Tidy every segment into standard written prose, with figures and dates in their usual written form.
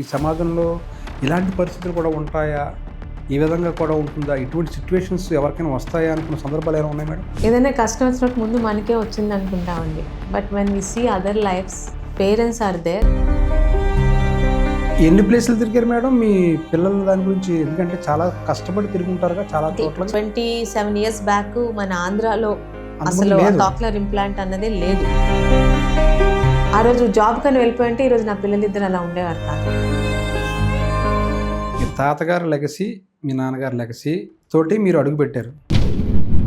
ఈ సమాజంలో ఇలాంటి పరిస్థితులు కూడా ఉంటాయా? ఈ విధంగా కూడా ఉంటుందా? ఇటువంటి సిట్యుయేషన్స్ ఎవరికైనా వస్తాయా అనుకున్న సందర్భాలు ఏమైనా ఉన్నాయి మేడం? ఏదైనా కష్టం వచ్చినప్పుడు ముందు మనకే వచ్చింది అనుకుంటామండి. But when we see other lives, parents are there. ఎన్ని ప్లేసులు తిరిగారు మేడం మీ పిల్లలు దాని గురించి? ఎందుకంటే చాలా కష్టపడి తిరుగుంటారుగా చాలా చోట్ల. 27 years బ్యాక్ మన ఆంధ్రాలో అసలు డాక్టర్ ఇంప్లాంట్ అన్నదే లేదు. ఆ రోజు జాబ్ కని వెళ్ళిపోయింటే ఈరోజు నా పిల్లలిద్దరు అలా ఉండేవారు కాదు. మీ తాతగారు లెగసీ, మీ నాన్నగారు లెగసీ తోటి మీరు అడుగుపెట్టారు.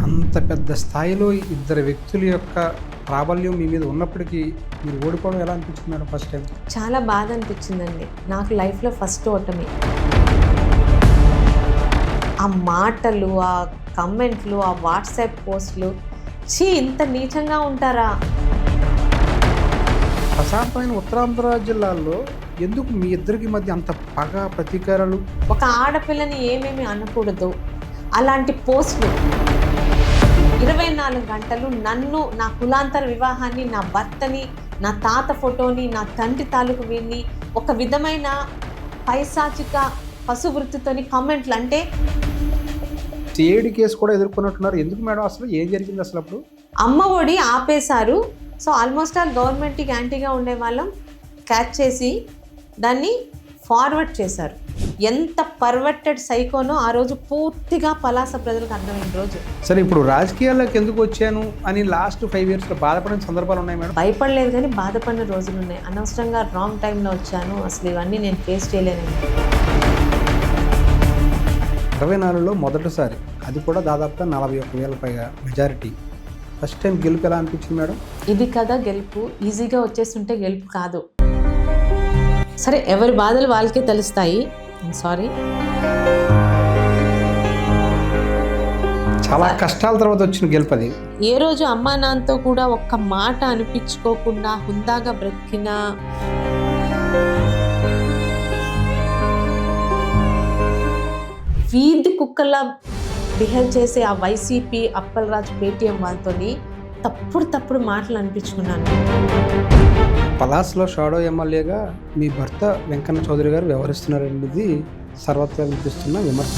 అంత పెద్ద స్థాయిలో ఇద్దరు వ్యక్తుల యొక్క ప్రాబల్యం మీ మీద ఉన్నప్పటికీ మీరు ఓడిపోవడం ఎలా అనిపించింది మేడం ఫస్ట్ టైం? చాలా బాధ అనిపించిందండి. నాకు లైఫ్లో ఫస్ట్ ఓటమి. ఆ మాటలు, ఆ కమెంట్లు, ఆ వాట్సాప్ పోస్టులు, ఇంత నీచంగా ఉంటారా? ప్రశాంతమైన ఉత్తరాంధ్ర జిల్లాల్లో ఎందుకు మీ ఇద్దరికి మధ్య అంత పగ, ప్రతీకారాలు? ఒక ఆడపిల్లని ఏమేమి అనకూడదు అలాంటి పోస్టులు 24 గంటలు నన్ను, నా కులాంతర వివాహాన్ని, నా భర్తని, నా తాత ఫోటోని, నా తండ్రి తాలూకు వీరిని ఒక విధమైన పైశాచిక పశువృత్తితోని కామెంట్లు. అంటే సిఐడి కేసు కూడా ఎదుర్కొన్నట్టున్నారు. ఎందుకు మేడం? అసలు ఏం జరిగింది అసలు అప్పుడు? అమ్మ ఒడి ఆపేశారు. సో ఆల్మోస్ట్ ఆల్ గవర్నమెంట్కి యాంటీగా ఉండే వాళ్ళం క్యాచ్ చేసి దాన్ని ఫార్వర్డ్ చేశారు. ఎంత పర్వర్టెడ్ సైకోనో ఆ రోజు పూర్తిగా పలాస ప్రజలకు అర్థమైన రోజు. సరే, ఇప్పుడు రాజకీయాల్లోకి ఎందుకు వచ్చాను అని లాస్ట్ 5 yearsలో బాధపడిన సందర్భాలు ఉన్నాయి మేడం? భయపడలేదు కానీ బాధపడిన రోజులు ఉన్నాయి. అనవసరంగా రాంగ్ టైంలో వచ్చాను. అసలు ఇవన్నీ నేను ఫేస్ చేయలేనండి. 24లో మొదటిసారి, అది కూడా దాదాపుగా 41,000 పైగా మెజారిటీ. ఫస్ట్ టైం గెలుపు ఎలా అనిపించింది మేడం? ఇది కదా గెలుపు. ఈజీగా వచ్చేస్తుంటే గెలుపు కాదు. సరే, ఎవరి బాధలు వాళ్ళకే తెలుస్తాయి. సారీ. చాలా కష్టాల తర్వాత వచ్చిన గెలుపు అది. ఏ రోజు అమ్మా నాన్నతో కూడా ఒక్క మాట అనిపించుకోకుండా హుందాగా బ్రతికిన వీధి కుక్కల్లా బిహేవ్ చేసే ఆ వైసీపీ, అప్పలరాజు, పేటీఎం వాళ్ళతోని తప్పుడు మాటలు అనిపించుకున్నాను. పలాస్లో షాడో ఎమ్మెల్యేగా మీ భర్త వెంకన్న చౌదరి గారు వ్యవహరిస్తున్నారనేది సర్వత్రా వినిపిస్తున్న విమర్శ.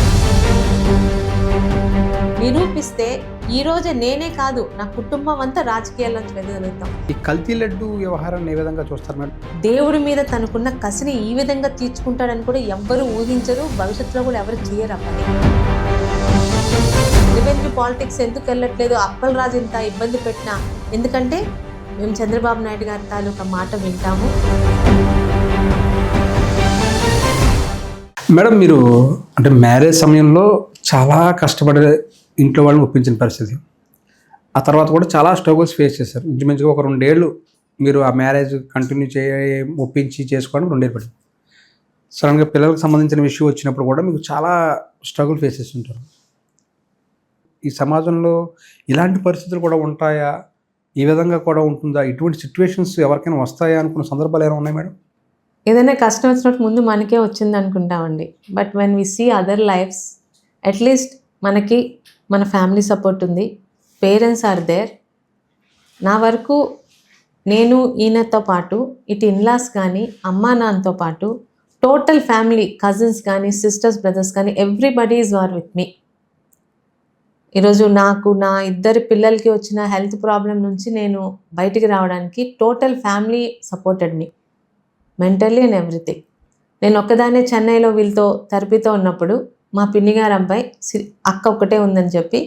నిరూపిస్తే ఈ రోజు నేనే కాదు, నా కుటుంబం అంతా రాజకీయాల్లోంచి వెదజల్లుతాం. ఈ కల్తీ లడ్డు వ్యవహారాన్ని ఏ విధంగా చూస్తారు మేడం? దేవుడి మీద తనకున్న కసిని ఈ విధంగా తీర్చుకుంటాడని కూడా ఎవ్వరూ ఊహించరు. భవిష్యత్తులో కూడా ఎవరు చేయరు. అప్పని రివెన్యూ పాలిటిక్స్ ఎందుకు వెళ్ళట్లేదు? అప్పలరాజు ఇంత ఇబ్బంది పెట్టినా ఎందుకంటే మేము చంద్రబాబు నాయుడు గారి తాలూకా మాట వింటాము. మేడం, మీరు అంటే మ్యారేజ్ సమయంలో చాలా కష్టపడే ఇంట్లో వాళ్ళని ఒప్పించిన పరిస్థితి, ఆ తర్వాత కూడా చాలా స్ట్రగుల్స్ ఫేస్ చేశారు. ఇంచుమించుగా ఒక 2 ఏళ్ళు మీరు ఆ మ్యారేజ్ కంటిన్యూ ఒప్పించి చేసుకోవడానికి 2 ఏళ్ళు పడింది. సడన్గా పిల్లలకు సంబంధించిన విషయం వచ్చినప్పుడు కూడా మీకు చాలా స్ట్రగుల్ ఫేస్ చేసి ఉంటారు. ఈ సమాజంలో ఇలాంటి పరిస్థితులు కూడా ఉంటాయా? ఈ విధంగా కూడా ఉంటుందా? ఇటువంటి సిట్యుయేషన్స్ ఎవరికైనా వస్తాయా అనుకున్న సందర్భాలు ఏమైనా ఉన్నాయి మేడం? ఏదైనా కష్టం వచ్చినప్పుడు ముందు మనకే వచ్చింది అనుకుంటామండి. But when we see other lives, at least మనకి మన ఫ్యామిలీ సపోర్ట్ ఉంది, పేరెంట్స్ ఆర్ దేర్. నా వరకు నేను ఈయనతో పాటు ఇటు ఇన్లాస్ కానీ, అమ్మా నాన్నతో పాటు టోటల్ ఫ్యామిలీ, కజిన్స్ కానీ, సిస్టర్స్, బ్రదర్స్ కానీ, everybody is war with me. ఈరోజు నాకు, నా 2 పిల్లలకి వచ్చిన హెల్త్ ప్రాబ్లం నుంచి నేను బయటికి రావడానికి total family supported me mentally and everything. నేను ఒక్కదాన్నే చెన్నైలో వీళ్ళతో థెరపీతో ఉన్నప్పుడు మా పిన్ని గారు అబ్బాయి అక్క ఒక్కటే ఉందని చెప్పి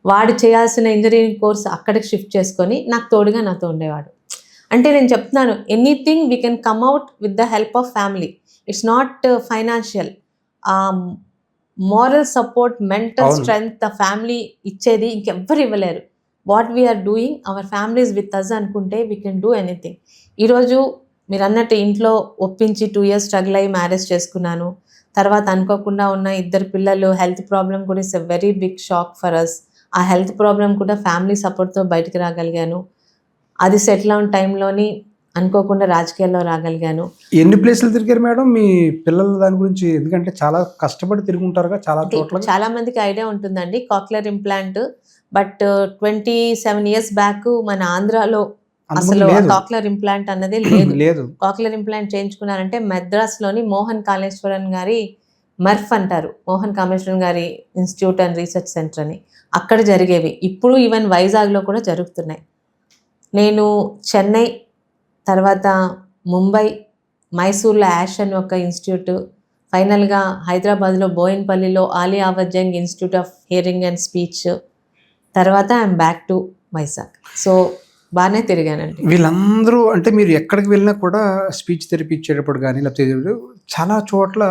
వాడు చేయాల్సిన ఇంజనీరింగ్ కోర్స్ అక్కడికి షిఫ్ట్ చేసుకొని నాకు తోడుగా నాతో ఉండేవాడు. అంటే నేను చెప్తున్నాను, anything we can come out with the help of family. It's not financial. Moral support, mental strength the family ఇచ్చేది ఇంకెవ్వరు ఇవ్వలేరు. What we're doing, our families with us అనుకుంటే వీ కెన్ డూ ఎనీథింగ్. ఈరోజు మీరు అన్నట్టు ఇంట్లో ఒప్పించి 2 years స్ట్రగుల్ అయ్యి మ్యారేజ్ చేసుకున్నాను. తర్వాత అనుకోకుండా ఉన్న 2 పిల్లలు హెల్త్ ప్రాబ్లం కూడా it's a very big shock for us. ఆ హెల్త్ ప్రాబ్లం కూడా ఫ్యామిలీ సపోర్ట్తో బయటకు రాగలిగాను. అది సెటిల్ అయిన టైంలోని అనుకోకుండా రాజకీయాల్లో రాగలిగాను. ఎన్ని ప్లేసులు తిరిగారు మేడం మీ పిల్లల దాని గురించి? ఎందుకంటే చాలా కష్టపడి తిరుగుంటారుగా చాలా చోట్ల. చాలా మందికి ఐడియా ఉంటుందండి cochlear implant. But 27 years back మన ఆంధ్రాలో అసలు లేదు. కాక్లర్ ఇంప్లాంట్ అన్నదే లేదు. లేదు. కాక్లర్ ఇంప్లాంట్ చేయించుకున్నారంటే మద్రాస్లోని మోహన్ కాళేశ్వరన్ గారి మర్ఫ్ అంటారు, మోహన్ కాళేశ్వరన్ గారి ఇన్స్టిట్యూట్ అండ్ రీసెర్చ్ సెంటర్ అని, అక్కడ జరిగేవి. ఇప్పుడు ఈవెన్ వైజాగ్లో కూడా జరుగుతున్నాయి. నేను చెన్నై, తర్వాత ముంబై, మైసూర్లో యాష్ అని ఒక ఇన్స్టిట్యూట్, ఫైనల్గా హైదరాబాద్లో బోయిన్పల్లిలో Ali ఆవర్జంగ్ institute of hearing and speech, తర్వాత I'm back to Vizag. So బాగానే తిరిగానండి. వీళ్ళందరూ అంటే మీరు ఎక్కడికి వెళ్ళినా కూడా స్పీచ్ థెరపీ ఇచ్చేటప్పుడు కానీ లేకపోతే చాలా చోట్ల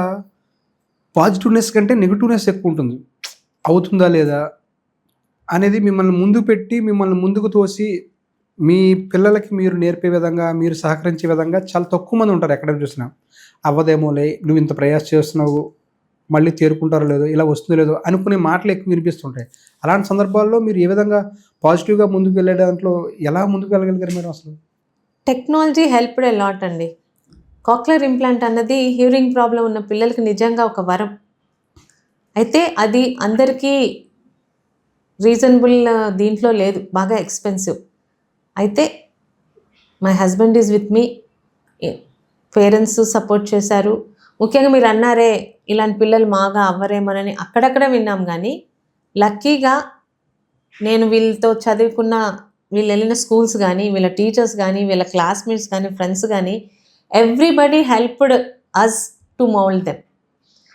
పాజిటివ్నెస్ కంటే నెగిటివ్నెస్ ఎక్కువ ఉంటుంది. అవుతుందా లేదా అనేది మిమ్మల్ని ముందు పెట్టి మిమ్మల్ని ముందుకు తోసి మీ పిల్లలకి మీరు నేర్పే విధంగా మీరు సహకరించే విధంగా చాలా తక్కువ మంది ఉంటారు. ఎక్కడ చూసినా అవ్వదేమోలే, నువ్వు ఇంత ప్రయాస చేస్తున్నావు, మళ్ళీ తేరుకుంటారో లేదో, ఇలా వస్తుందో లేదో అనుకునే మాటలు ఎక్కువ వినిపిస్తుంటాయి. అలాంటి సందర్భాల్లో మీరు ఏ విధంగా పాజిటివ్గా ముందుకు వెళ్ళే దాంట్లో ఎలా ముందుకు వెళ్ళగలిగారు మీరు అసలు? టెక్నాలజీ హెల్ప్డ్ ఎ లాట్ అండి. కాక్లర్ ఇంప్లాంట్ అన్నది హియరింగ్ ప్రాబ్లం ఉన్న పిల్లలకి నిజంగా ఒక వరం. అయితే అది అందరికీ రీజనబుల్ దీంట్లో లేదు, బాగా ఎక్స్పెన్సివ్. అయితే my husband is with me, parents support చేశారు. ముఖ్యంగా మీరు అన్నారే ఇలాంటి పిల్లలు బాగా అవ్వరేమోనని, అక్కడక్కడ విన్నాం. కానీ లక్కీగా నేను వీళ్ళతో చదువుకున్న, వీళ్ళు వెళ్ళిన స్కూల్స్ కానీ, వీళ్ళ టీచర్స్ కానీ, వీళ్ళ క్లాస్మేట్స్ కానీ, ఫ్రెండ్స్ కానీ, everybody helped us to mould them.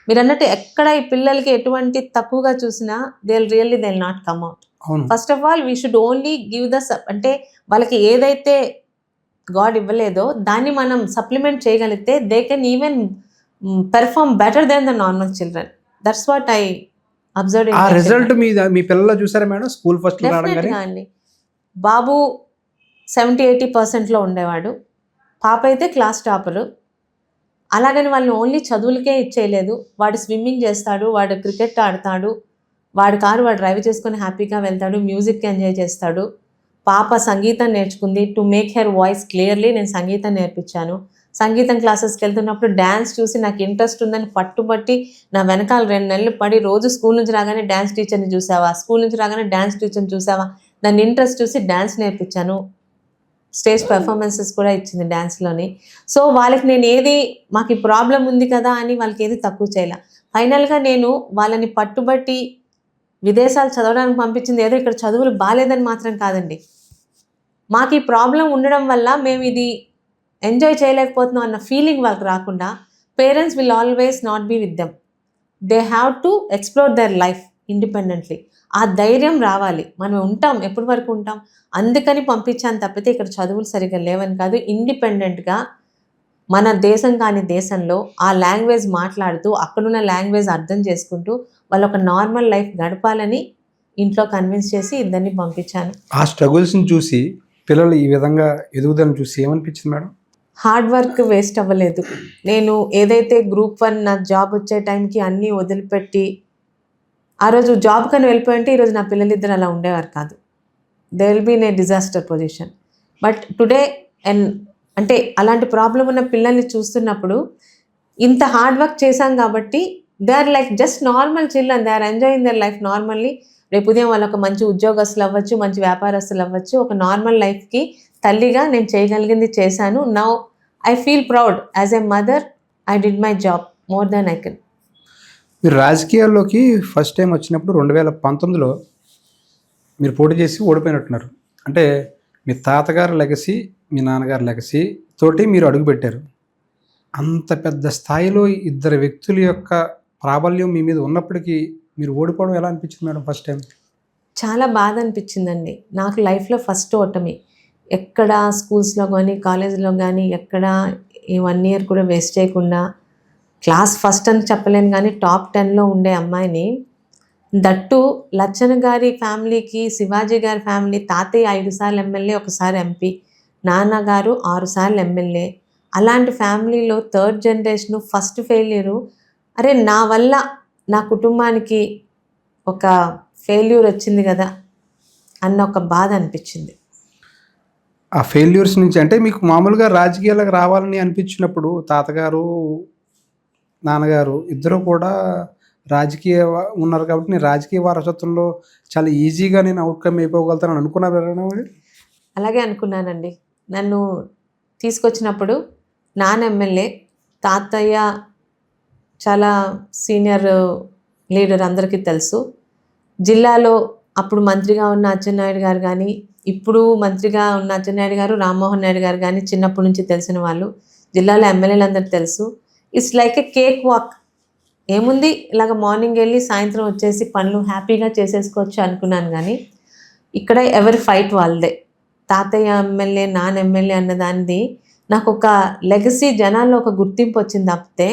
మీరు అన్నట్టు ఎక్కడ ఈ పిల్లలకి ఎటువంటి తక్కువగా చూసినా they will not come out. అవును. First of all we should only give the అంటే వాళ్ళకి ఏదైతే గాడ్ ఇవ్వలేదో దాన్ని మనం సప్లిమెంట్ చేయగలిగితే they can even perform better then the normal children. That's what I observe. ఆ రిజల్ట్ మీ పిల్లలు చూసారా మేడం? స్కూల్ ఫస్ట్ డెఫినెట్గా అండి. బాబు 70-80% ఉండేవాడు, పాప అయితే క్లాస్ టాపరు. అలాగని వాళ్ళని ఓన్లీ చదువులకే ఇచ్చేయలేదు. వాడు స్విమ్మింగ్ చేస్తాడు, వాడు క్రికెట్ ఆడతాడు, వాడి కారు వాడు డ్రైవ్ చేసుకొని హ్యాపీగా వెళ్తాడు, మ్యూజిక్ ఎంజాయ్ చేస్తాడు. పాప సంగీతం నేర్చుకుంది. To make her voice clearly నేను సంగీతం నేర్పించాను. సంగీతం క్లాసెస్కి వెళ్తున్నప్పుడు డ్యాన్స్ చూసి నాకు ఇంట్రెస్ట్ ఉందని పట్టుబట్టి నా వెనకాల 2 నెలలు పడి, రోజు స్కూల్ నుంచి రాగానే డ్యాన్స్ టీచర్ని చూసావా, స్కూల్ నుంచి రాగానే డ్యాన్స్ టీచర్ని చూసావా, దాన్ని ఇంట్రెస్ట్ చూసి డ్యాన్స్ నేర్పించాను. స్టేజ్ పెర్ఫార్మెన్సెస్ కూడా ఇచ్చింది డ్యాన్స్లోని. సో వాళ్ళకి నేను ఏది మాకు ఈ ప్రాబ్లం ఉంది కదా అని వాళ్ళకి ఏది తక్కువ చేయాల. ఫైనల్గా నేను వాళ్ళని పట్టుబట్టి విదేశాలు చదవడానికి పంపించింది ఏదో ఇక్కడ చదువులు బాగాలేదని మాత్రం కాదండి. మాకు ఈ ప్రాబ్లం ఉండడం వల్ల మేము ఇది ఎంజాయ్ చేయలేకపోతున్నాం అన్న ఫీలింగ్ వాళ్ళకి రాకుండా, parents will always not be with them. They have to explore their life independently. ఆ ధైర్యం రావాలి. మనం ఉంటాం, ఎప్పటి వరకు ఉంటాం, అందుకని పంపించాను తప్పితే ఇక్కడ చదువులు సరిగ్గా లేవని కాదు. ఇండిపెండెంట్గా మన దేశం కాని దేశంలో ఆ లాంగ్వేజ్ మాట్లాడుతూ అక్కడున్న లాంగ్వేజ్ అర్థం చేసుకుంటూ వాళ్ళు ఒక నార్మల్ లైఫ్ గడపాలని ఇంట్లో కన్విన్స్ చేసి ఇద్దరిని పంపించాను. ఆ స్ట్రగుల్స్ని చూసి పిల్లలు ఈ విధంగా ఎదుగుదలను చూసి ఏమనిపించింది మేడం? హార్డ్ వర్క్ వేస్ట్ అవ్వలేదు. నేను ఏదైతే Group 1 నా జాబ్ వచ్చే టైంకి అన్నీ వదిలిపెట్టి ఆ రోజు జాబ్ కని వెళ్ళిపోయింటే ఈరోజు నా పిల్లలిద్దరు అలా ఉండేవారు కాదు. They will be in a disaster position. But today అంటే అలాంటి ప్రాబ్లం ఉన్న పిల్లల్ని చూస్తున్నప్పుడు ఇంత హార్డ్ వర్క్ చేశాం కాబట్టి they are like just normal children, they are enjoying their life normally. రేపు ఉదయం వాళ్ళు ఒక మంచి ఉద్యోగస్తులు అవ్వచ్చు, మంచి వ్యాపారస్తులు అవ్వచ్చు. ఒక నార్మల్ లైఫ్కి తల్లిగా నేను చేయగలిగింది చేశాను. Now I feel proud as a mother. I did my job more than I can. మీరు రాజకీయాల్లోకి ఫస్ట్ టైం వచ్చినప్పుడు 2019లో మీరు పోటీ చేసి ఓడిపోయినట్టున్నారు. అంటే మీ తాతగారు లెగసీ, మీ నాన్నగారు లెగసీ తోటి మీరు అడుగుపెట్టారు. అంత పెద్ద స్థాయిలో ఇద్దరు వ్యక్తుల యొక్క ప్రాబల్యం మీ మీద ఉన్నప్పటికీ మీరు ఓడిపోవడం ఎలా అనిపించింది మేడం ఫస్ట్ టైం? చాలా బాధ అనిపించిందండి. నాకు లైఫ్లో ఫస్ట్ ఓటమి. ఎక్కడ స్కూల్స్లో కానీ కాలేజీలో కానీ ఎక్కడ ఈ 1 ఇయర్ కూడా వేస్ట్ చేయకుండా క్లాస్ ఫస్ట్ అని చెప్పలేను కానీ టాప్ 10లో ఉండే అమ్మాయిని, దట్టు లచ్చన గారి ఫ్యామిలీకి, శివాజీ గారి ఫ్యామిలీ, తాతయ్య 5 సార్లు ఎమ్మెల్యే, 1 సారి ఎంపీ, నాన్నగారు 6 సార్లు ఎమ్మెల్యే, అలాంటి ఫ్యామిలీలో 3rd జనరేషను, ఫస్ట్ ఫెయిల్యూరు. అరే నా వల్ల నా కుటుంబానికి ఒక ఫెయిల్యూర్ వచ్చింది కదా అన్న ఒక బాధ అనిపించింది. ఆ ఫెయిల్యూర్స్ నుంచి అంటే మీకు మామూలుగా రాజకీయాలకు రావాలని అనిపించినప్పుడు తాతగారు, నాన్నగారు ఇద్దరు కూడా ఉన్నారు కాబట్టి నేను రాజకీయ వారసత్వంలో చాలా ఈజీగా నేను అవుట్కమ్ అయిపోగలుగుతానని అనుకున్నారు. అలాగే అనుకున్నానండి. నన్ను తీసుకొచ్చినప్పుడు నాన్న ఎమ్మెల్యే, తాతయ్య చాలా సీనియర్ లీడర్ అందరికీ తెలుసు. జిల్లాలో అప్పుడు మంత్రిగా ఉన్న అచ్చెన్నాయుడు గారు కానీ, ఇప్పుడు మంత్రిగా ఉన్న అచ్చెన్నాయుడు గారు, రామ్మోహన్ నాయుడు గారు కానీ చిన్నప్పటి నుంచి తెలిసిన వాళ్ళు. జిల్లాలో ఎమ్మెల్యేలు అందరూ తెలుసు. It's like a cake walk. ఏముంది, ఇలాగ మార్నింగ్ వెళ్ళి సాయంత్రం వచ్చేసి పనులు హ్యాపీగా చేసేసుకోవచ్చు అనుకున్నాను. కానీ ఇక్కడ ఎవరి ఫైట్ వాళ్ళదే. తాతయ్య ఎమ్మెల్యే, నాన్న ఎమ్మెల్యే అన్నదానిది నాకు ఒక లెగసీ, జనాల్లో ఒక గుర్తింపు వచ్చింది తప్పితే,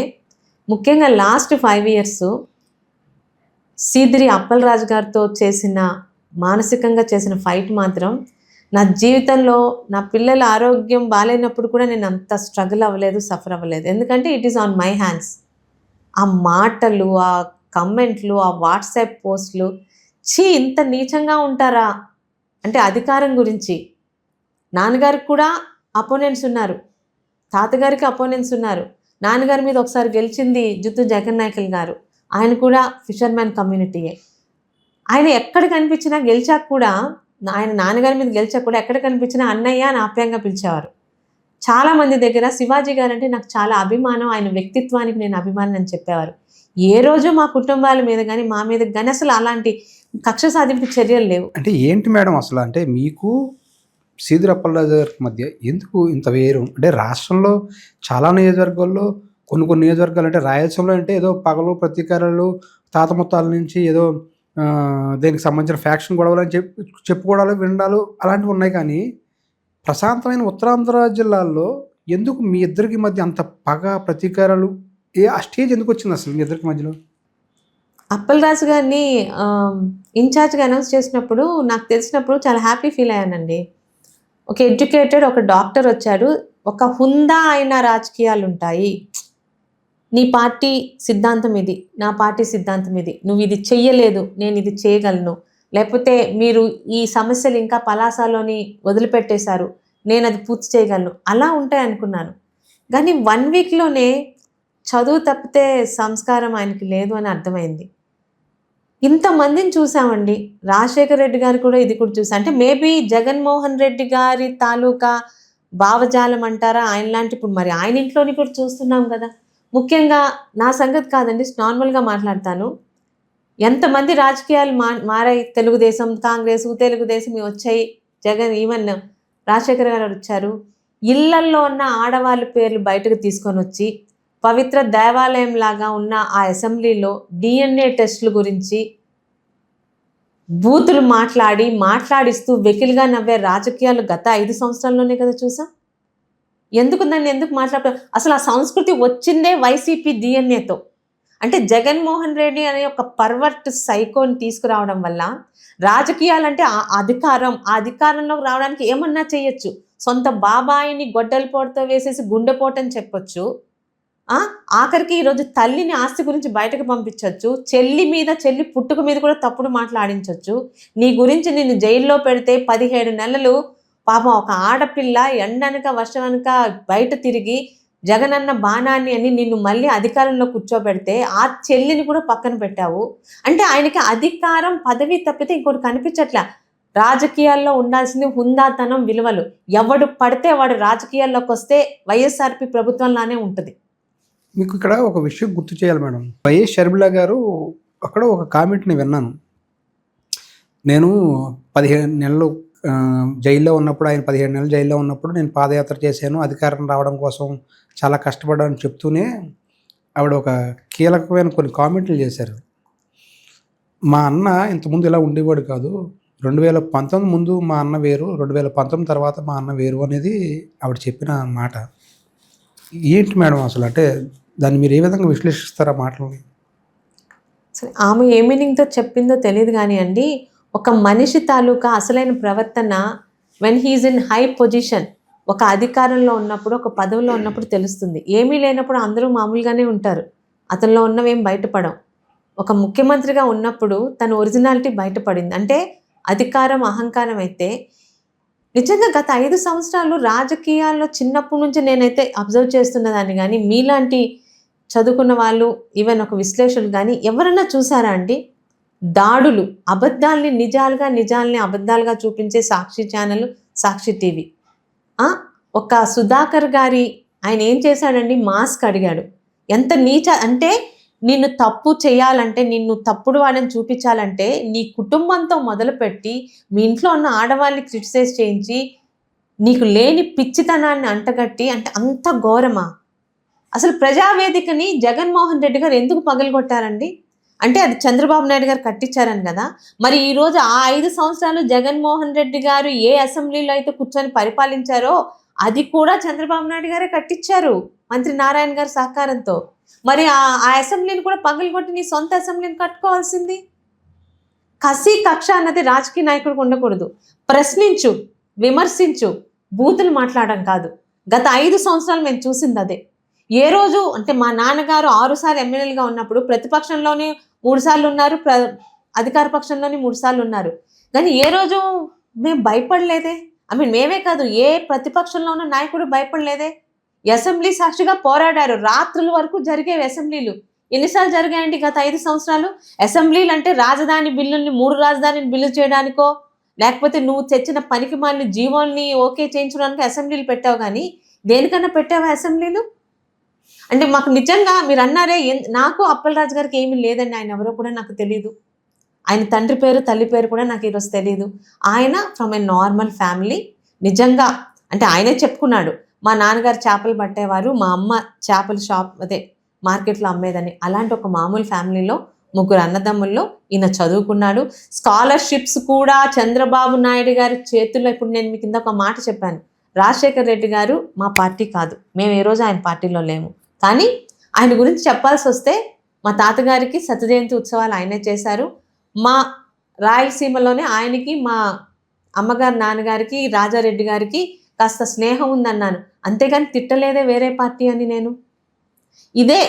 ముఖ్యంగా లాస్ట్ 5 years సీదిరి అప్పలరాజు గారితో చేసిన, మానసికంగా చేసిన ఫైట్ మాత్రం నా జీవితంలో, నా పిల్లల ఆరోగ్యం బాగాలేనప్పుడు కూడా నేను అంత స్ట్రగుల్ అవ్వలేదు, సఫర్ అవ్వలేదు. ఎందుకంటే it is on my hands. ఆ మాటలు, ఆ కమెంట్లు, ఆ వాట్సాప్ పోస్టులు, ఇంత నీచంగా ఉంటారా అంటే అధికారం గురించి. నాన్నగారికి కూడా అపోనెంట్స్ ఉన్నారు, తాతగారికి అపోనెంట్స్ ఉన్నారు. నాన్నగారి మీద ఒకసారి గెలిచింది జుత్తు జగన్ నాయకులు గారు, ఆయన కూడా ఫిషర్మ్యాన్ కమ్యూనిటీయే. ఆయన ఎక్కడ కనిపించినా గెలిచాక కూడా, ఆయన నాన్నగారి మీద గెలిచాక కూడా ఎక్కడ కనిపించినా అన్నయ్య అని ఆప్యాయంగా పిలిచేవారు. చాలామంది దగ్గర శివాజీ గారు అంటే నాకు చాలా అభిమానం, ఆయన వ్యక్తిత్వానికి నేను అభిమానం అని చెప్పేవారు. ఏ రోజు మా కుటుంబాల మీద కానీ, మా మీద కానీ అసలు అలాంటి కక్ష సాధింపు చర్యలు లేవు. అంటే ఏంటి మేడం అసలు, అంటే మీకు సీదిరి అప్పలరాజు గారికి మధ్య ఎందుకు ఇంత వేరు? అంటే రాష్ట్రంలో చాలా నియోజకవర్గాల్లో, కొన్ని నియోజకవర్గాలు అంటే రాయలసీమలో అంటే ఏదో పగలు ప్రతీకారాలు, తాత ముత్తాల నుంచి ఏదో దేనికి సంబంధించిన ఫ్యాక్షన్ గొడవలు అని చెప్పుకోవడాలు, వినడాలు అలాంటివి ఉన్నాయి. కానీ ప్రశాంతమైన ఉత్తరాంధ్ర జిల్లాల్లో ఎందుకు మీ ఇద్దరికి మధ్య అంత పగ, ప్రతీకారాలు? ఆ స్టేజ్ ఎందుకు వచ్చింది అసలు మీ ఇద్దరికి మధ్యలో? అప్పలరాజు గారిని ఇన్ఛార్జ్గా అనౌన్స్ చేసినప్పుడు, నాకు తెలిసినప్పుడు చాలా హ్యాపీ ఫీల్ అయ్యానండి. ఒక ఎడ్యుకేటెడ్, ఒక డాక్టర్ వచ్చాడు. ఒక హుందా అయిన రాజకీయాలు ఉంటాయి. నీ పార్టీ సిద్ధాంతం ఇది, నా పార్టీ సిద్ధాంతం ఇది, నువ్వు ఇది చెయ్యలేదు, నేను ఇది చేయగలను, లేకపోతే మీరు ఈ సమస్యలు ఇంకా పలాసాలోని వదిలిపెట్టేశారు, నేను అది పూర్తి చేయగలను, అలా ఉంటాయి అనుకున్నాను. కానీ 1 weekలోనే చదువు తప్పితే సంస్కారం ఆయనకి లేదు అని అర్థమైంది. ఇంతమందిని చూసామండి. రాజశేఖర రెడ్డి గారు కూడా ఇది కూడా చూసా. అంటే మేబీ జగన్మోహన్ రెడ్డి గారి తాలూకా భావజాలం అంటారా, ఆయన లాంటి, ఇప్పుడు మరి ఆయన ఇంట్లోని కూడా చూస్తున్నాం కదా. ముఖ్యంగా నా సంగతి కాదండి, నార్మల్గా మాట్లాడతాను. ఎంతమంది రాజకీయాలు మారాయి. తెలుగుదేశం, కాంగ్రెస్, తెలుగుదేశం వచ్చాయి, జగన్, ఈవెన్ రాజశేఖర గారు వచ్చారు. ఇళ్లల్లో ఉన్న ఆడవాళ్ళ పేర్లు బయటకు తీసుకొని వచ్చి, పవిత్ర దేవాలయం లాగా ఉన్న ఆ అసెంబ్లీలో DNA టెస్టుల గురించి బూతులు మాట్లాడిస్తూ వెకిలిగా నవ్వే రాజకీయాలు గత 5 సంవత్సరాల్లోనే కదా చూసాం. ఎందుకు మాట్లాడతారు? అసలు ఆ సంస్కృతి వచ్చిందే వైసీపీ DNAతో. అంటే జగన్మోహన్ రెడ్డి అనే ఒక పర్వర్ట్ సైకోని తీసుకురావడం వల్ల రాజకీయాలంటే ఆ అధికారంలోకి రావడానికి ఏమన్నా చేయొచ్చు. సొంత బాబాయిని గొడ్డలిపోటుతో వేసేసి గుండెపోటని చెప్పొచ్చు. ఆఖరికి ఈరోజు తల్లిని ఆస్తి గురించి బయటకు పంపించవచ్చు. చెల్లి పుట్టుక మీద కూడా తప్పుడు మాట్లాడించవచ్చు. నీ గురించి నిన్ను జైల్లో పెడితే 17 నెలలు పాపం ఒక ఆడపిల్ల ఎండనక వర్షమనక బయట తిరిగి జగనన్న బాణాన్ని అని నిన్ను మళ్ళీ అధికారంలో కూర్చోబెడితే ఆ చెల్లిని కూడా పక్కన పెట్టావు. అంటే ఆయనకి అధికారం, పదవి తప్పితే ఇంకోటి కనిపించట్లా. రాజకీయాల్లో ఉండాల్సింది హుందాతనం, విలువలు. ఎవడు పడితే వాడు రాజకీయాల్లోకి వస్తే వైఎస్ఆర్పి ప్రభుత్వంలానే ఉంటుంది. మీకు ఇక్కడ ఒక విషయం గుర్తు చేయాలి మేడం. వైఎస్ షర్మిల గారు అక్కడ ఒక కామెంట్ని విన్నాను. నేను 15 నెలలు జైల్లో ఉన్నప్పుడు, ఆయన 17 నెలలు జైల్లో ఉన్నప్పుడు నేను పాదయాత్ర చేశాను, అధికారం రావడం కోసం చాలా కష్టపడ్డాను చెప్తూనే ఆవిడ ఒక కీలకమైన కొన్ని కామెంట్లు చేశారు. మా అన్న ఇంతకుముందు ఇలా ఉండేవాడు కాదు, 2019 ముందు మా అన్న వేరు, 2019 తర్వాత మా అన్న వేరు అనేది ఆవిడ చెప్పిన మాట. ఏంటి మేడం అసలు, అంటే దాన్ని మీరు ఏ విధంగా విశ్లేషిస్తారా మాటలని? సరే, ఆమె ఏ మీనింగ్తో చెప్పిందో తెలియదు కానీ అండి, ఒక మనిషి తాలూకా అసలైన ప్రవర్తన when he's in high position, ఒక అధికారంలో ఉన్నప్పుడు, ఒక పదవిలో ఉన్నప్పుడు తెలుస్తుంది. ఏమీ లేనప్పుడు అందరూ మామూలుగానే ఉంటారు, అతనిలో ఉన్నవేం బయటపడం. ఒక ముఖ్యమంత్రిగా ఉన్నప్పుడు తన ఒరిజినాలిటీ బయటపడింది. అంటే అధికారం, అహంకారం అయితే నిజంగా గత 5 సంవత్సరాలు రాజకీయాల్లో చిన్నప్పటి నుంచి నేనైతే అబ్జర్వ్ చేస్తున్నదాన్ని. కానీ మీలాంటి చదువుకున్న వాళ్ళు, ఈవెన్ ఒక విశ్లేషకులు కానీ ఎవరన్నా చూసారా అండి? దాడులు, అబద్ధాల్ని నిజాలుగా, నిజాల్ని అబద్ధాలుగా చూపించే సాక్షి ఛానల్, సాక్షి టీవీ, ఒక సుధాకర్ గారి ఆయన ఏం చేశాడండి, మాస్క్ అడిగాడు. ఎంత నీచ అంటే, నిన్ను తప్పు చేయాలంటే, నిన్ను తప్పుడు వాడని చూపించాలంటే నీ కుటుంబంతో మొదలుపెట్టి మీ ఇంట్లో ఉన్న ఆడవాళ్ళని క్రిటిసైజ్ చేయించి నీకు లేని పిచ్చితనాన్ని అంటగట్టి, అంటే అంత ఘోరమా? అసలు ప్రజావేదికని జగన్మోహన్ రెడ్డి గారు ఎందుకు పగలగొట్టారండి? అంటే అది చంద్రబాబు నాయుడు గారు కట్టించారని కదా. మరి ఈరోజు ఆ 5 సంవత్సరాలు జగన్మోహన్ రెడ్డి గారు ఏ అసెంబ్లీలో అయితే కూర్చొని పరిపాలించారో అది కూడా చంద్రబాబు నాయుడు గారే కట్టించారు, మంత్రి నారాయణ గారి సహకారంతో. మరి ఆ అసెంబ్లీని కూడా పగలగొట్టి నీ సొంత అసెంబ్లీని కట్టుకోవాల్సింది. కసి కక్ష అన్నది రాజకీయ నాయకుడికి ఉండకూడదు. ప్రశ్నించు, విమర్శించు, బూతులు మాట్లాడడం కాదు. గత 5 సంవత్సరాలు మేము చూసింది అదే. ఏ రోజు అంటే మా నాన్నగారు 6 సార్లు ఎమ్మెల్యేలుగా ఉన్నప్పుడు ప్రతిపక్షంలోనే 3 సార్లు ఉన్నారు, అధికార పక్షంలోనే 3 సార్లు ఉన్నారు. కానీ ఏ రోజు మేము భయపడలేదే. మేమే కాదు, ఏ ప్రతిపక్షంలో ఉన్న నాయకుడు భయపడలేదే. అసెంబ్లీ సాక్షిగా పోరాడారు. రాత్రుల వరకు జరిగేవి అసెంబ్లీలు. ఎన్నిసార్లు జరిగాయండి గత 5 సంవత్సరాలు? అసెంబ్లీలు అంటే రాజధాని బిల్లుల్ని 3 రాజధానిని బిల్లు చేయడానికో, లేకపోతే నువ్వు తెచ్చిన పనికి మాలిన జీవోల్ని ఓకే చేయించడానికి అసెంబ్లీలు పెట్టావు. కానీ దేనికన్నా పెట్టావా అసెంబ్లీలు? అంటే మాకు నిజంగా మీరు అన్నారే, నాకు అప్పలరాజు గారికి ఏమీ లేదండి. ఆయన ఎవరో కూడా నాకు తెలియదు. ఆయన తండ్రి పేరు తల్లి పేరు కూడా నాకు ఈరోజు తెలియదు. ఆయన ఫ్రమ్ ఏ నార్మల్ ఫ్యామిలీ. నిజంగా అంటే ఆయనే చెప్పుకున్నాడు, మా నాన్నగారు చేపలు పట్టేవారు, మా అమ్మ చేపల షాప్ అదే మార్కెట్లో అమ్మేదని. అలాంటి ఒక మామూలు ఫ్యామిలీలో 3 అన్నదమ్ముల్లో ఈయన చదువుకున్నాడు. స్కాలర్షిప్స్ కూడా చంద్రబాబు నాయుడు గారి చేతుల్లో. ఇప్పుడు నేను మీకు కింద ఒక మాట చెప్పాను, రాజశేఖర్ రెడ్డి గారు మా పార్టీ కాదు, మేము ఏ రోజు ఆయన పార్టీలో లేము. కానీ ఆయన గురించి చెప్పాల్సి వస్తే మా తాతగారికి సత్యజయంతి ఉత్సవాలు ఆయనే చేశారు. మా రాయలసీమలోనే ఆయనకి మా అమ్మగారు నాన్నగారికి రాజారెడ్డి గారికి కాస్త స్నేహం ఉందన్నాను, అంతేగాని తిట్టలేదే వేరే పార్టీ అని నేను. ఇదే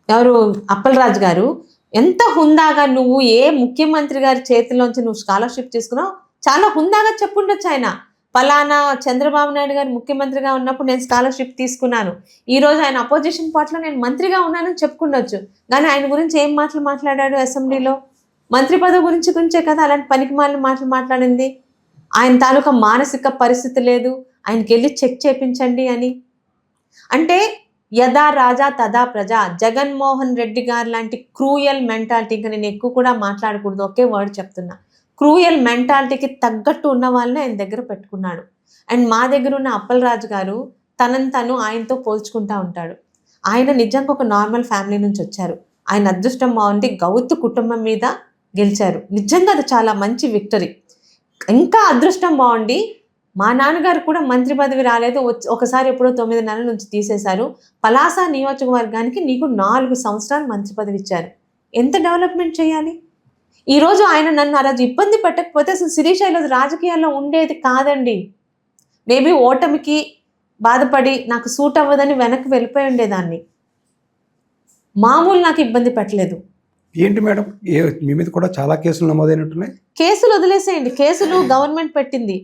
ఎవరు అప్పలరాజు గారు ఎంత హుందాగా నువ్వు ఏ ముఖ్యమంత్రి గారి చేతిలోంచి నువ్వు స్కాలర్షిప్ తీసుకున్నావు చాలా హుందాగా చెప్పుండొచ్చు. ఆయన ఫలానా చంద్రబాబు నాయుడు గారు ముఖ్యమంత్రిగా ఉన్నప్పుడు నేను స్కాలర్షిప్ తీసుకున్నాను, ఈరోజు ఆయన అపోజిషన్ పార్టీలో నేను మంత్రిగా ఉన్నానని చెప్పుకుండొచ్చు. కానీ ఆయన గురించి ఏం మాటలు మాట్లాడాడు అసెంబ్లీలో? మంత్రి పదవి గురించే కదా అలాంటి పనికి మాలిన మాటలు మాట్లాడింది. ఆయన తాలూకా మానసిక పరిస్థితి లేదు, ఆయనకి వెళ్ళి చెక్ చేయించండి అని. అంటే యథా రాజా తదా ప్రజ. జగన్మోహన్ రెడ్డి గారు లాంటి క్రూయల్ మెంటాలిటీ, ఇంకా నేను ఎక్కువ కూడా మాట్లాడకూడదు, ఒకే వర్డ్ చెప్తున్నా, క్రూయల్ మెంటాలిటీకి తగ్గట్టు ఉన్న వాళ్ళని ఆయన దగ్గర పెట్టుకున్నాడు. అండ్ మా దగ్గర ఉన్న అప్పలరాజు గారు తను ఆయనతో పోల్చుకుంటా ఉంటాడు. ఆయన నిజంగా ఒక నార్మల్ ఫ్యామిలీ నుంచి వచ్చారు. ఆయన అదృష్టం బాగుంది, గౌతు కుటుంబం మీద గెలిచారు. నిజంగా అది చాలా మంచి విక్టరీ. ఇంకా అదృష్టం బాగుండి మా నాన్నగారు కూడా మంత్రి పదవి రాలేదు, ఒకసారి ఎప్పుడో 9 నెలల నుంచి తీసేశారు. పలాస నియోజకవర్గానికి నీకు 4 సంవత్సరాలు మంత్రి పదవి ఇచ్చారు. ఎంత డెవలప్మెంట్ చేయాలి? ఈరోజు ఆయన నన్ను ఆ రోజు ఇబ్బంది పెట్టకపోతే అసలు శిరీష ఈరోజు రాజకీయాల్లో ఉండేది కాదండి. మేబీ ఓటమికి బాధపడి నాకు సూట్ అవ్వదని వెనక్కి వెళ్ళిపోయి ఉండేదాన్ని. మామూలు నాకు ఇబ్బంది పెట్టలేదు. ఏంటి మేడం, మీ మీద కూడా చాలా కేసులు నమోదైనట్టున్నాయి. కేసులు వదిలేసేయండి, కేసులు గవర్నమెంట్ పెట్టింది.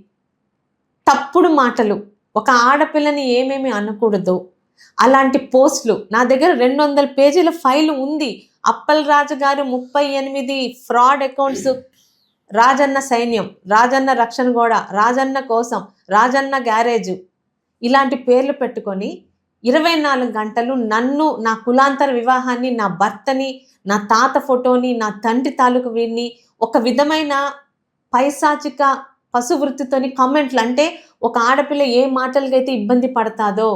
తప్పుడు మాటలు, ఒక ఆడపిల్లని ఏమేమి అనకూడదు అలాంటి పోస్టులు. నా దగ్గర 200 పేజీల ఫైల్ ఉంది. అప్పలరాజు గారు 38 ఫ్రాడ్ అకౌంట్స్, రాజన్న సైన్యం, రాజన్న రక్షణ గోడ, రాజన్న కోసం, రాజన్న గ్యారేజు, ఇలాంటి పేర్లు పెట్టుకొని 24 గంటలు నన్ను, నా కులాంతర వివాహాన్ని, నా భర్తని, నా తాత ఫోటోని, నా తండ్రి తాలూకు వీరిని ఒక విధమైన పైశాచిక పశువృత్తితోని కమెంట్లు. అంటే ఒక ఆడపిల్ల ఏ మాటలకైతే ఇబ్బంది పడతాదో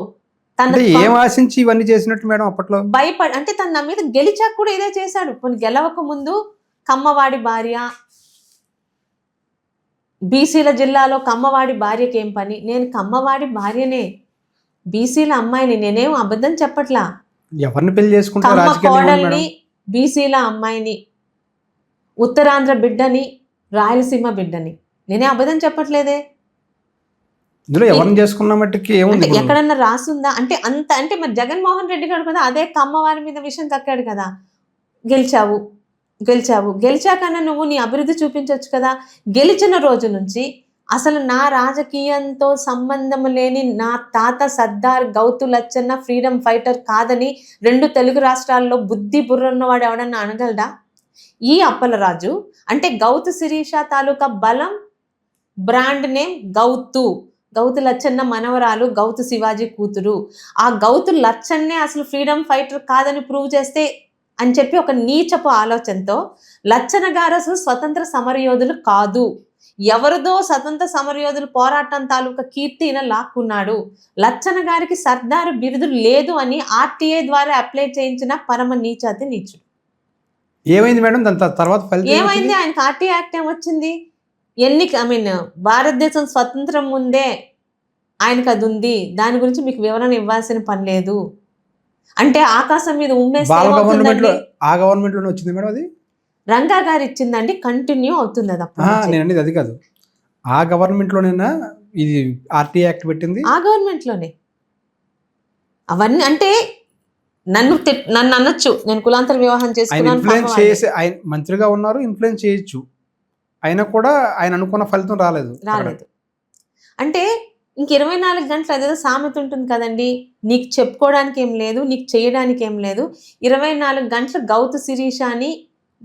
ఏం ఆశించి ఇవన్నీ చేసినట్టు మేడం అప్పట్లో భయపడి, అంటే తన నా మీద గెలిచాక కూడా ఇదే చేశాడు. కొన్ని గెలవక ముందు కమ్మవాడి భార్య, బీసీల జిల్లాలో కమ్మవాడి భార్యకి ఏం పని? నేను కమ్మవాడి భార్యనే, బీసీల అమ్మాయిని, నేనేం అబద్ధం చెప్పట్లా. ఎవరిని పెళ్లి చేసుకుంటారు? కమ్మ కోడల్ని, బీసీల అమ్మాయిని, ఉత్తరాంధ్ర బిడ్డని, రాయలసీమ బిడ్డని, నేనే అబద్ధం చెప్పట్లేదే. ఇందులో ఎవరిని చేసుకున్న మట్టికి ఏముంది? ఎక్కడన్నా రాసుందా? అంటే అంత అంటే మరి జగన్మోహన్ రెడ్డి గారు కదా అదే కమ్మవారి మీద విషయం కక్కాడు కదా. గెలిచాకన్నా నువ్వు నీ అభివృద్ధి చూపించవచ్చు కదా. గెలిచిన రోజు నుంచి అసలు నా రాజకీయంతో సంబంధం లేని నా తాత సర్దార్ గౌతు లచ్చన్న ఫ్రీడమ్ ఫైటర్ కాదని 2 తెలుగు రాష్ట్రాల్లో బుద్ధి బుర్ర ఉన్నవాడు ఎవడన్నా అనగలడా? ఈ అప్పలరాజు అంటే గౌతు శిరీష తాలూకా బలం, బ్రాండ్ నేమ్ గౌతు, గౌతు లచ్చన్న మనవరాలు గౌతు శివాజీ కూతురు. ఆ గౌతు లచ్చన్నే అసలు ఫ్రీడమ్ ఫైటర్ కాదని ప్రూవ్ చేస్తే అని చెప్పి ఒక నీచపు ఆలోచనతో లచ్చన్న గారు అసలు స్వతంత్ర సమరయోధులు కాదు, ఎవరిదో స్వతంత్ర సమరయోధులు పోరాటం తాలూకా కీర్తి ఈయన లాక్కున్నాడు, లచ్చన్న గారికి సర్దారు బిరుదు లేదు అని ఆర్టీఐ ద్వారా అప్లై చేయించిన పరమ నీచాతి నీచుడు. ఏమైంది మేడం దాని తర్వాత ఫలితం ఏమైంది? ఆయనకి ఆర్టీఐ యాక్ట్ ఏమొచ్చింది? భారతదేశం స్వతంత్రం ముందే ఆయనకు అది ఉంది, దాని గురించి మీకు వివరణ ఇవ్వాల్సిన పని లేదు అంటే ఆకాశం మీద ఉమ్మేస్తే ఆ గవర్నమెంట్ లోనే వచ్చింది మేడం అది? రంగా గారు ఇచ్చిందండి, కంటిన్యూ అవుతుంది అది. అప్పుడు నేను అనేది అది కాదు, ఆ గవర్నమెంట్ లోనేనా ఇది ఆర్టీఐ యాక్ట్ పెట్టింది? ఆ గవర్నమెంట్ లోనే. అవన్నీ అంటే నన్ను అనొచ్చు, నేను కులాంతర వివాహం చేసుకున్నాను, ఆయన మంత్రిగా ఉన్నారు, ఇన్ఫ్లుయెన్స్ చేయొచ్చు, అయినా కూడా ఆయన అనుకున్న ఫలితం రాలేదు. అంటే ఇంక 24 గంటలు అదేదో సామెత ఉంటుంది కదండి, నీకు చెప్పుకోవడానికి ఏం లేదు, నీకు చేయడానికి ఏం లేదు. 24 గంటలు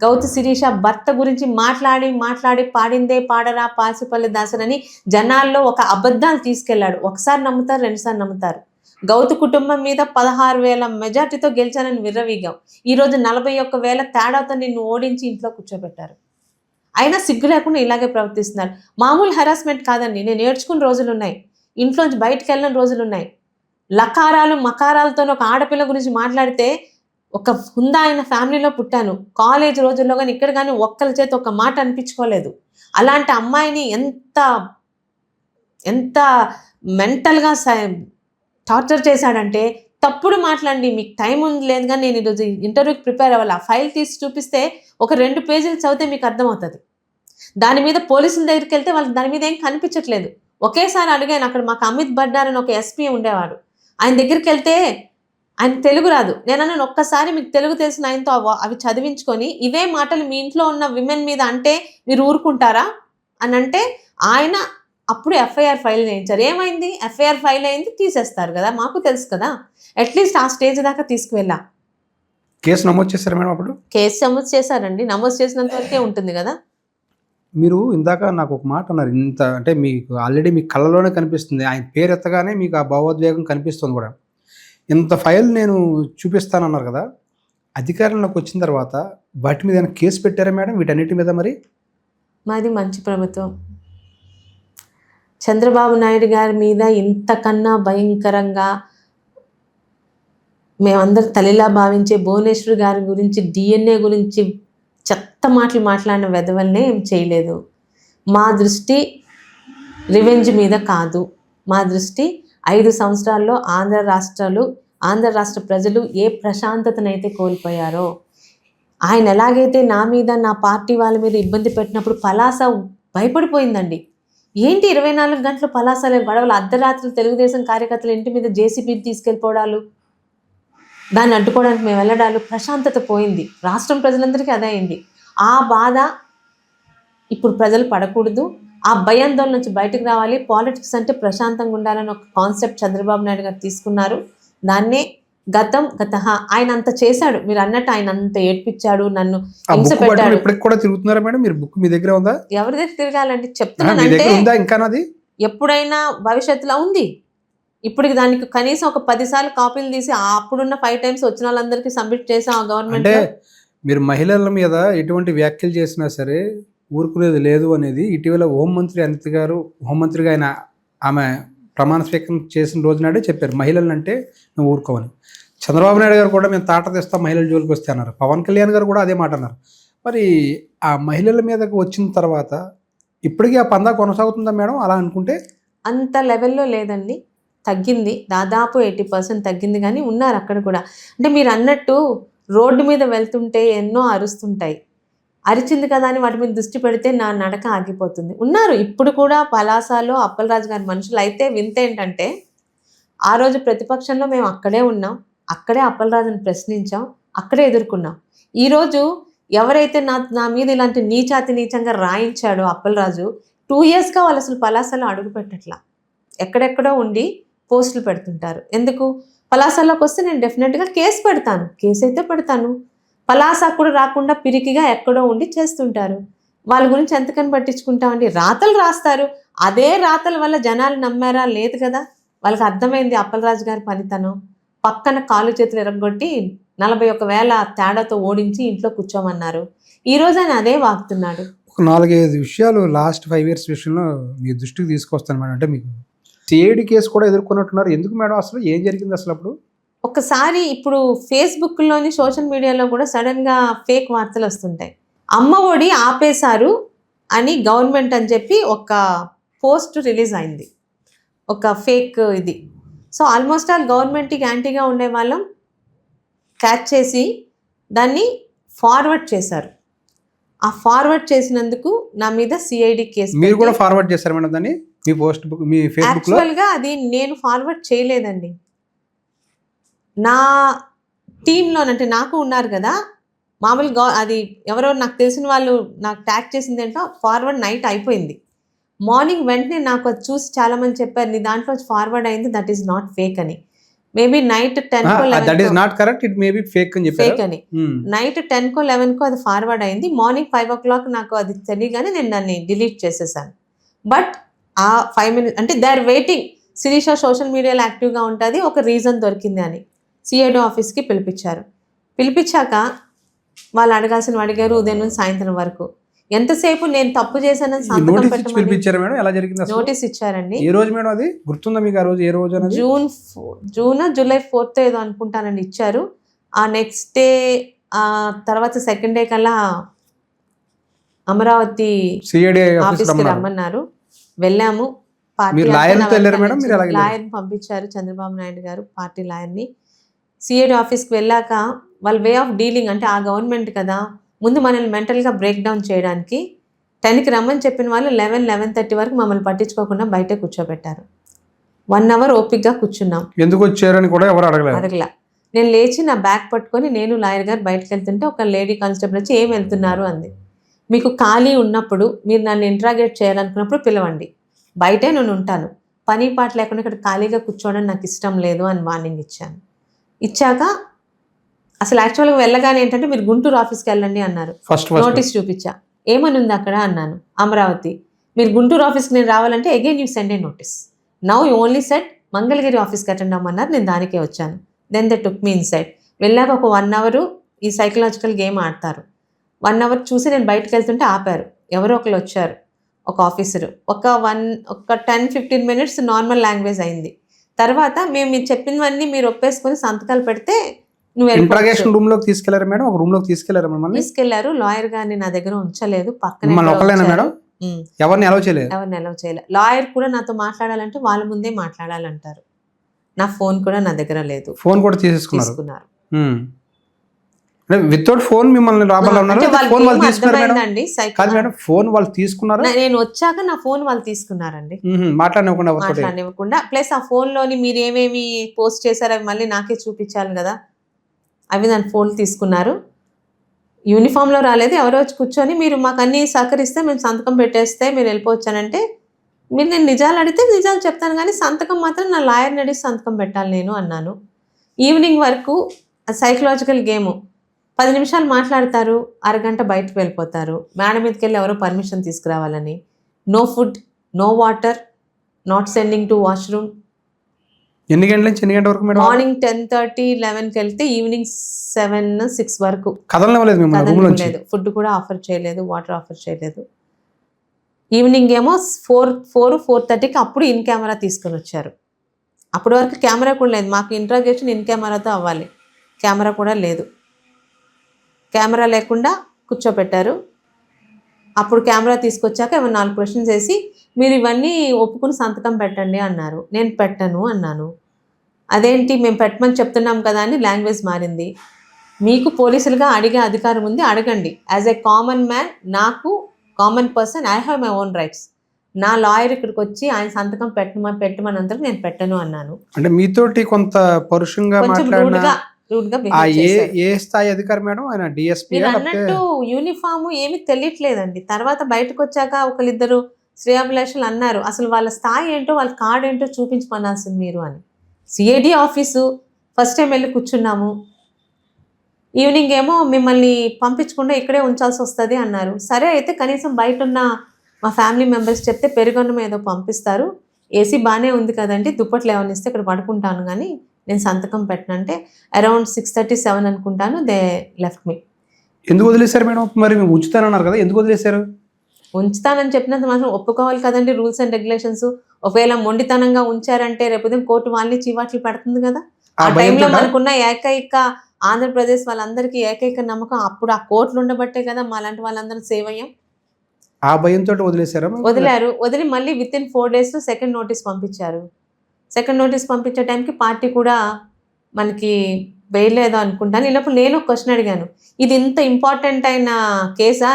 గౌతు శిరీష భర్త గురించి మాట్లాడి పాడిందే పాడరా పాసిపల్లి దాసరని జనాల్లో ఒక అబద్ధాలు తీసుకెళ్లాడు. ఒకసారి నమ్ముతారు, రెండుసార్లు నమ్ముతారు. గౌతు కుటుంబం మీద 16,000 మెజార్టీతో గెలిచానని విర్రవీగాం. ఈరోజు 41,000 తేడాతో నిన్ను ఓడించి ఇంట్లో కూర్చోబెట్టారు. అయినా సిగ్గు లేకుండా ఇలాగే ప్రవర్తిస్తున్నారు. మామూలు హెరాస్మెంట్ కాదండి, నేను నేర్చుకున్న రోజులు ఉన్నాయి, ఇంట్లోంచి బయటకు వెళ్ళిన రోజులు ఉన్నాయి. లకారాలు మకారాలతో ఒక ఆడపిల్ల గురించి మాట్లాడితే, ఒక హుందా అయిన ఫ్యామిలీలో పుట్టాను, కాలేజ్ రోజుల్లో కానీ ఇక్కడ కానీ ఒక్కరి చేత ఒక మాట అనిపించుకోలేదు. అలాంటి అమ్మాయిని ఎంత మెంటల్గా టార్చర్ చేశాడంటే, తప్పుడు మాట్లాడండి, మీకు టైం ఉంది లేదు కానీ నేను ఈరోజు ఇంటర్వ్యూకి ప్రిపేర్ అవ్వాలి, ఆ ఫైల్ తీసి చూపిస్తే ఒక 2 పేజీలు చదివితే మీకు అర్థమవుతుంది. దాని మీద పోలీసుల దగ్గరికి వెళ్తే వాళ్ళకి దాని మీద ఏం కనిపించట్లేదు. ఒకేసారి అడిగాను, అక్కడ మాకు అమిత్ బడ్డార్ అని ఒక ఎస్పీ ఉండేవాడు, ఆయన దగ్గరికి వెళ్తే ఆయన తెలుగు రాదు. నేను ఒక్కసారి మీకు తెలుగు తెలిసిన ఆయనతో అవి చదివించుకొని ఇవే మాటలు మీ ఇంట్లో ఉన్న విమెన్ మీద అంటే మీరు ఊరుకుంటారా అని అంటే, ఆయన అప్పుడు ఎఫ్ఐఆర్ ఫైల్ చేయించారు. ఏమైంది? ఎఫ్ఐఆర్ ఫైల్ అయింది, తీసేస్తారు కదా, మాకు తెలుసు కదా, అట్లీస్ట్ ఆ స్టేజ్ దాకా తీసుకువెళ్ళా. కేసు నమోదు చేశారు మేడం? అప్పుడు కేసు నమోదు చేశారండి, నమోదు చేసినంత వరకే ఉంటుంది కదా. మీరు ఇందాక నాకు ఒక మాట అన్నారు, ఇంత అంటే మీకు ఆల్రెడీ మీ కళ్ళలోనే కనిపిస్తుంది, ఆయన పేరు ఎత్తగానే మీకు ఆ భావోద్వేగం కనిపిస్తుంది కూడా. ఇంత ఫైల్ నేను చూపిస్తానన్నారు కదా, అధికారంలోకి వచ్చిన తర్వాత వాటి మీద ఏమైనా కేసు పెట్టారా మేడం వీటన్నిటి మీద? మరి మాది మంచి ప్రభుత్వం, చంద్రబాబు నాయుడు గారి మీద ఇంతకన్నా భయంకరంగా మేమందరం తల్లిలా భావించే భువనేశ్వర్ గారి గురించి, డిఎన్ఏ గురించి చెత్త మాటలు మాట్లాడిన వెధవల్నే ఏం చేయలేదు. మా దృష్టి రివెంజ్ మీద కాదు, మా దృష్టి 5 సంవత్సరాల్లో ఆంధ్ర రాష్ట్ర ప్రజలు ఏ ప్రశాంతతనైతే కోల్పోయారో, ఆయన ఎలాగైతే నా మీద నా పార్టీ వాళ్ళ మీద ఇబ్బంది పెట్టినప్పుడు పలాస భయపడిపోయిందండి. ఏంటి 24 గంటలు పలాసలే గొడవలు, అర్ధరాత్రులు తెలుగుదేశం కార్యకర్తలు ఇంటి మీద జేసీబీ తీసుకెళ్ళిపోవడాలు, దాన్ని అడ్డుకోవడానికి మేము వెళ్ళడాలు, ప్రశాంతత పోయింది. రాష్ట్రం ప్రజలందరికీ అదే అయింది. ఆ బాధ ఇప్పుడు ప్రజలు పడకూడదు, ఆ భయాందోళన నుంచి బయటకు రావాలి. పాలిటిక్స్ అంటే ప్రశాంతంగా ఉండాలని ఒక కాన్సెప్ట్ చంద్రబాబు నాయుడు గారు తీసుకున్నారు. దాన్నే ఆయన అంత చేశాడు, మీరు అన్నట్టు ఆయన అంత ఏడ్పించాడు, నన్ను హింస పెట్టాడు. ఇప్పటికి కూడా తిరుగుతున్నారా మేడం? మీరు బుక్ మీ దగ్గర ఉందా? ఎవరి దగ్గర తిరగాలండి చెప్తున్నానంటే, ఎప్పుడైనా భవిష్యత్తులో ఉంది. ఇప్పుడు దానికి కనీసం ఒక 10 సార్లు కాపీలు తీసి అప్పుడున్న 5 టైమ్స్ వచ్చిన వాళ్ళందరికీ సబ్మిట్ చేసాం ఆ గవర్నమెంట్. అంటే మీరు మహిళల మీద ఎటువంటి వ్యాఖ్యలు చేసినా సరే ఊరుకునేది లేదు అనేది ఇటీవల హోంమంత్రి అనిత గారు, హోంమంత్రిగా ఆమె ప్రమాణ స్వీకారం చేసిన రోజు నాడే చెప్పారు, మహిళలను అంటే మేము ఊరుకోమని. చంద్రబాబు నాయుడు గారు కూడా మేము తాట తెస్తాం మహిళల జోలికి వస్తే అన్నారు. పవన్ కళ్యాణ్ గారు కూడా అదే మాట అన్నారు. మరి ఆ మహిళల మీదకి వచ్చిన తర్వాత ఇప్పటికీ ఆ పందా కొనసాగుతుందా మేడం? అలా అనుకుంటే అంత లెవెల్లో లేదండి, తగ్గింది, దాదాపు 80% తగ్గింది. కానీ ఉన్నారు అక్కడ కూడా. అంటే మీరు అన్నట్టు రోడ్డు మీద వెళ్తుంటే ఎన్నో అరుస్తుంటాయి, అరిచింది కదా అని వాటి మీద దృష్టి పెడితే నా నడక ఆగిపోతుంది. ఉన్నారు ఇప్పుడు కూడా పలాసలో అప్పలరాజు గారి మనుషులు. అయితే వింత ఏంటంటే, ఆ రోజు ప్రతిపక్షంలో మేము అక్కడే ఉన్నాం, అక్కడే అప్పలరాజుని ప్రశ్నించాం, అక్కడే ఎదుర్కొన్నాం. ఈరోజు ఎవరైతే నా మీద ఇలాంటి నీచంగా రాయించాడో అప్పలరాజు, 2 yearsగా వాళ్ళు అసలు పలాసలో అడుగు పెట్టట్లా, ఎక్కడెక్కడో ఉండి పోస్టులు పెడుతుంటారు. ఎందుకు? పలాసలోకి వస్తే నేను డెఫినెట్గా కేసు పెడతాను, కేసు అయితే పెడతాను. పలాస కూడా రాకుండా పిరికిగా ఎక్కడో ఉండి చేస్తుంటారు. వాళ్ళ గురించి ఎంతకని పట్టించుకుంటామండి? రాతలు రాస్తారు. అదే రాతల వల్ల జనాలు నమ్మారా? లేదు కదా. వాళ్ళకి అర్థమైంది అప్పలరాజు గారి పనితనం. పక్కన కాళ్ళు చేతులు ఎరగొట్టి 41,000 తేడాతో ఓడించి ఇంట్లో కూర్చోమన్నారు. ఈ రోజు ఆయన అదే వాగుతున్నాడు. ఒక 4-5 విషయాలు లాస్ట్ 5 ఇయర్స్ విషయంలో మీ దృష్టికి తీసుకొస్తాను మేడం. అంటే మీకు సిఐడి కేసు కూడా ఎదుర్కొన్నట్టున్నారు. ఎందుకు మేడం అసలు? ఏం జరిగింది అసలు అప్పుడు? ఒకసారి ఇప్పుడు ఫేస్‌బుక్‌లోని, సోషల్ మీడియాలో కూడా సడెన్‌గా ఫేక్ వార్తలు వస్తుంటాయి. అమ్మ ఒడి ఆపేశారు అని గవర్నమెంట్ అని చెప్పి ఒక పోస్ట్ రిలీజ్ అయింది. ఒక ఫేక్ ఇది. సో ఆల్మోస్ట్ ఆల్ గవర్నమెంట్‌కి యాంటీగా ఉండే వాళ్ళం క్యాచ్ చేసి దాన్ని ఫార్వర్డ్ చేశారు. ఆ ఫార్వర్డ్ చేసినందుకు నా మీద సిఐడి కేసు మీరు కూడా ఫార్వర్డ్ చేశారు మేడం దాన్ని మీ మీ ఫేస్బుక్లో? యాక్చువల్గా అది నేను ఫార్వర్డ్ చేయలేదండి. నా టీంలోనంటే నాకు ఉన్నారు కదా మామూలుగా, అది ఎవరో నాకు తెలిసిన వాళ్ళు నాకు ట్యాగ్ చేసింది ఏంటో ఫార్వర్డ్ నైట్ అయిపోయింది. మార్నింగ్ వెంటనే నాకు అది చూసి చాలామంది చెప్పారు, నీ దాంట్లో ఫార్వర్డ్ అయింది, దట్ ఈస్ నాట్ ఫేక్ అని. మేబీ నైట్ 10కో that is not correct, it may be fake అని చెప్పారు. ఫేక్ అని నైట్ 10కో 11కో అది ఫార్వర్డ్ అయింది. మార్నింగ్ 5 o'clock నాకు అది తెలియగానే నేను దాన్ని డిలీట్ చేసేసాను. బట్ ఆ 5 minutes అంటే they are waiting, Sirisha social మీడియాలో యాక్టివ్గా ఉంటుంది, ఒక రీజన్ దొరికింది అని సిఐడి ఆఫీస్కి పిలిపించారు. పిలిపించాక వాళ్ళు అడగాల్సిన అడిగారు ఉదయం నుంచి సాయంత్రం వరకు. ఎంతసేపు నేను తప్పు చేశానని సంతకం పెట్టమని నోటీస్ ఇచ్చారండి. ఏ రోజు మేడం అది గుర్తుందా మీకు? ఆ రోజు ఏ రోజు? జూలై 4th ఏదో అనుకుంటానండి ఇచ్చారు. ఆ నెక్స్ట్ డే తర్వాత సెకండ్ డే కల్లా అమరావతి ఆఫీస్కి రమ్మన్నారు. వెళ్ళాము. లాయర్ని పంపించారు, చంద్రబాబు నాయుడు గారు పార్టీ లాయర్ని. సిఐడి ఆఫీస్కి వెళ్ళాక వాళ్ళ వే ఆఫ్ డీలింగ్ అంటే ఆ గవర్నమెంట్ కదా, ముందు మనల్ని మెంటల్గా బ్రేక్ డౌన్ చేయడానికి 10కి రమ్మని చెప్పిన వాళ్ళు 11-11:30 వరకు మమ్మల్ని పట్టించుకోకుండా బయటే కూర్చోబెట్టారు. 1 hour ఓపిక్గా కూర్చున్నాం. ఎందుకు వచ్చారని కూడా ఎవరు అడగల. నేను లేచి నా బ్యాగ్ పట్టుకొని నేను లాయర్ గారు బయటకు వెళ్తుంటే ఒక లేడీ కానిస్టేబుల్ వచ్చి ఏం వెళ్తున్నారు అంది. మీకు ఖాళీ ఉన్నప్పుడు మీరు నన్ను ఇంట్రాగేట్ చేయాలనుకున్నప్పుడు పిలవండి, బయటే నేను ఉంటాను, పని పాట లేకుండా ఇక్కడ ఖాళీగా కూర్చోవడం నాకు ఇష్టం లేదు అని వార్నింగ్ ఇచ్చాను. ఇచ్చాక అసలు యాక్చువల్గా వెళ్ళగానే ఏంటంటే మీరు గుంటూరు ఆఫీస్కి వెళ్ళండి అన్నారు. నోటీస్ చూపించా, ఏమని ఉంది అక్కడ అన్నాను, అమరావతి. మీరు గుంటూరు ఆఫీస్కి నేను రావాలంటే again you send a notice. Now you only set Mangalagiri ఆఫీస్కి అటెండ్ అమ్మన్నారు. నేను దానికే వచ్చాను. Then they took me inside. వెళ్ళాక ఒక 1 hour ఈ సైకలాజికల్ గేమ్ ఆడతారు. 1 hour చూసి నేను బయటకు వెళ్తుంటే ఆపారు. ఎవరో ఒకరు వచ్చారు, ఒక ఆఫీసరు. ఒక 10-15 minutes నార్మల్ లాంగ్వేజ్ అయింది. తర్వాత మీరు చెప్పినవన్నీ మీరు ఒప్పేసుకొని సంతకాలు పెడితే ఇంట్రాగేషన్ రూమ్ లోకి తీసుకెళ్లారు మేడం? ఒక రూమ్ లోకి తీసుకెళ్లారు. లాయర్ గారిని నా దగ్గర ఉంచలేదు, పక్కన ఎవరిని అలౌ చేయలేదు. లాయర్ కూడా నాతో మాట్లాడాలంటే వాళ్ళ ముందే మాట్లాడాలంటారు. నా ఫోన్ కూడా నా దగ్గర లేదు. ఫోన్ కూడా తీసుకున్నారు. వితౌట్ ఫోన్ మిమ్మల్ని ఫోన్ వాళ్ళు తీసుకున్నారు. నేను వచ్చాక నా ఫోన్ వాళ్ళు తీసుకున్నారండి, మాట్లాడనివ్వకుండా. ప్లస్ ఆ ఫోన్ లోని మీరు ఏమేమి పోస్ట్ చేశారు అవి మళ్ళీ నాకే చూపించాలి కదా, అవి దాని ఫోన్ తీసుకున్నారు. యూనిఫామ్లో రాలేదు, ఎవరో వచ్చి కూర్చొని మీరు మాకు అన్నీ సహకరిస్తే మేము సంతకం పెట్టేస్తే మీరు వెళ్ళిపోవచ్చానంటే, మీరు నేను నిజాలు అడిగితే నిజాలు చెప్తాను కానీ సంతకం మాత్రం నా లాయర్ని అడిగి సంతకం పెట్టాలి నేను అన్నాను. ఈవినింగ్ వరకు సైకలాజికల్ గేము. 10 నిమిషాలు మాట్లాడతారు, అరగంట బయటకు వెళ్ళిపోతారు. మేడ మీదకి వెళ్ళి ఎవరో పర్మిషన్ తీసుకురావాలని. No food, no water, not sending to washroom. ఎన్ని గంటల నుంచి ఎన్ని గంటల వరకు మేడం? మార్నింగ్ 10:30-11కి వెళ్తే ఈవినింగ్ 7-6 వరకు కదలలేదు. ఫుడ్ కూడా ఆఫర్ చేయలేదు, వాటర్ ఆఫర్ చేయలేదు. ఈవినింగ్ ఏమో 4-4:30కి అప్పుడు ఇన్ కెమెరా తీసుకొని వచ్చారు. అప్పటి వరకు కెమెరా కూడా లేదు. మాకు ఇంట్రాగేషన్ ఇన్ కెమెరాతో అవ్వాలి, కెమెరా కూడా లేదు. కెమెరా లేకుండా కూర్చోపెట్టారు. అప్పుడు కెమెరా తీసుకొచ్చాక ఏమైనా 4 questions వేసి మీరు ఇవన్నీ ఒప్పుకుని సంతకం పెట్టండి అన్నారు. నేను పెట్టను అన్నాను. అదేంటి మేము పెట్టమని చెప్తున్నాం కదా అని లాంగ్వేజ్ మారింది. మీకు పోలీసులుగా అడిగే అధికారం ఉంది, అడగండి. యాజ్ ఏ కామన్ మ్యాన్, నాకు common person, I have my own rights. నా లాయర్ ఇక్కడికి వచ్చి ఆయన సంతకం పెట్టమని అందరూ నేను పెట్టను అన్నాను. అంటే మీతోటి కొంత పరుషంగా ఏ స్థాయి అధికారి మేడం? ఆయన డిఎస్పీ అన్నట్టు యూనిఫామ్ ఏమి తెలియట్లేదండి. తర్వాత బయటకు వచ్చాక ఒకరిద్దరు శ్రేయాభిలాషులు అన్నారు, అసలు వాళ్ళ స్థాయి ఏంటో వాళ్ళ కార్డు ఏంటో చూపించుకోనాల్సింది మీరు అని. సిఐడి ఆఫీసు ఫస్ట్ టైం వెళ్ళి కూర్చున్నాము. ఈవినింగ్ ఏమో మిమ్మల్ని పంపించకుండా ఇక్కడే ఉంచాల్సి వస్తుంది అన్నారు. సరే అయితే కనీసం బయట ఉన్న మా ఫ్యామిలీ మెంబర్స్ చెప్తే పెరుగన్నం ఏదో పంపిస్తారు, ఏసీ బాగానే ఉంది కదండి, దుప్పట్లు ఏమైనా ఇస్తే ఇక్కడ పడుకుంటాను కానీ నేను సంతకం పెట్టనంటే అరౌండ్ 6:30-7 అనుకుంటాను దే లెఫ్ట్ మీ. ఎందుకు వదిలేశారు మేడం? మరి మేము ఉంచుతానన్నారు కదా, ఎందుకు వదిలేశారు? ఉంచుతానని చెప్పినంత మాత్రం ఒప్పుకోవాలి కదండి రూల్స్ అండ్ రెగ్యులేషన్స్. ఒకవేళ మొండితనంగా ఉంచారంటే రేపు కోర్టు వాళ్ళని చీవాట్లు పెడుతుంది కదా. ఆ టైంలో మనకున్న ఏకైక ఆంధ్రప్రదేశ్ వాళ్ళందరికీ ఏకైక నమ్మకం అప్పుడు ఆ కోర్టులు ఉండబట్టే కదా మాలాంటి వాళ్ళందరం సేవ్ అయ్యాం. ఆ భయంతో వదిలేశారా? వదిలారు. వదిలి మళ్ళీ వితిన్ 4 days సెకండ్ నోటీస్ పంపించారు. సెకండ్ నోటీస్ పంపించే టైంకి పార్టీ కూడా మనకి వేయలేదు అనుకుంటాను. ఈలోపు నేను ఒక క్వశ్చన్ అడిగాను, ఇది ఇంత ఇంపార్టెంట్ అయిన కేసా?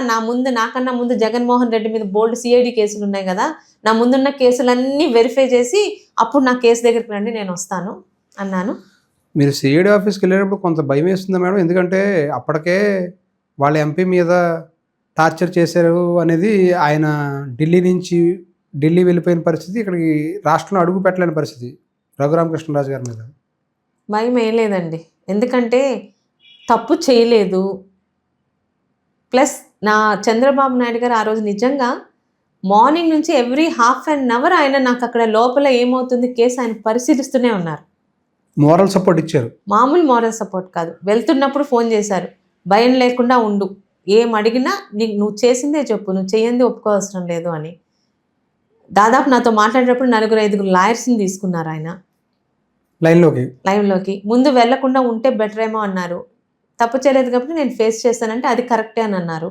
నాకన్నా ముందు జగన్మోహన్ రెడ్డి మీద బోల్డ్ సిఐడి కేసులు ఉన్నాయి కదా, నా ముందున్న కేసులన్నీ వెరిఫై చేసి అప్పుడు నా కేసు దగ్గరికి రండి, నేను వస్తాను అన్నాను. మీరు సిఐడి ఆఫీస్కి వెళ్ళేటప్పుడు కొంత భయం వేస్తుందా మేడం? ఎందుకంటే అప్పటికే వాళ్ళ ఎంపీ మీద టార్చర్ చేశారు అనేది, ఆయన ఢిల్లీ వెళ్ళిపోయిన పరిస్థితి, ఇక్కడికి రాష్ట్రంలో అడుగు పెట్టలేని పరిస్థితి రఘురామకృష్ణరాజు గారి మీద. భయం ఏం లేదండి, ఎందుకంటే తప్పు చేయలేదు. ప్లస్ నా చంద్రబాబు నాయుడు గారు ఆ రోజు నిజంగా మార్నింగ్ నుంచి ఎవ్రీ హాఫ్ అన్ అవర్ ఆయన నాకు అక్కడ లోపల ఏమవుతుంది కేసు ఆయన పరిశీలిస్తూనే ఉన్నారు. మోరల్ సపోర్ట్ ఇచ్చారు. మామూలు మోరల్ సపోర్ట్ కాదు, వెళ్తున్నప్పుడు ఫోన్ చేశారు, భయం లేకుండా ఉండు, ఏం అడిగినా నువ్వు చేసిందే చెప్పు, నువ్వు చేయంది ఒప్పుకోవసరం లేదు అని. దాదాపు నాతో మాట్లాడేటప్పుడు 4-5 లాయర్స్ని తీసుకున్నారు ఆయన లైవ్లోకి. ముందు వెళ్లకుండా ఉంటే బెటర్ ఏమో అన్నారు. తప్పు చేయలేదు కాబట్టి నేను ఫేస్ చేస్తానంటే అది కరెక్టే అని అన్నారు.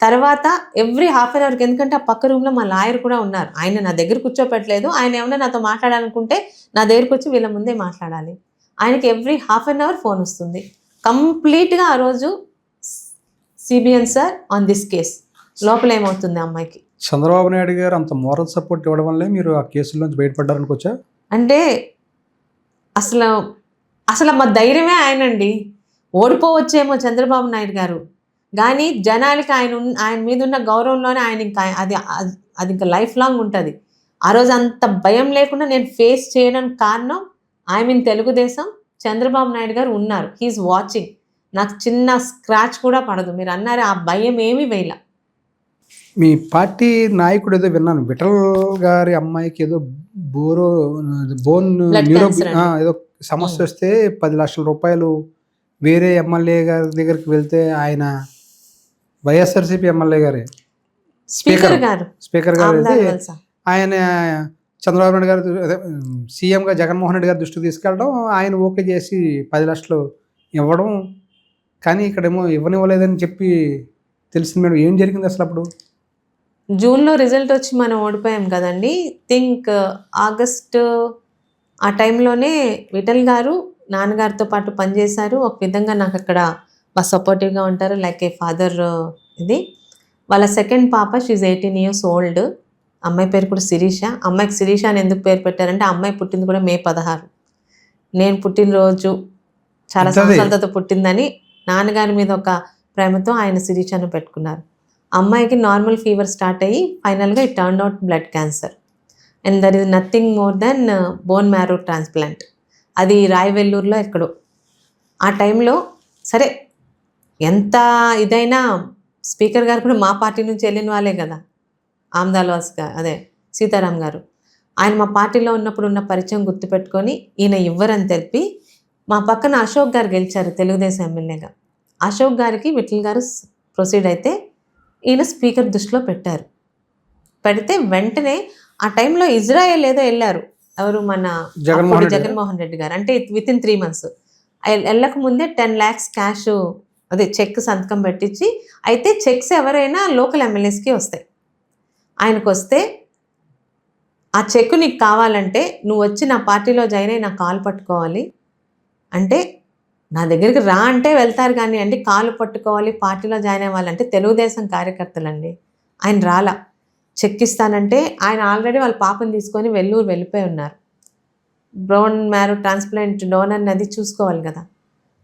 తర్వాత ఎవ్రీ హాఫ్ అన్ అవర్కి, ఎందుకంటే ఆ పక్క రూమ్లో మా లాయర్ కూడా ఉన్నారు, ఆయన నా దగ్గర కూర్చోపెట్టలేదు. ఆయన ఏమన్నా నాతో మాట్లాడాలనుకుంటే నా దగ్గరకు వచ్చి వీళ్ళ ముందే మాట్లాడాలి. ఆయనకి every half an hour phone వస్తుంది. కంప్లీట్గా ఆ రోజు CBN sir on this case, లోపల ఏమవుతుంది అమ్మాయికి. చంద్రబాబు నాయుడు గారు అంత మోరల్ సపోర్ట్ ఇవ్వడం వల్లే మీరు ఆ కేసుల నుంచి బయటపడ్డారనుకోవచ్చా? అంటే అసలు మా ధైర్యమే ఆయనండి. ఓడిపోవచ్చేమో చంద్రబాబు నాయుడు గారు, కానీ జనాలకి ఆయన మీద ఉన్న గౌరవంలోనే ఆయన ఇంకా అది ఇంకా లైఫ్ లాంగ్ ఉంటుంది. ఆ రోజు అంత భయం లేకుండా నేను ఫేస్ చేయడానికి కారణం ఐ మీన్ తెలుగుదేశం, చంద్రబాబు నాయుడు గారు ఉన్నారు, హీఈస్ వాచింగ్. నాకు చిన్న స్క్రాచ్ కూడా పడదు. మీరు అన్నారు ఆ భయం ఏమీ వేయల. మీ పార్టీ నాయకుడు ఏదో విన్నాను, విఠల్ గారి అమ్మాయికి ఏదో బోన్ ఏదో సమస్య వస్తే 10 లక్షల రూపాయలు వేరే ఎమ్మెల్యే గారి దగ్గరికి వెళ్తే, ఆయన వైఎస్ఆర్సీపీ ఎమ్మెల్యే గారే స్పీకర్ గారు ఆయన చంద్రబాబు నాయుడు గారు సీఎంగా జగన్మోహన్ రెడ్డి గారి దృష్టికి తీసుకెళ్ళడం, ఆయన ఓకే చేసి 10 లక్షలు ఇవ్వడం, కానీ ఇక్కడేమో ఇవ్వనివ్వలేదని చెప్పి తెలిసింది మేడం. ఏం జరిగింది అసలు అప్పుడు? జూన్లో రిజల్ట్ వచ్చి మనం ఓడిపోయాం కదండి. థింక్ ఆగస్టు ఆ టైంలోనే విఠల్ గారు నాన్నగారితో పాటు పనిచేశారు. ఒక విధంగా నాకు అక్కడ బాగా సపోర్టివ్గా ఉంటారు, లైక్ ఏ ఫాదర్. ఇది వాళ్ళ సెకండ్ పాప, షీఈ్ 18 years old. అమ్మాయి పేరు కూడా శిరీష. అమ్మాయికి శిరీష అని ఎందుకు పేరు పెట్టారంటే అమ్మాయి పుట్టింది కూడా May 16. నేను పుట్టినరోజు చాలా సంవత్సరాల తర్వాత పుట్టిందని నాన్నగారి మీద ఒక ప్రేమతో ఆయన శిరీషను పెట్టుకున్నారు. అమ్మాయికి నార్మల్ ఫీవర్ స్టార్ట్ అయ్యి ఫైనల్గా it turn out blood cancer and there is nothing more than bone marrow transplant. అది రాయవెల్లూరులో ఎక్కడో. ఆ టైంలో సరే ఎంత ఇదైనా స్పీకర్ గారు కూడా మా పార్టీ నుంచి వెళ్ళిన వాళ్ళే కదా, ఆమ్దాల్వాస్ అదే సీతారాం గారు. ఆయన మా పార్టీలో ఉన్నప్పుడు ఉన్న పరిచయం గుర్తుపెట్టుకొని ఈయన ఇవ్వరని తెలిపి మా పక్కన అశోక్ గారు గెలిచారు తెలుగుదేశం ఎమ్మెల్యేగా. అశోక్ గారికి విఠల్ గారు ప్రొసీడ్ అయితే ఈయన స్పీకర్ దృష్టిలో పెట్టారు. పెడితే వెంటనే ఆ టైంలో ఇజ్రాయెల్ ఏదో వెళ్ళారు, ఎవరు మన జగన్మోహన్ రెడ్డి గారు, అంటే వితిన్ 3 months. వెళ్ళక ముందే 10 lakhs క్యాష్ అదే చెక్ సంతకం పెట్టించి, అయితే చెక్స్ ఎవరైనా లోకల్ ఎమ్మెల్యేస్కి వస్తాయి. ఆయనకు వస్తే ఆ చెక్ నీకు కావాలంటే నువ్వు వచ్చి నా పార్టీలో జాయిన్ అయ్యి నా కాలు పట్టుకోవాలి అంటే, నా దగ్గరికి రా అంటే వెళ్తారు కానీ అండి, కాలు పట్టుకోవాలి పార్టీలో జాయిన్ అవ్వాలంటే తెలుగుదేశం కార్యకర్తలండి. ఆయన రాలా. చెక్ ఇస్తానంటే ఆయన ఆల్రెడీ వాళ్ళ పాపని తీసుకొని వెల్లూరు వెళ్ళిపోయి ఉన్నారు. బోన్ మ్యారో ట్రాన్స్ప్లాంట్ డోనర్ అది చూసుకోవాలి కదా,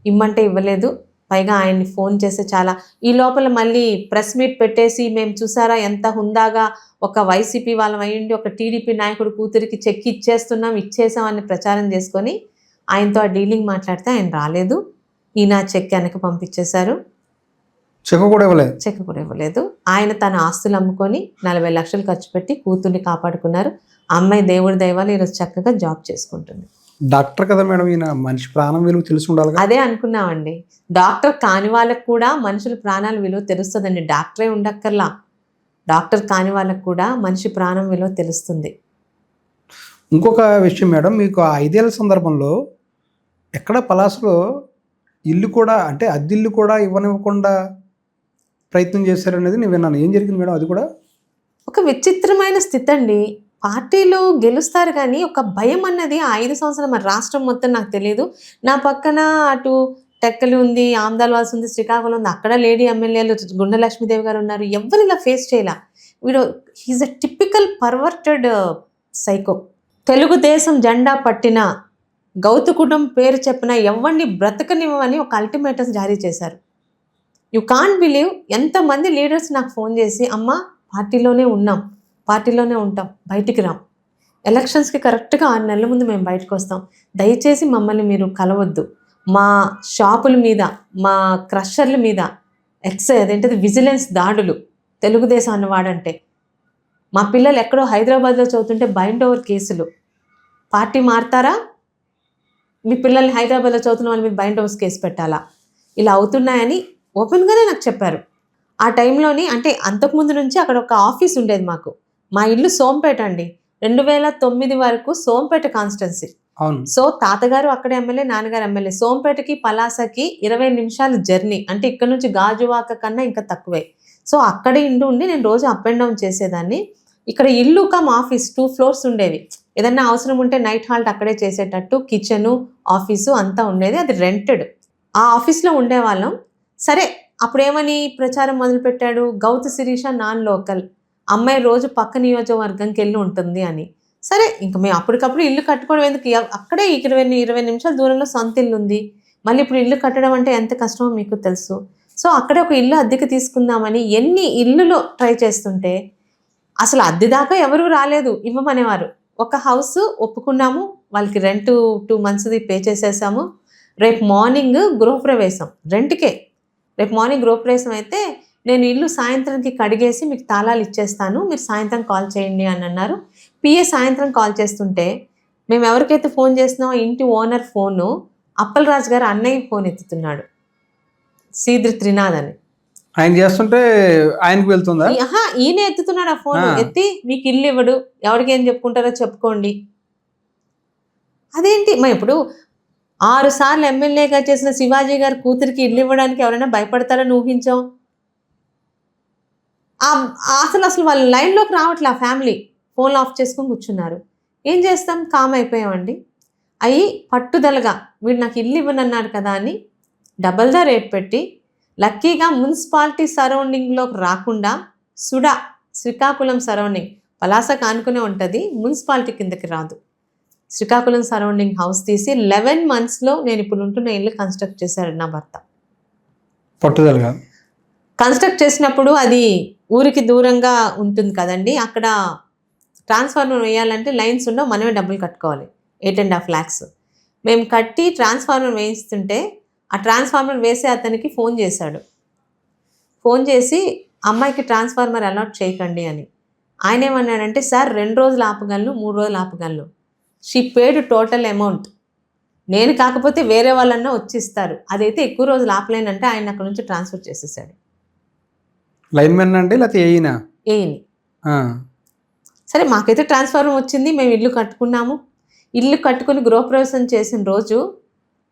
ఇమ్మంటే ఇవ్వలేదు. పైగా ఆయన్ని ఫోన్ చేస్తే చాలా, ఈ లోపల మళ్ళీ ప్రెస్ మీట్ పెట్టేసి మేము చూసారా ఎంత హుందాగా ఒక వైసీపీ వాళ్ళం అయ్యిండి ఒక టీడీపీ నాయకుడు కూతురికి చెక్ ఇచ్చేసామని ప్రచారం చేసుకొని ఆయనతో ఆ డీలింగ్ మాట్లాడితే ఆయన రాలేదు. ఈయన చెక్ వెనక పంపించేశారు. చెక్ కూడా ఇవ్వలేదు. చెక్ కూడా ఇవ్వలేదు. ఆయన తన ఆస్తులు అమ్ముకొని 40 లక్షలు ఖర్చు పెట్టి కూతుర్ని కాపాడుకున్నారు. అమ్మాయి దేవుడి దయవల్ల ఈరోజు చక్కగా జాబ్ చేసుకుంటుంది. డాక్టర్ కదా మేడం, ఈయన మనిషి ప్రాణం విలువ తెలిసి ఉండాలి. అదే అనుకున్నామండి. డాక్టర్ కాని వాళ్ళకు కూడా మనుషుల ప్రాణాల విలువ తెలుస్తుందండి. డాక్టరే ఉండక్కర్లా, డాక్టర్ కాని వాళ్ళకు కూడా మనిషి ప్రాణం విలువ తెలుస్తుంది. ఇంకొక విషయం మేడం, మీకు ఆ 5 ఏళ్ల సందర్భంలో ఎక్కడ పలాసలో ఇల్లు కూడా, అంటే అద్దిల్లు కూడా ఇవ్వనివ్వకుండా ప్రయత్నం చేశారనేది నేను విన్నాను. ఏం జరిగింది మేడం అది కూడా? ఒక విచిత్రమైన స్థితి అండి. పార్టీలు గెలుస్తారు కానీ ఒక భయం అన్నది ఆ 5 సంవత్సరాలు మరి రాష్ట్రం మొత్తం నాకు తెలియదు. నా పక్కన అటు టెక్కలి ఉంది, ఆమ్దాల్వాల్స్ ఉంది, శ్రీకాకుళం ఉంది, అక్కడ లేడీ ఎమ్మెల్యేలు గుండె లక్ష్మీదేవి గారు ఉన్నారు. ఎవరు ఇలా ఫేస్ చేయలే. వీడు he's a typical perverted psycho. తెలుగుదేశం జెండా పట్టిన గౌతుకుటం పేరు చెప్పిన ఎవరిని బ్రతకనివ్వని ఒక అల్టిమేటం జారీ చేశారు. యు కాంట్ బిలీవ్, ఎంతమంది లీడర్స్ నాకు ఫోన్ చేసి అమ్మ పార్టీలోనే ఉన్నాం, పార్టీలోనే ఉంటాం, బయటికి రాం, ఎలక్షన్స్కి కరెక్ట్గా 6 నెలల ముందు మేము బయటకు వస్తాం, దయచేసి మమ్మల్ని మీరు కలవద్దు, మా షాపుల మీద, మా క్రషర్ల మీద అదేంటిది విజిలెన్స్ దాడులు, తెలుగుదేశం అన్నవాడంటే, మా పిల్లలు ఎక్కడో హైదరాబాద్లో చదువుతుంటే బైండ్ ఓవర్ కేసులు, పార్టీ మారుతారా, మీ పిల్లల్ని హైదరాబాద్లో చదువుతున్న వాళ్ళ మీద బైండ్ ఓవర్స్ కేసు పెట్టాలా, ఇలా అవుతున్నాయని ఓపెన్గానే నాకు చెప్పారు. ఆ టైంలోని, అంటే అంతకుముందు నుంచి అక్కడ ఒక ఆఫీస్ ఉండేది మాకు. మా ఇల్లు సోంపేట అండి. 2009 వరకు సోంపేట కాన్స్టిట్యున్సీ. సో తాతగారు అక్కడే ఎమ్మెల్యే, నాన్నగారు ఎమ్మెల్యే. సోంపేటకి పలాసకి 20 నిమిషాలు జర్నీ, అంటే ఇక్కడ నుంచి గాజువాక కన్నా ఇంకా తక్కువే. సో అక్కడే ఇండు ఉండి నేను రోజు అప్ అండ్ డౌన్ చేసేదాన్ని. ఇక్కడ ఇల్లు కమ్ ఆఫీస్ 2 ఫ్లోర్స్ ఉండేవి. ఏదన్నా అవసరం ఉంటే నైట్ హాల్ట్ అక్కడే చేసేటట్టు కిచెను, ఆఫీసు అంతా ఉండేది. అది రెంటెడ్. ఆ ఆఫీస్లో ఉండేవాళ్ళం. సరే, అప్పుడేమని ప్రచారం మొదలుపెట్టాడు, గౌతు శిరీష నాన్ లోకల్, అమ్మాయి రోజు పక్క నియోజకవర్గంకి వెళ్ళి ఉంటుంది అని. సరే, ఇంక మేము అప్పటికప్పుడు ఇల్లు కట్టుకోవడం ఎందుకు, అక్కడే 20 నిమిషాల దూరంలో సొంత ఇల్లు ఉంది. మళ్ళీ ఇప్పుడు ఇల్లు కట్టడం అంటే ఎంత కష్టమో మీకు తెలుసు. సో అక్కడే ఒక ఇల్లు అద్దెకి తీసుకుందామని ఎన్ని ఇల్లులో ట్రై చేస్తుంటే అసలు అద్దె దాకా ఎవరు రాలేదు, ఇవ్వమనేవారు. ఒక హౌస్ ఒప్పుకున్నాము, వాళ్ళకి రెంట్ 2 monthsది పే చేసేసాము. రేపు మార్నింగ్ గృహప్రవేశం, రెంట్కే. రేపు మార్నింగ్ గృహప్రవేశం అయితే నేను ఇల్లు సాయంత్రానికి కడిగేసి మీకు తాళాలు ఇచ్చేస్తాను, మీరు సాయంత్రం కాల్ చేయండి అని అన్నారు. పిఏ సాయంత్రం కాల్ చేస్తుంటే మేము ఎవరికైతే ఫోన్ చేస్తున్నామో ఇంటి ఓనర్ ఫోను అప్పలరాజు గారు అన్నయ్య ఫోన్ ఎత్తుతున్నాడు, సీద్రి త్రినాథ్ అని. ఆయన చేస్తుంటే ఆయనకు వెళ్తుందా? ఈయన ఎత్తుతున్నాడు ఆ ఫోన్. ఎత్తి మీకు ఇల్లు ఇవ్వడు, ఎవరికి ఏం చెప్పుకుంటారో చెప్పుకోండి. అదేంటి, మరి ఇప్పుడు 6 సార్లు ఎమ్మెల్యేగా చేసిన శివాజీ గారి కూతురికి ఇల్లు ఇవ్వడానికి ఎవరైనా భయపడతారని ఊహించాం. అసలు వాళ్ళ లైన్లోకి రావట్లే. ఆ ఫ్యామిలీ ఫోన్లు ఆఫ్ చేసుకొని కూర్చున్నారు. ఏం చేస్తాం, కామ్ అయిపోయామండి. అయ్యి పట్టుదలగా వీడు నాకు ఇల్లు ఇవ్వనన్నాడు కదా అని డబల్దా రేట్ పెట్టి, లక్కీగా మున్సిపాలిటీ సరౌండింగ్లోకి రాకుండా సుడా శ్రీకాకుళం సరౌండింగ్, పలాసకు ఆనుకునే ఉంటుంది, మున్సిపాలిటీ కిందకి రాదు, శ్రీకాకుళం సరౌండింగ్ హౌస్ తీసి 11 monthsలో నేను ఇప్పుడు ఉంటున్న ఇల్లు కన్స్ట్రక్ట్ చేశాడు నా భర్త. పట్టుదలగా కన్స్ట్రక్ట్ చేసినప్పుడు అది ఊరికి దూరంగా ఉంటుంది కదండి, అక్కడ ట్రాన్స్ఫార్మర్ వేయాలంటే లైన్స్ ఉండవు, మనమే డబ్బులు కట్టుకోవాలి, 8.5 lakhs. మేము కట్టి ట్రాన్స్ఫార్మర్ వేయిస్తుంటే ఆ ట్రాన్స్ఫార్మర్ వేసే అతనికి ఫోన్ చేశాడు. ఫోన్ చేసి అమ్మాయికి ట్రాన్స్ఫార్మర్ అలాట్ చేయకండి అని. ఆయన ఏమన్నాడంటే, సార్ 2 రోజులు ఆపగలను, 3 రోజులు ఆపగలను, షీ పేడ్ టోటల్ అమౌంట్, నేను కాకపోతే వేరే వాళ్ళన్నా వచ్చి ఇస్తారు, అదైతే ఎక్కువ రోజులు ఆపలేనంటే ఆయన అక్కడ నుంచి ట్రాన్స్ఫర్ చేసేసాడు. లైన్మెన్ అంటే లేకపోతే ఏయిని. సరే, మాకైతే ట్రాన్స్ఫార్మర్ వచ్చింది, మేము ఇల్లు కట్టుకున్నాము. ఇల్లు కట్టుకుని గృహప్రవేశం చేసిన రోజు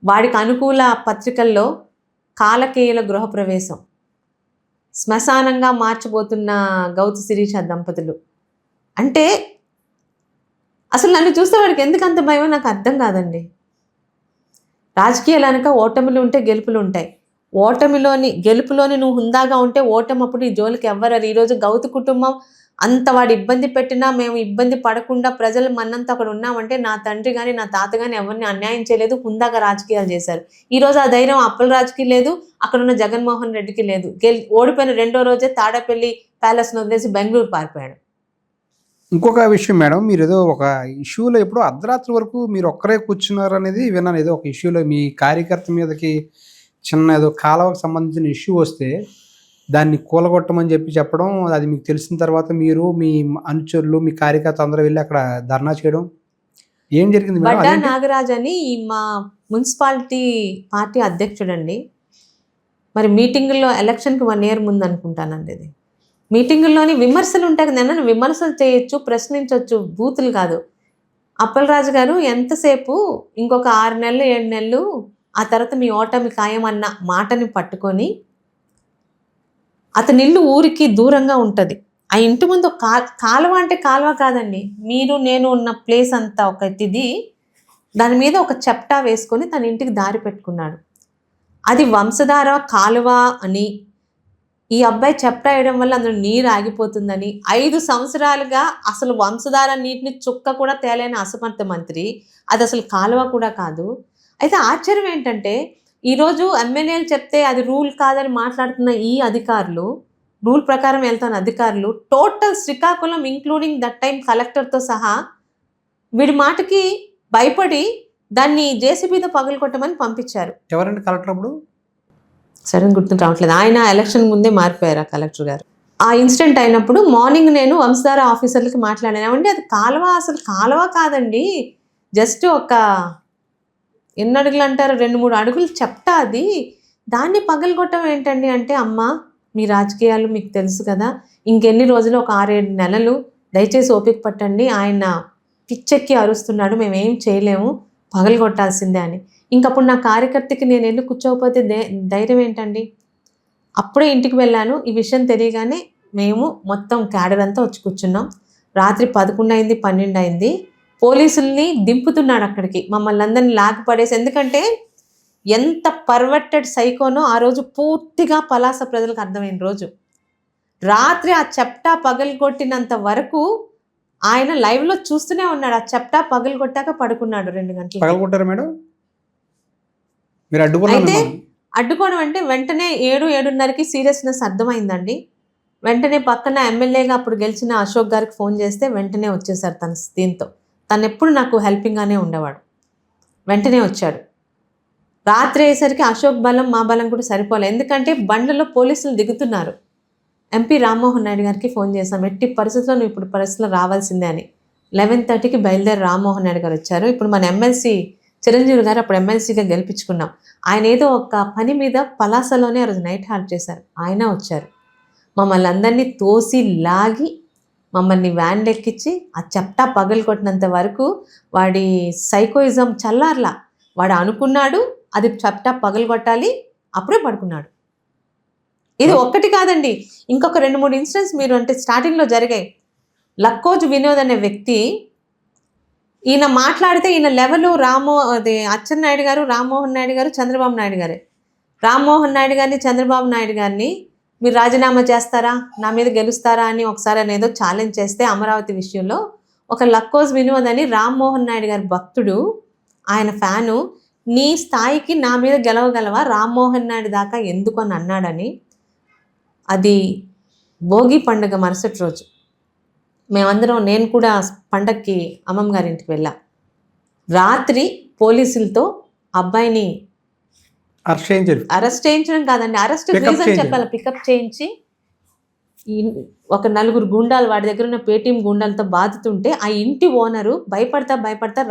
వాడికి అనుకూల పత్రికల్లో కాలకేయుల గృహప్రవేశం, శ్మశానంగా మార్చబోతున్న గౌతు శిరీష దంపతులు. అంటే అసలు నన్ను చూస్తే వాడికి ఎందుకు అంత భయమో నాకు అర్థం కాదండి. రాజకీయాలు అనక ఓటమిలు ఉంటే గెలుపులు ఉంటాయి. గెలుపులోని నువ్వు హుందాగా ఉంటే ఓటమి అప్పుడు ఈ జోలికి ఎవ్వరు. ఈరోజు గౌతు కుటుంబం అంత వాడు ఇబ్బంది పెట్టినా మేము ఇబ్బంది పడకుండా ప్రజలు మన్నంతా అక్కడ ఉన్నామంటే నా తండ్రి కానీ నా తాత కానీ ఎవరిని అన్యాయం చేయలేదు, హుందాగా రాజకీయాలు చేశారు. ఈరోజు ఆ ధైర్యం అప్పలరాజుకి లేదు, అక్కడ ఉన్న జగన్మోహన్ రెడ్డికి లేదు. ఓడిపోయిన 2వ రోజే తాడేపల్లి ప్యాలెస్ను వదిలేసి బెంగళూరు పారిపోయాడు. ఇంకొక విషయం మేడం, మీరు ఏదో ఒక ఇష్యూలో ఎప్పుడో అర్ధరాత్రి వరకు మీరు ఒక్కరే కూర్చున్నారు అనేది విన్నాను. ఏదో ఒక ఇష్యూలో మీ కార్యకర్త మీదకి చిన్న ఏదో కాలువకు సంబంధించిన ఇష్యూ వస్తే దాన్ని కూలగొట్టమని చెప్పడం, అది మీకు తెలిసిన తర్వాత మీరు, మీ అనుచరులు, మీ కార్యకర్త అందరూ వెళ్ళి అక్కడ ధర్నా చేయడం ఏం జరిగింది మేడం? బడ్డా అదేంటి? నాగరాజ్ అని మా మున్సిపాలిటీ పార్టీ అధ్యక్షుడండి. మరి మీటింగుల్లో ఎలక్షన్కి 1 year ముందు అనుకుంటానండి ఇది. మీటింగుల్లోని విమర్శలు ఉంటాయి కదా, నన్ను విమర్శలు చేయొచ్చు, ప్రశ్నించవచ్చు, బూతులు కాదు. అప్పలరాజు గారు ఎంతసేపు ఇంకొక 6 నెలలు 7 నెలలు ఆ తర్వాత మీ ఓటమి ఖాయం అన్న మాటని పట్టుకొని, అతని ఇల్లు ఊరికి దూరంగా ఉంటుంది. ఆ ఇంటి ముందు ఒక కాలువ అంటే కాలువ కాదండి, మీరు నేను ఉన్న ప్లేస్ అంతా ఒక ఇది, దాని మీద ఒక చెప్టా వేసుకొని తన ఇంటికి దారి పెట్టుకున్నాడు. అది వంశధార కాలువ అని, ఈ అబ్బాయి చెప్టా వేయడం వల్ల అందులో నీరు ఆగిపోతుందని, 5 సంవత్సరాలుగా అసలు వంశధార నీటిని చుక్క కూడా తేలేని అసమర్థ మంత్రి, అది అసలు కాలువ కూడా కాదు. అయితే ఆశ్చర్యం ఏంటంటే, ఈరోజు ఎమ్మెల్యేలు చెప్తే అది రూల్ కాదని మాట్లాడుతున్న ఈ అధికారులు, రూల్ ప్రకారం వెళ్తున్న అధికారులు, total Srikakulam including that time కలెక్టర్తో సహా వీడి మాటకి భయపడి దాన్ని జేసీబీతో పగలగొట్టమని పంపించారు. ఎవరండి కలెక్టర్ అప్పుడు? సడన్ గుర్తు రావట్లేదు. ఆయన ఎలక్షన్ ముందే మారిపోయారు ఆ కలెక్టర్ గారు. ఆ ఇన్సిడెంట్ అయినప్పుడు మార్నింగ్ నేను వంశధార ఆఫీసర్లకి మాట్లాడాను. ఏమంటే అది కాలువ, అసలు కాలువ కాదండి, జస్ట్ ఒక ఎన్ని అడుగులు అంటారు, 2-3 అడుగులు చెప్తా, అది దాన్ని పగలగొట్టడం ఏంటండి అంటే, అమ్మ మీ రాజకీయాలు మీకు తెలుసు కదా, ఇంకెన్ని రోజులు, ఒక 6-7 నెలలు, దయచేసి ఓపిక పట్టండి, ఆయన పిచ్చెక్కి అరుస్తున్నాడు, మేమేం చేయలేము, పగలగొట్టాల్సిందే అని. ఇంకప్పుడు నా కార్యకర్తకి నేను వెళ్ళి కూర్చోకపోతే ధైర్యం ఏంటండి? అప్పుడే ఇంటికి వెళ్ళాను. ఈ విషయం తెలియగానే మేము మొత్తం క్యాడర్ అంతా వచ్చి కూర్చున్నాం. రాత్రి 11 అయింది, 12 అయింది. పోలీసుల్ని దింపుతున్నాడు అక్కడికి, మమ్మల్ని అందరినీ లాగిపడేసి. ఎందుకంటే ఎంత పర్వర్టెడ్ సైకోనో ఆ రోజు పూర్తిగా పలాస ప్రజలకు అర్థమైన రోజు. రాత్రి ఆ చెప్టా పగలగొట్టినంత వరకు ఆయన లైవ్లో చూస్తూనే ఉన్నాడు. ఆ చెప్టా పగలగొట్టాక పడుకున్నాడు 2 గంటలు. పగలగొట్టారా మేడం? మీరు అడ్డుకున్నారు? అయితే అడ్డుకోవడం అంటే వెంటనే 7-7:30కి సీరియస్నెస్ అర్థమైందండి. వెంటనే పక్కన ఎమ్మెల్యేగా అప్పుడు గెలిచిన అశోక్ గారికి ఫోన్ చేస్తే వెంటనే వచ్చేసారు తన దీంతో. తను ఎప్పుడు నాకు హెల్పింగ్గానే ఉండేవాడు. వెంటనే వచ్చాడు. రాత్రి అయ్యేసరికి అశోక్ బలం మా బలం కూడా సరిపోలే. ఎందుకంటే బండ్లలో పోలీసులు దిగుతున్నారు. ఎంపీ రామ్మోహన్ నాయుడు గారికి ఫోన్ చేశాం, ఎట్టి పరిస్థితుల్లో నువ్వు ఇప్పుడు పరిస్థితుల్లో రావాల్సిందే అని. 11:30కి బయలుదేరి రామ్మోహన్ నాయుడు గారు వచ్చారు. ఇప్పుడు మన ఎమ్మెల్సీ చిరంజీవి గారు అప్పుడు ఎమ్మెల్సీగా గెలిపించుకున్నాం. ఆయన ఏదో ఒక పని మీద పలాసలోనే ఆ రోజు నైట్ హాల్ట్ చేశారు. ఆయన వచ్చారు. మమ్మల్ని అందరినీ తోసి లాగి మమ్మల్ని వ్యాన్ ఎక్కించి ఆ చెప్టా పగలగొట్టినంత వరకు వాడి సైకోయిజం చల్లార్లా. వాడు అనుకున్నాడు అది చెప్టా పగలగొట్టాలి, అప్పుడే పడుకున్నాడు. ఇది ఒక్కటి కాదండి, ఇంకొక 2-3 ఇన్సిడెంట్స్ మీరు అంటే స్టార్టింగ్లో జరిగాయి. లక్కోజు వినోద్ అనే వ్యక్తి, ఈయన మాట్లాడితే ఈయన లెవెల్ అచ్చెన్నాయుడు గారు, రామ్మోహన్ నాయుడు గారు, చంద్రబాబు నాయుడు గారే. రామ్మోహన్ నాయుడు గారిని, చంద్రబాబు నాయుడు గారిని మీరు రాజీనామా చేస్తారా, నా మీద గెలుస్తారా అని ఒకసారి అనేదో ఛాలెంజ్ చేస్తే అమరావతి విషయంలో ఒక లక్కోజ్ వినోద్ అని రామ్మోహన్ నాయుడు గారి భక్తుడు, ఆయన ఫ్యాను, నీ స్థాయికి నా మీద గెలవగలవా, రామ్మోహన్ నాయుడు దాకా ఎందుకు అని అన్నాడని. అది భోగి పండుగ మరుసటి రోజు మేమందరం, నేను కూడా పండక్కి అమ్మమ్మ గారి ఇంటికి వెళ్ళా. రాత్రి పోలీసులతో అబ్బాయిని అరెస్ట్ చేయించడం కాదండి, అరెస్ట్ రీజన్ చెప్పాలి, పికప్ చేయించి ఒక 4 గుండాలు వాడి దగ్గర ఉన్న పేటీఎం గుండాలతో బాదుతుంటే ఆ ఇంటి ఓనరు భయపడతా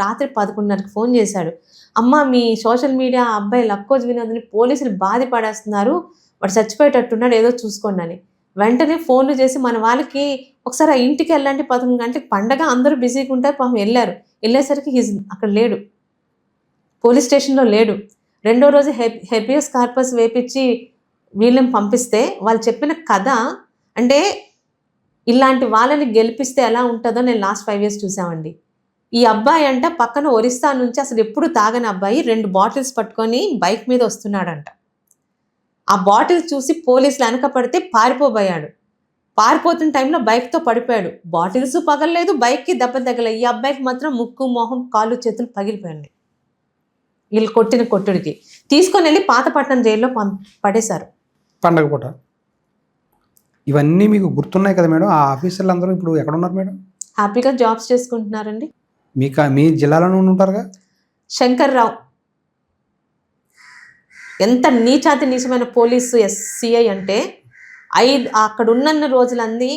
రాత్రి 11:30కి ఫోన్ చేశాడు. అమ్మ మీ సోషల్ మీడియా అబ్బాయి లక్కోజ్ వినోద్ని పోలీసులు బాధ పడేస్తున్నారు, వాడు చచ్చిపోయేటట్టున్నాడు, ఏదో చూసుకోండి అని. వెంటనే ఫోన్లు చేసి మన వాళ్ళకి ఒకసారి ఆ ఇంటికి వెళ్ళండి, 11 గంటలకు పండగ, అందరూ బిజీగా ఉంటారు, పాపం వెళ్ళారు. వెళ్ళేసరికి అక్కడ లేడు, పోలీస్ స్టేషన్లో లేడు. 2వ రోజు హెబియస్ కార్పస్ వేపించి వీళ్ళని పంపిస్తే వాళ్ళు చెప్పిన కథ అంటే, ఇలాంటి వాళ్ళని గెలిపిస్తే ఎలా ఉంటుందో నేను లాస్ట్ 5 years చూసామండి. ఈ అబ్బాయి అంట పక్కన ఒరిస్సా నుంచి అసలు ఎప్పుడు తాగని అబ్బాయి 2 బాటిల్స్ పట్టుకొని బైక్ మీద వస్తున్నాడంట. ఆ బాటిల్ చూసి పోలీసులు వెనక పడితే పారిపోబోయాడు. పారిపోతున్న టైంలో బైక్తో పడిపోయాడు. బాటిల్స్ పగలలేదు, బైక్కి దెబ్బ తగలేదు. ఈ అబ్బాయికి మాత్రం ముక్కు, మొహం, కాళ్ళు, చేతులు పగిలిపోయాయి. వీళ్ళు కొట్టిన కొట్టుడికి తీసుకొని వెళ్ళి పాతపట్నం జైల్లో పడేశారు పండగ పూట. ఇవన్నీ మీకు గుర్తున్నాయి కదా మేడం? ఆ ఆఫీసర్లు అందరూ ఇప్పుడు ఎక్కడ ఉన్నారు మేడం? హ్యాపీగా జాబ్స్ చేసుకుంటున్నారండి. మీ జిల్లాలోనే ఉంటారుగా? శంకర్రావు ఎంత నీచాతి నీచమైన పోలీసు సిఐ అంటే అక్కడ ఉన్న రోజులన్నీ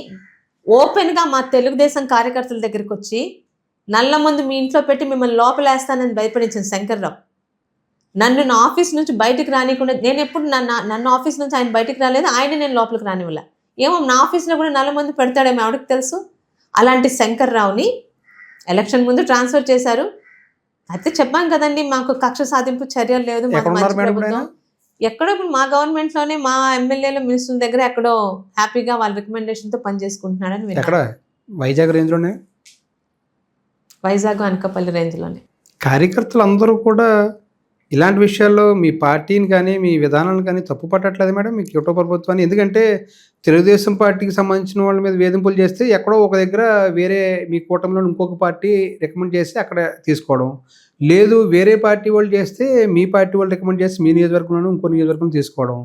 ఓపెన్గా మా తెలుగుదేశం కార్యకర్తల దగ్గరికి వచ్చి నల్ల మందు మీ ఇంట్లో పెట్టి మిమ్మల్ని లోపలేస్తానని భయపడించిన శంకర్రావు. నన్ను నా ఆఫీస్ నుంచి బయటికి రానికుండా, నేను ఎప్పుడు నన్ను ఆఫీస్ నుంచి ఆయన బయటికి రాలేదు, ఆయన నేను లోపలికి రానివ్వలే. ఏమో నా ఆఫీస్లో కూడా నల్ల మందు పెడతాడేమో ఎవరికి తెలుసు. అలాంటి శంకర్రావుని ఎలక్షన్ ముందు ట్రాన్స్ఫర్ చేశారు. అయితే చెప్పాం కదండి, మాకు కక్ష సాధింపు చర్యలు లేదు, మాకు మంచి ప్రభుత్వం. ఎక్కడో ఇప్పుడు మా గవర్నమెంట్లోనే మా ఎమ్మెల్యేలు మినిస్టర్ల దగ్గర ఎక్కడో హ్యాపీగా వాళ్ళ రికమెండేషన్తో పనిచేసుకుంటున్నాడని విన్నాను. వైజాగ్ రేంజ్లోనే, వైజాగ్ అనకాపల్లి రేంజ్లోనే. కార్యకర్తలు అందరూ కూడా ఇలాంటి విషయాల్లో మీ పార్టీని కానీ మీ విధానాలను కానీ తప్పు పట్టట్లేదు మేడం మీ కుటుంబ ప్రభుత్వాన్ని? ఎందుకంటే తెలుగుదేశం పార్టీకి సంబంధించిన వాళ్ళ మీద వేధింపులు చేస్తే ఎక్కడో ఒక దగ్గర వేరే మీ కూటమిలో ఇంకొక పార్టీ రికమెండ్ చేసి అక్కడ తీసుకోవడం, లేదు వేరే పార్టీ వాళ్ళు చేస్తే మీ పార్టీ వాళ్ళు రికమెండ్ చేసి మీ నియోజకవర్గంలోనూ ఇంకో నియోజకవర్గం తీసుకోవడం.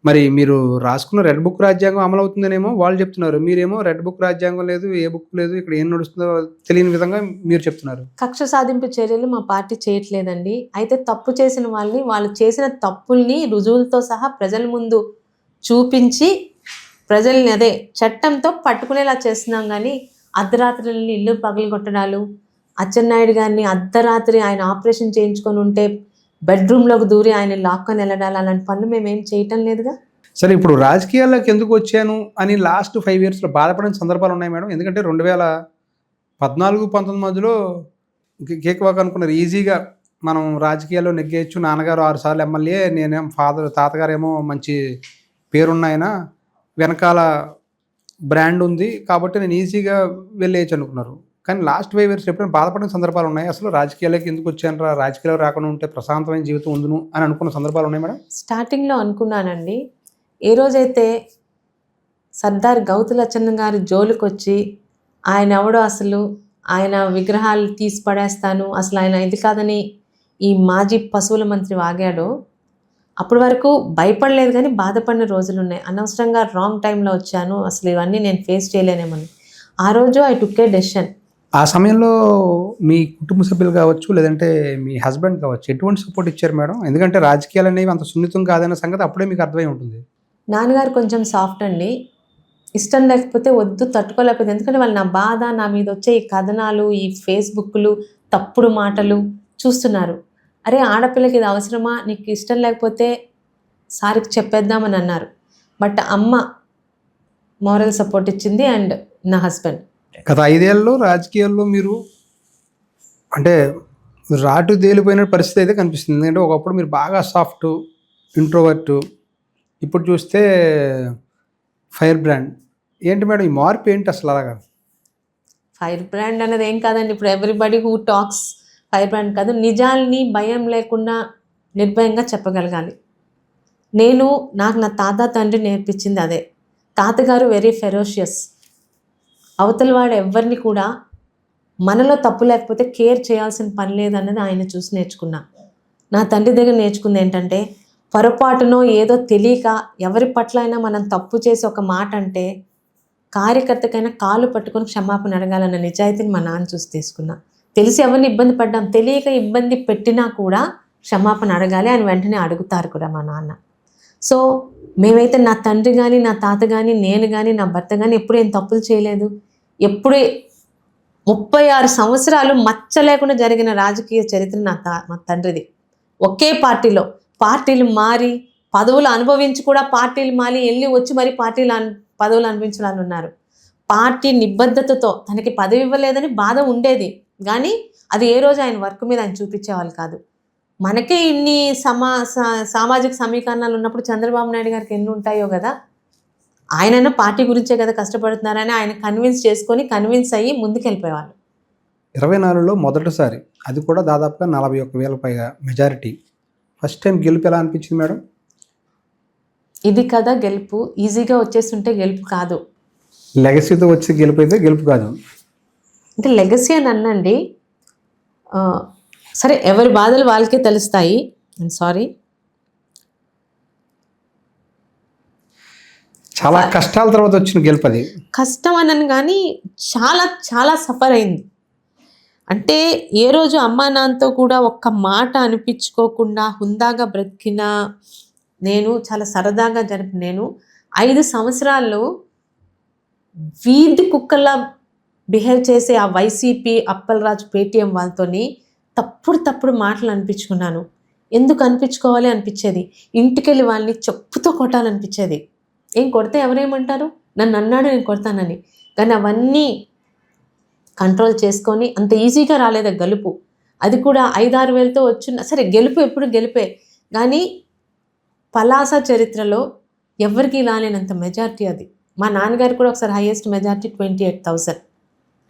మరి మీరు రాసుకున్న రెడ్ బుక్ రాజ్యాంగం అమలు అవుతుందనేమో వాళ్ళు చెప్తున్నారు, మీరేమో రెడ్ బుక్ రాజ్యాంగం లేదు, ఏ బుక్ లేదు, ఇక్కడ ఏం నడుస్తుందో తెలియని విధంగా మీరు చెప్తున్నారు. కక్ష సాధింపు చర్యలు మా పార్టీ చేయట్లేదండి. అయితే తప్పు చేసిన వాళ్ళని, వాళ్ళు చేసిన తప్పుల్ని రుజువులతో సహా ప్రజల ముందు చూపించి ప్రజల్ని అదే చట్టంతో పట్టుకునేలా చేస్తున్నాం. కానీ అర్ధరాత్రులని ఇల్లు పగలగొట్టడాలు, అచ్చెన్నాయుడు గారిని అర్ధరాత్రి ఆయన ఆపరేషన్ చేయించుకొని ఉంటే బెడ్రూమ్లోకి దూరి ఆయన లాక్కొని వెళ్ళడాలు, అలాంటి పనులు మేమేం చేయటం లేదుగా. సరే, ఇప్పుడు రాజకీయాల్లోకి ఎందుకు వచ్చాను అని లాస్ట్ 5 yearsలో బాధపడిన సందర్భాలు ఉన్నాయి మేడం? ఎందుకంటే 2014-19 మధ్యలో కేక్ వాక్ అనుకున్నారు, ఈజీగా మనం రాజకీయాల్లో నెగ్గేయచ్చు, నాన్నగారు 6 సార్లు ఎమ్మెల్యే, నేనేం తాతగారేమో మంచి పేరున్నాయన, వెనకాల బ్రాండ్ ఉంది కాబట్టి నేను ఈజీగా వెళ్ళేయచ్చు అనుకున్నారు. కానీ లాస్ట్ 5 years ఎప్పుడైనా బాధపడిన సందర్భాలు ఉన్నాయి? అసలు రాజకీయాలకి ఎందుకు వచ్చాను రా, రాజకీయాలు రాకుండా ఉంటే ప్రశాంతమైన జీవితం ఉందును అని అనుకున్న సందర్భాలు ఉన్నాయి మేడం? స్టార్టింగ్లో అనుకున్నానండి. ఏ రోజైతే సర్దార్ గౌతులచ్చన్న గారి జోలికి వచ్చి ఆయన ఎవడో అసలు, ఆయన విగ్రహాలు తీసి పడేస్తాను, అసలు ఆయన ఇది కాదని ఈ మాజీ పశువుల మంత్రి వాగాడో, అప్పటి వరకు భయపడలేదు కానీ బాధపడిన రోజులు ఉన్నాయి. అనవసరంగా రాంగ్ టైంలో వచ్చాను, అసలు ఇవన్నీ నేను ఫేస్ చేయలేనేమని. ఆ రోజు ఐ టుక్ ఏ డెసిషన్. ఆ సమయంలో మీ కుటుంబ సభ్యులు కావచ్చు, లేదంటే మీ హస్బెండ్ కావచ్చు, ఎటువంటి సపోర్ట్ ఇచ్చారు మేడం? ఎందుకంటే రాజకీయాలు అనేవి అంత సున్నితం కాదన్న సంగతి అప్పుడే మీకు అర్థమై ఉంటుంది. నాన్నగారు కొంచెం సాఫ్ట్ అండి. ఇష్టం లేకపోతే వద్దు, తట్టుకోలేకపోతే. ఎందుకంటే వాళ్ళు నా బాధ, నా మీద వచ్చే ఈ కథనాలు, ఈ ఫేస్బుక్లు, తప్పుడు మాటలు చూస్తున్నారు. అరే ఆడపిల్లకి ఇది అవసరమా, నీకు ఇష్టం లేకపోతే సారికి చెప్పేద్దామని అన్నారు. బట్ అమ్మ మోరల్ సపోర్ట్ ఇచ్చింది అండ్ నా హస్బెండ్. గత 5 ఏళ్ళలో రాజకీయాల్లో మీరు అంటే రాటు తేలిపోయిన పరిస్థితి అయితే కనిపిస్తుంది. ఎందుకంటే ఒకప్పుడు మీరు బాగా సాఫ్ట్, ఇంట్రోవర్ట్, ఇప్పుడు చూస్తే ఫైర్ బ్రాండ్. ఏంటి మేడం ఈ మార్పు ఏంటి అసలు? అలాగా ఫైర్ బ్రాండ్ అనేది ఏం కాదండి. ఇప్పుడు everybody who talks fire brand కాదు. నిజాల్ని భయం లేకుండా నిర్భయంగా చెప్పగలగాలి. నాకు నా తాత తండ్రి నేర్పించింది అదే. తాతగారు వెరీ ఫెరోషియస్. అవతల వాడు ఎవరిని కూడా మనలో తప్పు లేకపోతే కేర్ చేయాల్సిన పని లేదన్నది ఆయన చూసి నేర్చుకున్నా. నా తండ్రి దగ్గర నేర్చుకుంది ఏంటంటే, పొరపాటునో ఏదో తెలియక ఎవరి పట్ల అయినా మనం తప్పు చేసి ఒక మాట అంటే కార్యకర్తకైనా కాళ్ళు పట్టుకొని క్షమాపణ అడగాలన్న నిజాయితీని మా నాన్న చూసి తీసుకున్నా. తెలిసి ఎవరిని ఇబ్బంది పడ్డాం, తెలియక ఇబ్బంది పెట్టినా కూడా క్షమాపణ అడగాలి అని వెంటనే అడుగుతారు కూడా మా నాన్న. సో మేమైతే నా తండ్రి కానీ, నా తాత కానీ, నేను కానీ, నా భర్త కానీ ఎప్పుడు ఏం తప్పులు చేయలేదు. ఎప్పుడే 36 సంవత్సరాలు మచ్చ లేకుండా జరిగిన రాజకీయ చరిత్ర మా తండ్రిది. ఒకే పార్టీలు మారి పదవులు అనుభవించి కూడా పార్టీలు మారి వెళ్ళి వచ్చి మరి పదవులు అనుభవించిన వాళ్ళు ఉన్నారు. పార్టీ నిబద్ధతతో తనకి పదవి ఇవ్వలేదని బాధ ఉండేది, కానీ అది ఏ రోజు ఆయన వర్క్ మీద ఆయన చూపించేవాళ్ళు కాదు. మనకే ఇన్ని సామాజిక సమీకరణాలు ఉన్నప్పుడు చంద్రబాబు నాయుడు గారికి ఎన్ని ఉంటాయో కదా. ఆయనైనా పార్టీ గురించే కదా కష్టపడుతున్నారని ఆయన కన్విన్స్ అయ్యి ముందుకెళ్ళిపోయేవాళ్ళు. 24లో మొదటిసారి, అది కూడా దాదాపుగా 41,000 పైగా మెజారిటీ. ఫస్ట్ టైం గెలుపు ఎలా అనిపించింది మేడం? ఇది కదా గెలుపు. ఈజీగా వచ్చేస్తుంటే గెలుపు కాదు. లెగసీతో వచ్చే గెలుపు అయితే గెలుపు కాదు. అంటే లెగసీ అని అన్నండి, సరే ఎవరి బాధలు వాళ్ళకే తెలుస్తాయి. సారీ, చాలా కష్టాల తర్వాత వచ్చిన గెలుపు అది. కష్టం అన్నాను కానీ చాలా చాలా సఫర్ అయింది. అంటే ఏ రోజు అమ్మా నాన్నతో కూడా ఒక్క మాట అనిపించుకోకుండా హుందాగా బ్రతికిన నేను, చాలా సరదాగా జరిపి నేను 5 సంవత్సరాల్లో వీధి కుక్కల్లా బిహేవ్ చేసే ఆ వైసీపీ, అప్పలరాజు, పేటీఎం వాళ్ళతోని తప్పుడు మాటలు అనిపించుకున్నాను. ఎందుకు అనిపించుకోవాలి అనిపించేది. ఇంటికెళ్ళి వాళ్ళని చెప్పుతో కొట్టాలనిపించేది. ఏం కొడితే ఎవరేమంటారు, నన్ను అన్నాడు నేను కొడతానని. కానీ అవన్నీ కంట్రోల్ చేసుకొని, అంత ఈజీగా రాలేదు గెలుపు. అది కూడా 5-6 వేలతో వచ్చిన సరే, గెలుపు ఎప్పుడు గెలిపే. కానీ పలాస చరిత్రలో ఎవరికి రాలేనంత మెజారిటీ అది. మా నాన్నగారు కూడా ఒకసారి హైయెస్ట్ మెజారిటీ 28,000.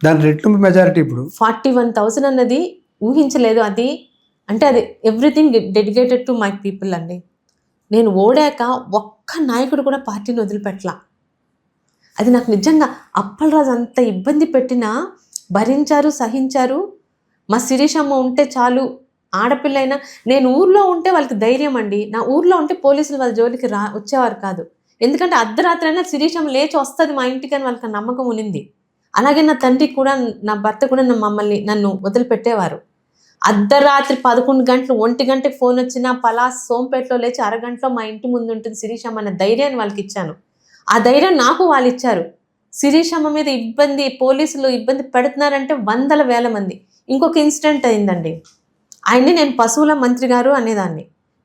దాని రెట్టింపు మెజారిటీ ఇప్పుడు 41,000 అన్నది ఊహించలేదు. అది అంటే అది everything dedicated to my people అండి. నేను ఓడాక ఒక్క నాయకుడు కూడా పార్టీని వదిలిపెట్టలా. అది నాకు నిజంగా అప్పలరాజు అంత ఇబ్బంది పెట్టినా భరించారు, సహించారు. మా శిరీషమ్మ ఉంటే చాలు, ఆడపిల్లైనా నేను ఊర్లో ఉంటే వాళ్ళకి ధైర్యం అండి. నా ఊర్లో ఉంటే పోలీసులు వాళ్ళ జోలికి వచ్చేవారు కాదు. ఎందుకంటే అర్ధరాత్రి అయినా శిరీషమ్మ లేచి వస్తుంది మా ఇంటికి అని వాళ్ళకి నమ్మకం ఉన్నింది. అలాగే నా తండ్రి కూడా, నా భర్త కూడా నన్ను వదిలిపెట్టేవారు. అర్ధరాత్రి 11 గంటలు 1 గంటకి ఫోన్ వచ్చినా పలాస్ సోంపేటలో లేచి అరగంటలో మా ఇంటి ముందు ఉంటుంది శిరీషమ్మ అనే ధైర్యాన్ని వాళ్ళకి ఇచ్చాను. ఆ ధైర్యం నాకు వాళ్ళు ఇచ్చారు. శిరీషమ్మ మీద పోలీసులు ఇబ్బంది పెడుతున్నారంటే వందల వేల మంది. ఇంకొక ఇన్సిడెంట్ అయిందండి. ఆయన్ని నేను పశువుల మంత్రి గారు అనేదాన్ని.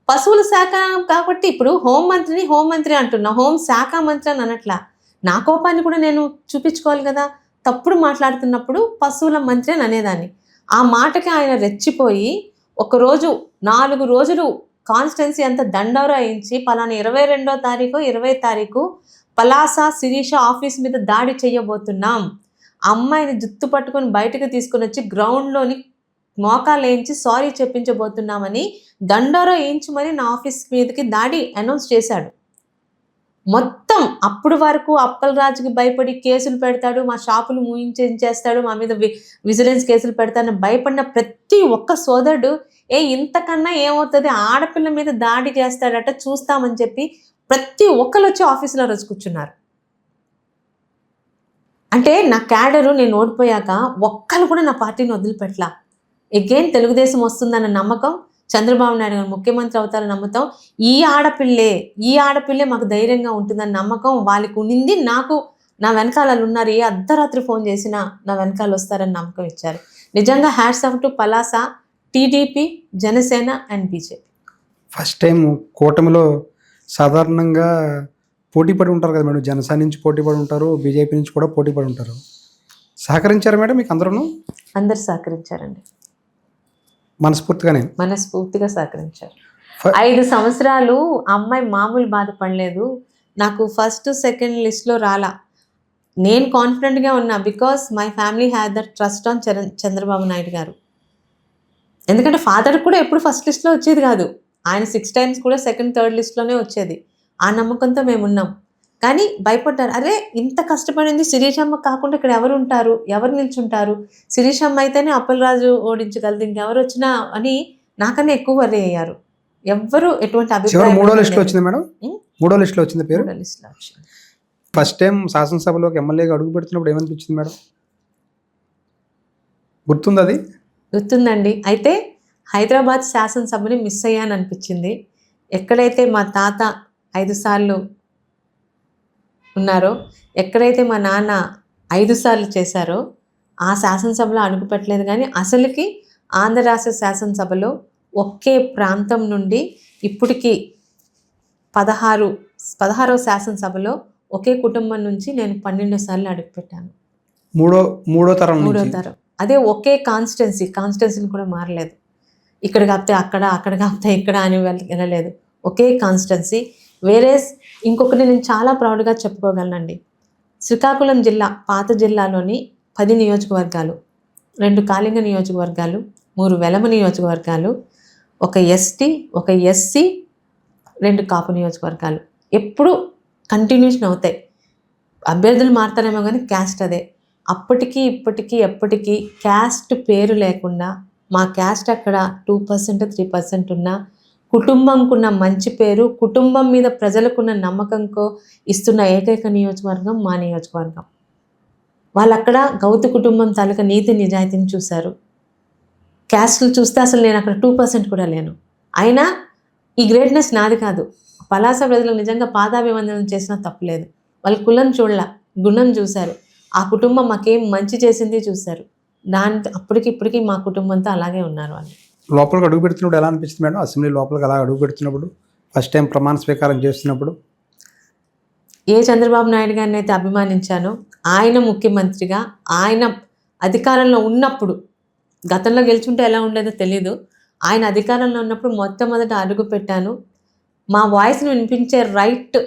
పశువుల శాఖ కాబట్టి ఇప్పుడు హోంమంత్రి అంటున్నా, హోం శాఖ మంత్రి అని అనట్లా. నా కోపాన్ని కూడా నేను చూపించుకోవాలి కదా. తప్పుడు మాట్లాడుతున్నప్పుడు పశువుల మంత్రి అని అనేదాన్ని. ఆ మాటకి ఆయన రెచ్చిపోయి ఒకరోజు 4 రోజులు కాన్స్టిట్యున్సీ అంతా దండోరా వేయించి పలానా 22వ తారీఖు 20వ తారీఖు పలాస శిరీష ఆఫీస్ మీద దాడి చేయబోతున్నాం, అమ్మాయిని జుత్తు పట్టుకొని బయటకు తీసుకొని వచ్చి గ్రౌండ్లోని మోకాలు వేయించి సారీ చెప్పించబోతున్నామని దండోరా వేయించి మరి నా ఆఫీస్ మీదకి దాడి అనౌన్స్ చేశాడు. మొత్తం అప్పుడు వరకు అప్పలరాజుకి భయపడి కేసులు పెడతాడు, మా షాపులు మూయించేస్తాడు, మా మీద విజిలెన్స్ కేసులు పెడతాడని భయపడిన ప్రతి ఒక్క సోదరుడు ఇంతకన్నా ఏమవుతుంది, ఆడపిల్ల మీద దాడి చేస్తాడట చూస్తామని చెప్పి ప్రతి ఒక్కరు వచ్చి ఆఫీసులో రోజు కూర్చున్నారు. అంటే నా క్యాడరు నేను ఓడిపోయాక ఒక్కరు కూడా నా పార్టీని వదిలిపెట్టలా. ఎగైన్ తెలుగుదేశం వస్తుందన్న నమ్మకం, చంద్రబాబు నాయుడు గారు ముఖ్యమంత్రి అవుతారని నమ్ముతాం. ఈ ఆడపిల్లే మాకు ధైర్యంగా ఉంటుందని నమ్మకం వాళ్ళకి ఉండింది. నాకు నా వెనకాల ఉన్నారు. ఏ అర్ధరాత్రి ఫోన్ చేసినా నా వెనకాల వస్తారని నమ్మకం ఇచ్చారు. నిజంగా hats off to Palasa, TDP, Janasena and BJP. First time కూటమిలో సాధారణంగా పోటీ పడి ఉంటారు కదా మేడం. జనసేన నుంచి పోటీ పడి ఉంటారు, బీజేపీ నుంచి కూడా పోటీ పడి ఉంటారు. సహకరించారు మేడం మీకు అందరూ? అందరు సహకరించారండి, మనస్ఫూర్తిగా సహకరించారు. 5 సంవత్సరాలు అమ్మాయి మామూలు బాధపడలేదు. నాకు ఫస్ట్ సెకండ్ లిస్ట్లో రాలా. నేను కాన్ఫిడెంట్గా ఉన్నా because my family had that trust on Chandrababu Naidu గారు. ఎందుకంటే ఫాదర్ కూడా ఎప్పుడు ఫస్ట్ లిస్ట్లో వచ్చేది కాదు. ఆయన 6 times కూడా సెకండ్ థర్డ్ లిస్ట్లోనే వచ్చేది. ఆ నమ్మకంతో మేము ఉన్నాం. కానీ భయపడ్డారు. అరే ఇంత కష్టపడింది శిరీషమ్మ కాకుండా ఇక్కడ ఎవరు ఉంటారు, ఎవరు నిల్చుంటారు, శిరీషమ్మ అయితేనే అప్పలరాజు ఓడించగలదు, ఇంకెవరు వచ్చినా అని నాకన్నా ఎక్కువ వరి అయ్యారు. ఎవ్వరు ఎటువంటి అభిప్రాయం. 3వ లిస్ట్లో వచ్చింది మేడం. 3వ లిస్ట్లో వచ్చింది పేరు. ఫస్ట్ టైం శాసనసభలోకి ఎమ్మెల్యేగా అడుగు పెడుతున్నప్పుడు ఏమనిపించింది మేడం? గుర్తుంది? అది గుర్తుందండి. అయితే హైదరాబాద్ శాసనసభని మిస్ అయ్యాను అనిపించింది. ఎక్కడైతే మా తాత 5 సార్లు ఉన్నారో, ఎక్కడైతే మా నాన్న 5 సార్లు చేశారో ఆ శాసనసభలో అడుగు పెట్టలేదు. కానీ అసలుకి ఆంధ్ర రాష్ట్ర శాసనసభలో ఒకే ప్రాంతం నుండి ఇప్పటికి 16వ శాసనసభలో ఒకే కుటుంబం నుంచి నేను 12 సార్లు అడుగుపెట్టాను. మూడో తరం. అదే ఒకే కాన్స్టిట్యున్సీని కూడా మారలేదు. ఇక్కడ కాపితే అక్కడ కాపితే ఇక్కడ అని వెళ్ళలేదు. ఒకే కాన్స్టిట్యున్సీ. వేరేస్ ఇంకొకటి నేను చాలా ప్రౌడ్గా చెప్పుకోగలనండి. శ్రీకాకుళం జిల్లా పాత జిల్లాలోని 10 నియోజకవర్గాలు, 2 కాళింగ నియోజకవర్గాలు, 3 వెలమ నియోజకవర్గాలు, 1 ఎస్టీ, 1 ఎస్సీ, 2 కాపు నియోజకవర్గాలు ఎప్పుడు కంటిన్యూషన్ అవుతాయి. అభ్యర్థులు మారుతారేమో కానీ క్యాస్ట్ అదే. అప్పటికీ ఇప్పటికీ ఎప్పటికీ క్యాస్ట్ పేరు లేకుండా మా క్యాస్ట్ అక్కడ 2% 3% ఉన్నా కుటుంబంకున్న మంచి పేరు, కుటుంబం మీద ప్రజలకున్న నమ్మకంకో ఇస్తున్న ఏకైక నియోజకవర్గం మా నియోజకవర్గం. వాళ్ళు అక్కడ గౌతు కుటుంబం తాలూకా నీతి నిజాయితీని చూశారు. క్యాస్ట్లు చూస్తే అసలు నేను అక్కడ 2% కూడా లేను. అయినా ఈ గ్రేట్నెస్ నాది కాదు. పలాస ప్రజలకు నిజంగా పాదాభివందనం చేసినా తప్పులేదు. వాళ్ళ కులం చూడలా, గుణం చూశారు. ఆ కుటుంబం మాకేం మంచి చేసింది చూశారు. అప్పటికి ఇప్పటికీ మా కుటుంబంతో అలాగే ఉన్నారు వాళ్ళు. లోపలికి అడుగు పెడుతున్నప్పుడు ఎలా అనిపిస్తుంది మేడం? అసెంబ్లీ లోపలికి అలా అడుగు పెడుతున్నప్పుడు, ఫస్ట్ టైం ప్రమాణ స్వీకారం చేస్తున్నప్పుడు? ఏ చంద్రబాబు నాయుడు గారిని అయితే అభిమానించానో, ఆయన ముఖ్యమంత్రిగా, ఆయన అధికారంలో ఉన్నప్పుడు, గతంలో గెలుచుంటే ఎలా ఉండేదో తెలీదు. ఆయన అధికారంలో ఉన్నప్పుడు మొట్టమొదట అడుగు పెట్టాను. మా వాయిస్ని వినిపించే రైట్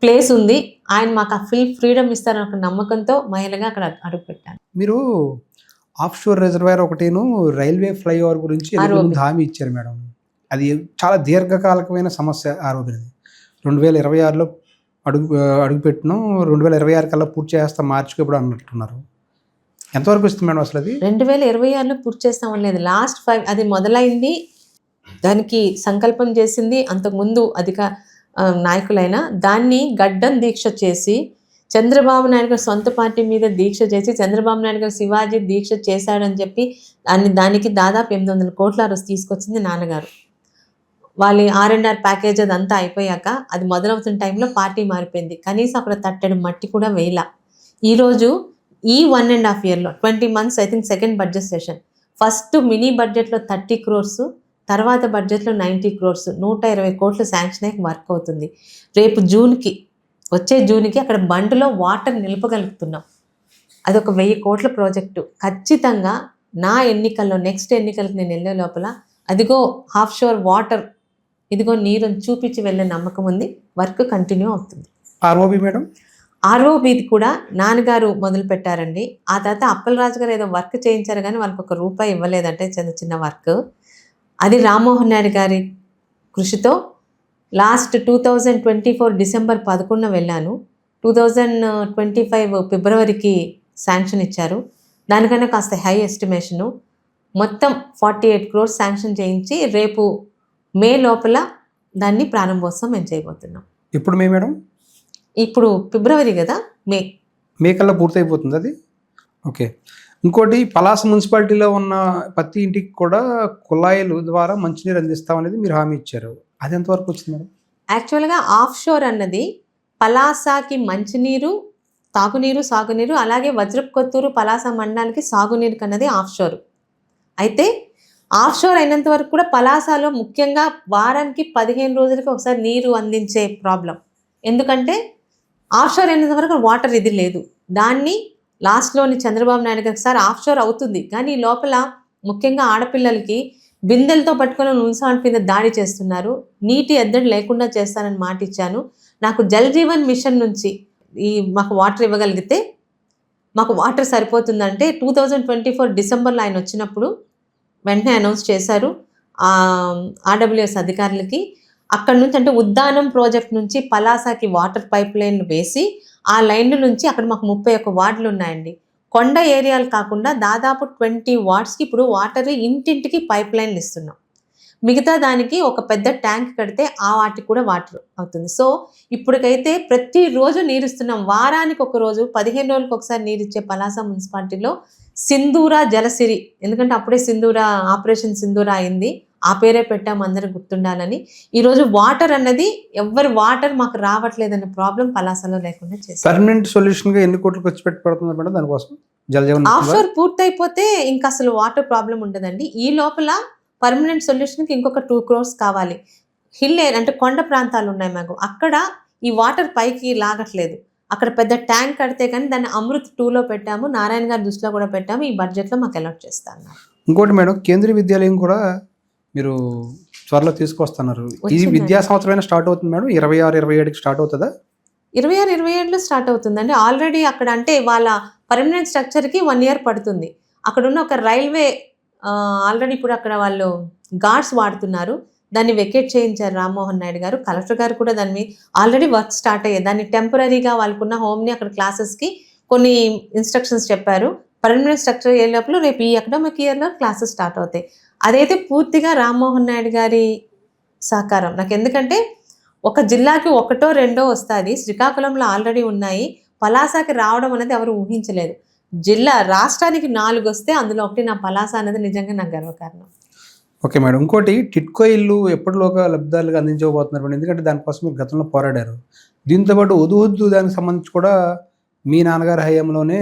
ప్లేస్ ఉంది. ఆయన మాకు ఆ ఫుల్ ఫ్రీడమ్ ఇస్తారని ఒక నమ్మకంతో మహిళగా అక్కడ అడుగు పెట్టాను. మీరు ఆఫ్ షోర్ రిజర్వాయర్ ఒకటిను రైల్వే ఫ్లైఓవర్ గురించి ఎన్నికల ముందు హామీ ఇచ్చారు మేడం. అది చాలా దీర్ఘకాలికమైన సమస్య. ఆ రోజునది 2026లో అడుగుపెట్టినాం, 2026 కల్లా పూర్తి చేస్తాం, మార్చికి ఇప్పుడు అన్నట్టున్నారు. ఎంతవరకు ఇస్తుంది మేడం అసలు అది? 2026లో పూర్తి చేస్తామని లేదు. లాస్ట్ 5 అది మొదలైంది, దానికి సంకల్పం చేసింది అంతకుముందు నాయకులైనా. దాన్ని గడ్డం దీక్ష చేసి, చంద్రబాబు నాయుడు గారు సొంత పార్టీ మీద దీక్ష చేసి, చంద్రబాబు నాయుడు గారు శివాజీ దీక్ష చేశాడని చెప్పి దానికి దాదాపు 800 కోట్ల రోజు తీసుకొచ్చింది నాన్నగారు. వాళ్ళ R&R ప్యాకేజ్ అదంతా అయిపోయాక, అది మొదలవుతున్న టైంలో పార్టీ మారిపోయింది. కనీసం అక్కడ తట్టెడు మట్టి కూడా వేయల. ఈరోజు ఈ 1.5 ఇయర్లో 20 months I think second budget session, first mini బడ్జెట్లో 30 crores, తర్వాత బడ్జెట్లో 90 crores, 120 కోట్లు శాంక్షన్ అయ్యి వర్క్ అవుతుంది. రేపు వచ్చే జూన్కి అక్కడ బండ్లో వాటర్ నిలపగలుగుతున్నాం. అదొక 1000 కోట్ల ప్రాజెక్టు. ఖచ్చితంగా నా ఎన్నికల్లో, నెక్స్ట్ ఎన్నికలకు నేను వెళ్ళే లోపల అదిగో హాఫ్ షోర్ వాటర్, ఇదిగో నీరుని చూపించి వెళ్ళే నమ్మకం ఉంది. వర్క్ కంటిన్యూ అవుతుంది. ఆర్ఓబి మేడం, ఆర్ఓబిది కూడా నాన్నగారు మొదలు పెట్టారండి. ఆ తర్వాత అప్పలరాజు గారు ఏదో వర్క్ చేయించారు కానీ వాళ్ళకి ₹1 ఇవ్వలేదంటే, చిన్న చిన్న వర్క్. అది రామ్మోహన్ నాయుడు గారి కృషితో లాస్ట్ 2024 డిసెంబర్ 11 వెళ్ళాను. 2025 ఫిబ్రవరికి శాంక్షన్ ఇచ్చారు. దానికన్నా కాస్త హై ఎస్టిమేషను. మొత్తం 48 crores శాంక్షన్ చేయించి రేపు మే లోపల దాన్ని ప్రారంభోత్సవం మేము చేయబోతున్నాం. ఇప్పుడు మే మేడం, ఇప్పుడు ఫిబ్రవరి కదా, మే కల్లా పూర్తయిపోతుంది అది. ఓకే. ఇంకోటి, పలాస మున్సిపాలిటీలో ఉన్న ప్రతి ఇంటికి కూడా కుళాయిల ద్వారా మంచినీరు అందిస్తామనేది మీరు హామీ ఇచ్చారు. అది ఎంతవరకు వచ్చింది మేడం? యాక్చువల్గా ఆఫ్ షోర్ అన్నది పలాసకి మంచినీరు, తాగునీరు, సాగునీరు, అలాగే వజ్రపుకొత్తూరు పలాస మండలానికి సాగునీరు కన్నది ఆఫ్ షోర్. అయితే ఆఫ్ షోర్ అయినంత వరకు కూడా పలాసలో ముఖ్యంగా వారానికి 15 రోజులకి ఒకసారి నీరు అందించే ప్రాబ్లం. ఎందుకంటే ఆఫ్ షోర్ అయినంత వరకు వాటర్ ఇది లేదు. దాన్ని లాస్ట్లోని చంద్రబాబు నాయుడు గారికి సార్ ఆఫ్ షోర్ అవుతుంది, కానీ ఈ లోపల ముఖ్యంగా ఆడపిల్లలకి బిందెలతో పట్టుకొని మున్సిపాలిటీ మీద దాడి చేస్తున్నారు, నీటి ఎద్దడి లేకుండా చేస్తానని మాట ఇచ్చాను. నాకు జల్ జీవన్ మిషన్ నుంచి మాకు వాటర్ ఇవ్వగలిగితే, మాకు వాటర్ సరిపోతుందంటే 2024 డిసెంబర్లో ఆయన వచ్చినప్పుడు వెంటనే అనౌన్స్ చేశారు RWS అధికారులకి. అక్కడ నుంచి అంటే ఉద్దానం ప్రాజెక్ట్ నుంచి పలాసకి వాటర్ పైప్ లైన్ వేసి, ఆ లైన్ల నుంచి అక్కడ మాకు 31 వార్డులు ఉన్నాయండి. కొండ ఏరియాలు కాకుండా దాదాపు 20 వార్డ్స్కి ఇప్పుడు వాటర్ ఇంటింటికి పైప్ లైన్లు ఇస్తున్నాం. మిగతా దానికి ఒక పెద్ద ట్యాంక్ కడితే ఆ వాటికి కూడా వాటర్ అవుతుంది. సో ఇప్పటికైతే ప్రతిరోజు నీరు ఇస్తున్నాం. వారానికి ఒక రోజు, 15 రోజులకు ఒకసారి నీరు ఇచ్చే పలాస మున్సిపాలిటీలో సింధూరా జలసిరి, ఎందుకంటే అప్పుడే ఆపరేషన్ సింధూరా అయింది, ఆ పేరే పెట్టాము అందరూ గుర్తుండాలని. ఈరోజు వాటర్ అన్నది ఎవరి వాటర్ మాకు రావట్లేదన్న ప్రాబ్లం పలాసలో లేకుండా చేస్తాం. పర్మనెంట్ సొల్యూషన్గా ఎన్ని కోట్లు ఖర్చు పెట్టి పడుతుంది మేడం దానికోసం? జలజీవన్ ఆఫ్ షోర్ పూర్తయిపోతే ఇంకా అసలు వాటర్ ప్రాబ్లం ఉండదండి. ఈ లోపల పర్మనెంట్ సొల్యూషన్కి ఇంకొక 2 crores కావాలి. హిల్ అంటే కొండ ప్రాంతాలు ఉన్నాయి మాకు, అక్కడ ఈ వాటర్ పైకి లాగట్లేదు. అక్కడ పెద్ద ట్యాంక్ కడితే కానీ దాన్ని అమృత్ 2లో పెట్టాము, నారాయణ గారి దృష్టిలో కూడా పెట్టాము. ఈ బడ్జెట్లో మాకు అలాట్ చేస్తాను. ఇంకోటి మేడం, కేంద్రీయ విద్యాలయం కూడా మీరు త్వరలో తీసుకొస్తున్నారు. ఇది విద్యా సంవత్సరం స్టార్ట్ అవుతుంది మేడం, 26-27కి స్టార్ట్ అవుతుందా? 26-27లో స్టార్ట్ అవుతుందండి. ఆల్రెడీ అక్కడ అంటే వాళ్ళ పర్మనెంట్ స్ట్రక్చర్కి 1 year పడుతుంది. అక్కడ ఉన్న ఒక రైల్వే ఆల్రెడీ ఇప్పుడు అక్కడ వాళ్ళు గార్డ్స్ వాడుతున్నారు, దాన్ని వెకేట్ చేయించారు రామ్మోహన్ నాయుడు గారు. కలెక్టర్ గారు కూడా దాన్ని ఆల్రెడీ వర్క్ స్టార్ట్ అయ్యాయి. దాన్ని టెంపరీగా వాళ్ళకున్న హోమ్ని అక్కడ క్లాసెస్కి కొన్ని ఇన్స్ట్రక్షన్స్ చెప్పారు. పర్మనెంట్ స్ట్రక్చర్ అయ్యే లోపల రేపు ఈ అకాడమిక్ ఇయర్లో క్లాసెస్ స్టార్ట్ అవుతాయి. అదైతే పూర్తిగా రామ్మోహన్ నాయుడు గారి సహకారం నాకు. ఎందుకంటే ఒక జిల్లాకి 1-2 వస్తుంది. శ్రీకాకుళంలో ఆల్రెడీ ఉన్నాయి, పలాసకి రావడం అనేది ఎవరు ఊహించలేదు. రాష్ట్రానికి 4 వస్తే అందులో ఒకటి నా పలాస అనేది నిజంగా నాకు గర్వకారణం. Okay madam. ఇంకోటి టిట్కో ఇల్లు ఎప్పటిలోగా లబ్ధిదారులకు అందించబోతున్నారు మేడం? ఎందుకంటే దానికోసం మీరు గతంలో పోరాడారు. దీంతో పాటు హుదూహుద్దు దానికి సంబంధించి కూడా మీ నాన్నగారి హయాంలోనే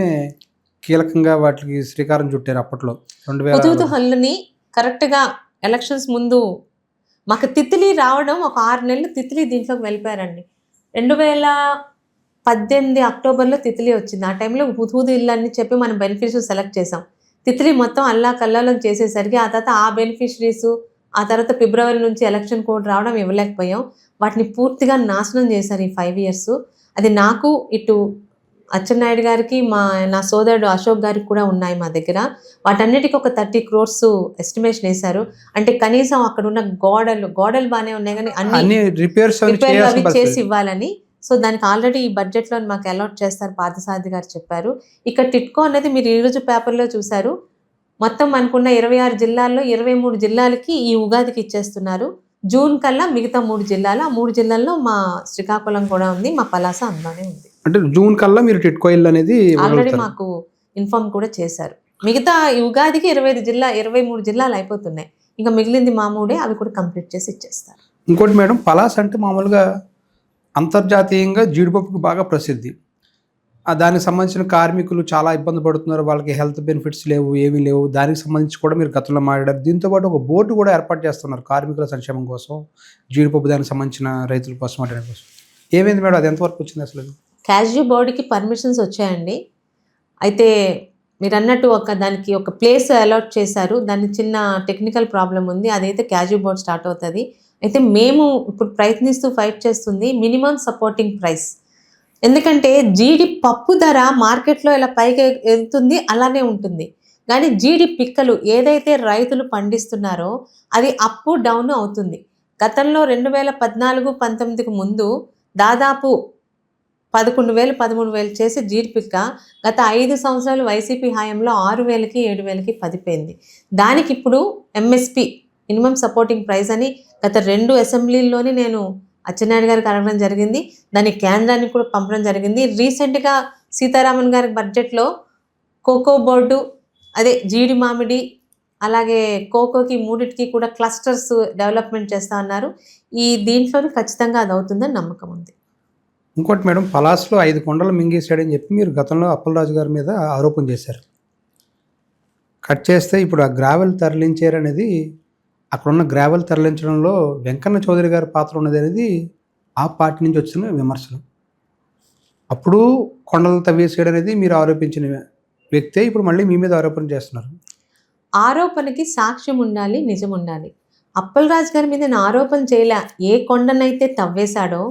కీలకంగా వాటికి శ్రీకారం చుట్టారు అప్పట్లో. 2000 హుదూదు హల్లుని కరెక్ట్గా ఎలక్షన్స్ ముందు మాకు తిత్లీ రావడం ఒక 6 నెలలు తిత్లీ దీంట్లోకి వెళ్ళిపోయారండి. 2018 అక్టోబర్లో తిత్లీ వచ్చింది. ఆ టైంలో హుదూదు ఇల్లు అని చెప్పి మనం బెనిఫిషరీస్ సెలెక్ట్ చేసాం. తిత్లీ మొత్తం అల్లా కల్లాలం చేసేసరికి ఆ తర్వాత ఆ బెనిఫిషరీస్ ఆ తర్వాత ఫిబ్రవరి నుంచి ఎలక్షన్ కోడ్ రావడం ఇవ్వలేకపోయాం. వాటిని పూర్తిగా నాశనం చేశారు ఈ 5 years. అది నాకు ఇటు అచ్చెన్నాయుడు గారికి నా సోదరుడు అశోక్ గారికి కూడా ఉన్నాయి మా దగ్గర. వాటన్నిటికీ ఒక 30 crores ఎస్టిమేషన్ వేశారు. అంటే కనీసం అక్కడ ఉన్న గోడలు బాగానే ఉన్నాయి కానీ అన్ని రిపేర్స్ అవి చేసి ఇవ్వాలని. సో దానికి ఆల్రెడీ ఈ బడ్జెట్లో మాకు అలాట్ చేస్తారు, పార్థసారథి గారు చెప్పారు. ఇక టిట్కో అనేది మీరు ఈరోజు పేపర్లో చూశారు. మొత్తం మనకున్న 26 జిల్లాల్లో 23 జిల్లాలకి ఈ ఉగాదికి ఇచ్చేస్తున్నారు. జూన్ కల్లా మిగతా 3 జిల్లాలు, ఆ 3 జిల్లాల్లో మా శ్రీకాకుళం కూడా ఉంది, మా పలాస అందులోనే ఉంది. అంటే జూన్ కల్లా మీరు టిట్కో ఇల్లు అనేది ఆల్రెడీ మాకు ఇన్ఫార్మ్ కూడా చేశారు. మిగతా ఈ ఉగాదికి 23 జిల్లాలు అయిపోతున్నాయి. ఇంకా మిగిలింది మా 3 అవి కూడా కంప్లీట్ చేసి ఇచ్చేస్తారు. ఇంకోటి మేడం, పలాస అంటే మామూలుగా అంతర్జాతీయంగా జీడిపప్పుకి బాగా ప్రసిద్ధి. దానికి సంబంధించిన కార్మికులు చాలా ఇబ్బంది పడుతున్నారు, వాళ్ళకి హెల్త్ బెనిఫిట్స్ లేవు, ఏమీ లేవు. దానికి సంబంధించి కూడా మీరు గతంలో మాట్లాడారు. దీంతోపాటు ఒక బోర్డు కూడా ఏర్పాటు చేస్తున్నారు కార్మికుల సంక్షేమం కోసం, జీడిపప్పు దానికి సంబంధించిన రైతుల కోసం, వాటి కోసం. ఏమైంది మేడం, అది ఎంతవరకు వచ్చింది అసలు? క్యాష్యూ బోర్డుకి పర్మిషన్స్ వచ్చాయండి. అయితే మీరు అన్నట్టు దానికి ఒక ప్లేస్ అలాట్ చేశారు. దానికి చిన్న టెక్నికల్ ప్రాబ్లం ఉంది, అదైతే క్యాష్యూ బోర్డ్ స్టార్ట్ అవుతుంది. అయితే మేము ఇప్పుడు ప్రయత్నిస్తూ ఫైట్ చేస్తుంది మినిమం సపోర్టింగ్ ప్రైస్. ఎందుకంటే జీడి పప్పు ధర మార్కెట్లో ఇలా పైకి వెళ్తుంది, అలానే ఉంటుంది. కానీ జీడి పిక్కలు ఏదైతే రైతులు పండిస్తున్నారో అది అప్ డౌన్ అవుతుంది. గతంలో 2014-19కు ముందు దాదాపు 11,000 13,000 చేసి జీడి పిక్క గత 5 సంవత్సరాలు వైసీపీ హయాంలో 6,000కి 7,000కి పడిపోయింది. దానికి ఇప్పుడు ఎంఎస్పి మినిమం సపోర్టింగ్ ప్రైస్ అని గత 2 అసెంబ్లీల్లోనే నేను అచ్చెన్నాయుడు గారికి అడగడం జరిగింది. దాన్ని కేంద్రానికి కూడా పంపడం జరిగింది. రీసెంట్గా సీతారామన్ గారి బడ్జెట్లో కోకో బోర్డు, అదే జీడి మామిడి, అలాగే కోకోకి 3టికి కూడా క్లస్టర్స్ డెవలప్మెంట్ చేస్తా అన్నారు. దీంట్లోనే ఖచ్చితంగా అది అవుతుందని నమ్మకం ఉంది. ఇంకోటి మేడం, పలాస్లో 5 కొండలు మింగేశాడని చెప్పి మీరు గతంలో అప్పలరాజు గారి మీద ఆరోపణ చేశారు. కట్ చేస్తే ఇప్పుడు ఆ గ్రావెల్ తరలించారనేది, అక్కడున్న గ్రావెల్ తరలించడంలో వెంకన్న చౌదరి గారి పాత్ర ఉన్నది అనేది ఆ పార్టీ నుంచి వచ్చిన విమర్శలు. అప్పుడు కొండలు తవ్వేసాడు అనేది మీరు ఆరోపించిన వ్యక్తే ఇప్పుడు మళ్ళీ మీ మీద ఆరోపణ చేస్తున్నారు. ఆరోపణకి సాక్ష్యం ఉండాలి, నిజం ఉండాలి. అప్పలరాజు గారి మీద నేను ఆరోపణ చేయలే. ఏ కొండనైతే తవ్వేశాడో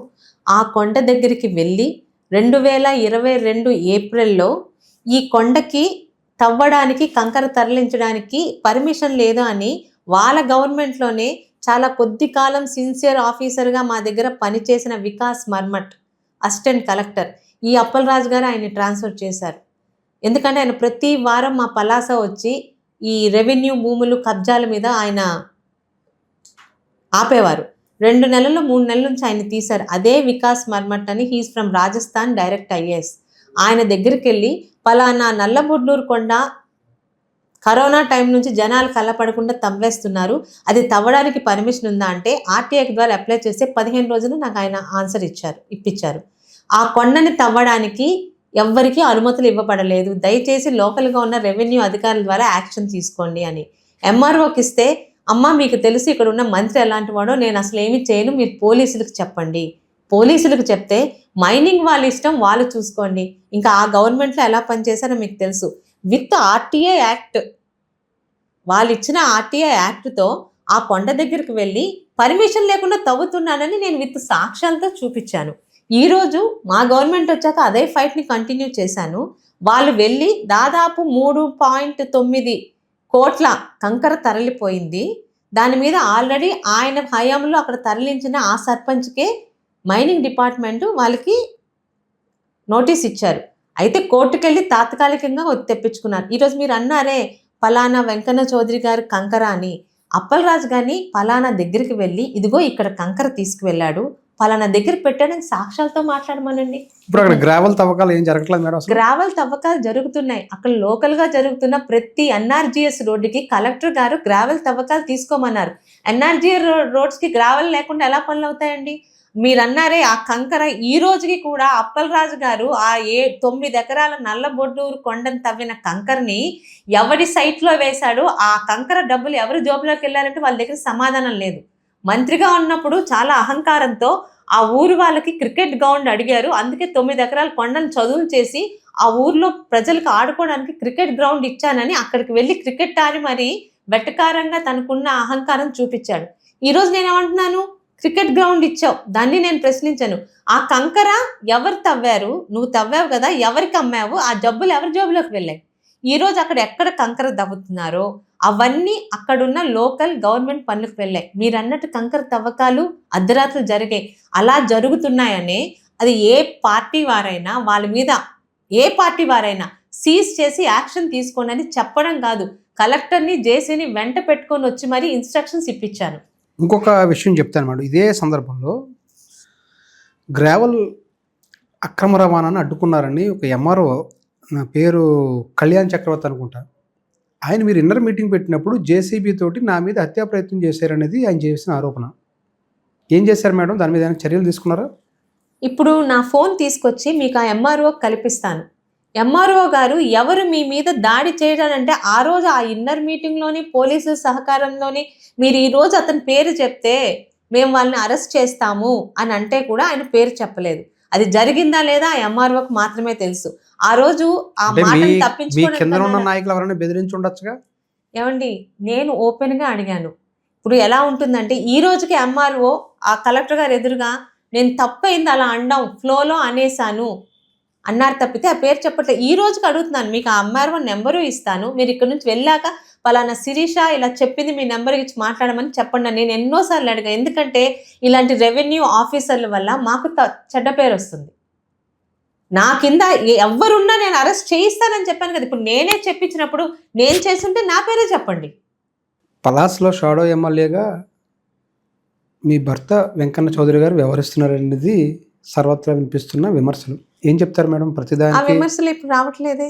ఆ కొండ దగ్గరికి వెళ్ళి 2022 ఏప్రిల్లో ఈ కొండకి తవ్వడానికి, కంకర తరలించడానికి పర్మిషన్ లేదు అని వాళ్ళ గవర్నమెంట్లోనే చాలా కొద్ది కాలం సిన్సియర్ ఆఫీసర్గా మా దగ్గర పనిచేసిన వికాస్ మర్మట్, అసిస్టెంట్ కలెక్టర్, ఈ అప్పలరాజు గారు ఆయన్ని ట్రాన్స్ఫర్ చేశారు. ఎందుకంటే ఆయన ప్రతి వారం మా పలాస వచ్చి ఈ రెవెన్యూ భూములు కబ్జాల మీద ఆయన ఆపేవారు. 2 నెలలు 3 నెలల నుంచి ఆయన తీశారు. అదే వికాస్ మర్మట్ అని, he's from Rajasthan, direct IAS. ఆయన దగ్గరికి వెళ్ళి పలానా నల్లబొడ్లూరు కొండ కరోనా టైం నుంచి జనాలు కళ్ళపడకుండా తవ్వేస్తున్నారు, అది తవ్వడానికి పర్మిషన్ ఉందా అంటే RTI ద్వారా అప్లై చేస్తే 15 రోజులు నాకు ఆయన ఆన్సర్ ఇప్పించారు. ఆ కొండని తవ్వడానికి ఎవ్వరికీ అనుమతులు ఇవ్వబడలేదు, దయచేసి లోకల్గా ఉన్న రెవెన్యూ అధికారుల ద్వారా యాక్షన్ తీసుకోండి అని. MROకి ఇస్తే, అమ్మ మీకు తెలుసు ఇక్కడ ఉన్న మంత్రి ఎలాంటి వాడో, నేను అసలు ఏమి చేయను, మీరు పోలీసులకు చెప్పండి. పోలీసులకు చెప్తే మైనింగ్ వాళ్ళ ఇష్టం, వాళ్ళు చూసుకోండి. ఇంకా ఆ గవర్నమెంట్లో ఎలా పనిచేశారో మీకు తెలుసు. విత్ RTI యాక్ట్, వాళ్ళు ఇచ్చిన RTI యాక్ట్తో ఆ కొండ దగ్గరికి వెళ్ళి పర్మిషన్ లేకుండా తవ్వుతున్నానని నేను విత్ సాక్ష్యాలతో చూపించాను. ఈరోజు మా గవర్నమెంట్ వచ్చాక అదే ఫైట్ని కంటిన్యూ చేశాను. వాళ్ళు వెళ్ళి దాదాపు 3.9 కోట్ల కంకర తరలిపోయింది. దాని మీద ఆల్రెడీ ఆయన హయాంలో అక్కడ తరలించిన ఆ సర్పంచ్కే మైనింగ్ డిపార్ట్మెంటు వాళ్ళకి నోటీస్ ఇచ్చారు. అయితే కోర్టుకెళ్ళి తాత్కాలికంగా తెప్పించుకున్నారు. ఈరోజు మీరు అన్నారే పలానా వెంకన్న చౌదరి గారు కంకర అని, అప్పలరాజు గారిని పలానా దగ్గరికి వెళ్ళి ఇదిగో ఇక్కడ కంకర తీసుకువెళ్ళాడు, పలానా దగ్గర పెట్టానని సాక్ష్యాలతో మాట్లాడమనండి. ఇప్పుడు అక్కడ గ్రావెల్ తవ్వకాలు ఏం జరగట్లేదు మేడం అసలు? గ్రావెల్ తవ్వకాలు జరుగుతున్నాయి. అక్కడ లోకల్ గా జరుగుతున్న ప్రతి ఎన్ఆర్జీఎస్ రోడ్డుకి కలెక్టర్ గారు గ్రావెల్ తవ్వకాలు తీసుకోమన్నారు. ఎన్ఆర్జీఎస్ రోడ్స్ కి గ్రావెల్ లేకుండా ఎలా పనులు అవుతాయండి? మీరన్నారే ఆ కంకర ఈ రోజుకి కూడా అప్పలరాజు గారు ఆ 9 ఎకరాల నల్లబొడ్డూరు కొండను తవ్విన కంకరని ఎవరి సైట్ లో వేశాడు, ఆ కంకర డబ్బులు ఎవరి జోబులోకి వెళ్ళారంటే వాళ్ళ దగ్గర సమాధానం లేదు. మంత్రిగా ఉన్నప్పుడు చాలా అహంకారంతో ఆ ఊరు వాళ్ళకి క్రికెట్ గ్రౌండ్ అడిగారు. అందుకే 9 ఎకరాల కొండను చదువులు చేసి ఆ ఊర్లో ప్రజలకు ఆడుకోవడానికి క్రికెట్ గ్రౌండ్ ఇచ్చానని అక్కడికి వెళ్ళి క్రికెట్ ఆడి మరి వెటకారంగా తనకున్న అహంకారం చూపించాడు. ఈరోజు నేనేమంటున్నాను, క్రికెట్ గ్రౌండ్ ఇచ్చావు, దాన్ని నేను ప్రశ్నించాను. ఆ కంకర ఎవరు తవ్వారు? నువ్వు తవ్వావు కదా, ఎవరికి అమ్మావు? ఆ డబ్బులు ఎవరి జోబులోకి వెళ్ళాయి? ఈరోజు అక్కడ ఎక్కడ కంకర తవ్వుతున్నారో అవన్నీ అక్కడున్న లోకల్ గవర్నమెంట్ పనులకు వెళ్ళాయి. మీరు అన్నట్టు కంకర తవ్వకాలు అర్ధరాత్రులు జరిగాయి. అలా జరుగుతున్నాయనే అది ఏ పార్టీ వారైనా వాళ్ళ మీద సీజ్ చేసి యాక్షన్ తీసుకోండి అని చెప్పడం కాదు, కలెక్టర్ని జేసీని వెంట పెట్టుకొని వచ్చి మరీ ఇన్స్ట్రక్షన్స్ ఇప్పించాను. ఇంకొక విషయం చెప్తాను మేడం. ఇదే సందర్భంలో గ్రావెల్ అక్రమ రవాణాను అడ్డుకున్నారని ఒక ఎంఆర్ఓ, నా పేరు కళ్యాణ్ చక్రవర్తి అనుకుంటా, ఆయన మీరు ఇన్నర్ మీటింగ్ పెట్టినప్పుడు జేసీబీ తోటి నా మీద హత్యా ప్రయత్నం చేశారనేది ఆయన చేసిన ఆరోపణ. ఏం చేశారు మేడం? దాని మీద ఏమైనా చర్యలు తీసుకున్నారా? ఇప్పుడు నా ఫోన్ తీసుకొచ్చి మీకు ఆ ఎంఆర్ఓ కల్పిస్తాను. ఎంఆర్ఓ గారు ఎవరు మీ మీద దాడి చేయడానంటే ఆ రోజు ఆ ఇన్నర్ మీటింగ్లోని పోలీసు సహకారంలోని మీరు ఈరోజు అతని పేరు చెప్తే మేము వాళ్ళని అరెస్ట్ చేస్తాము అని అంటే కూడా ఆయన పేరు చెప్పలేదు. అది జరిగిందా లేదా ఆ ఎంఆర్ఓకి మాత్రమే తెలుసు. ఆ రోజు ఆ మాటను తప్పించుకోవడం నాయకులు ఎవరైనా బెదిరించి ఉండొచ్చుగా. ఏమండి, నేను ఓపెన్గా అడిగాను. ఇప్పుడు ఎలా ఉంటుందంటే ఈ రోజుకి ఎంఆర్ఓ ఆ కలెక్టర్ గారు ఎదురుగా నేను తప్పైంది అలా అండం ఫ్లోలో అనేసాను అన్నారు తప్పితే ఆ పేరు చెప్పట్లేదు. ఈ రోజుకి అడుగుతున్నాను, మీకు ఆ ఎంఆర్ఓ నెంబరు ఇస్తాను, మీరు ఇక్కడ నుంచి వెళ్ళాక పలానా శిరీష ఇలా చెప్పింది మీ నెంబర్ ఇచ్చి మాట్లాడమని చెప్పండి. నేను ఎన్నోసార్లు అడిగా. ఎందుకంటే ఇలాంటి రెవెన్యూ ఆఫీసర్ల వల్ల మాకు చెడ్డ పేరు వస్తుంది. నా కింద ఎవరున్నా నేను అరెస్ట్ చేయిస్తానని చెప్పాను కదా. ఇప్పుడు నేనే చెప్పించినప్పుడు నేను చేస్తుంటే నా పేరే చెప్పండి. పలాస్లో షాడో ఎమ్మెల్యేగా మీ భర్త వెంకన్న చౌదరి గారు వ్యవహరిస్తున్నారనేది సర్వత్రా వినిపిస్తున్న విమర్శలు. ఏం చెప్తారు మేడం ప్రతిదానికి? ఆ విమర్శలు ఇప్పుడు రావట్లేదే.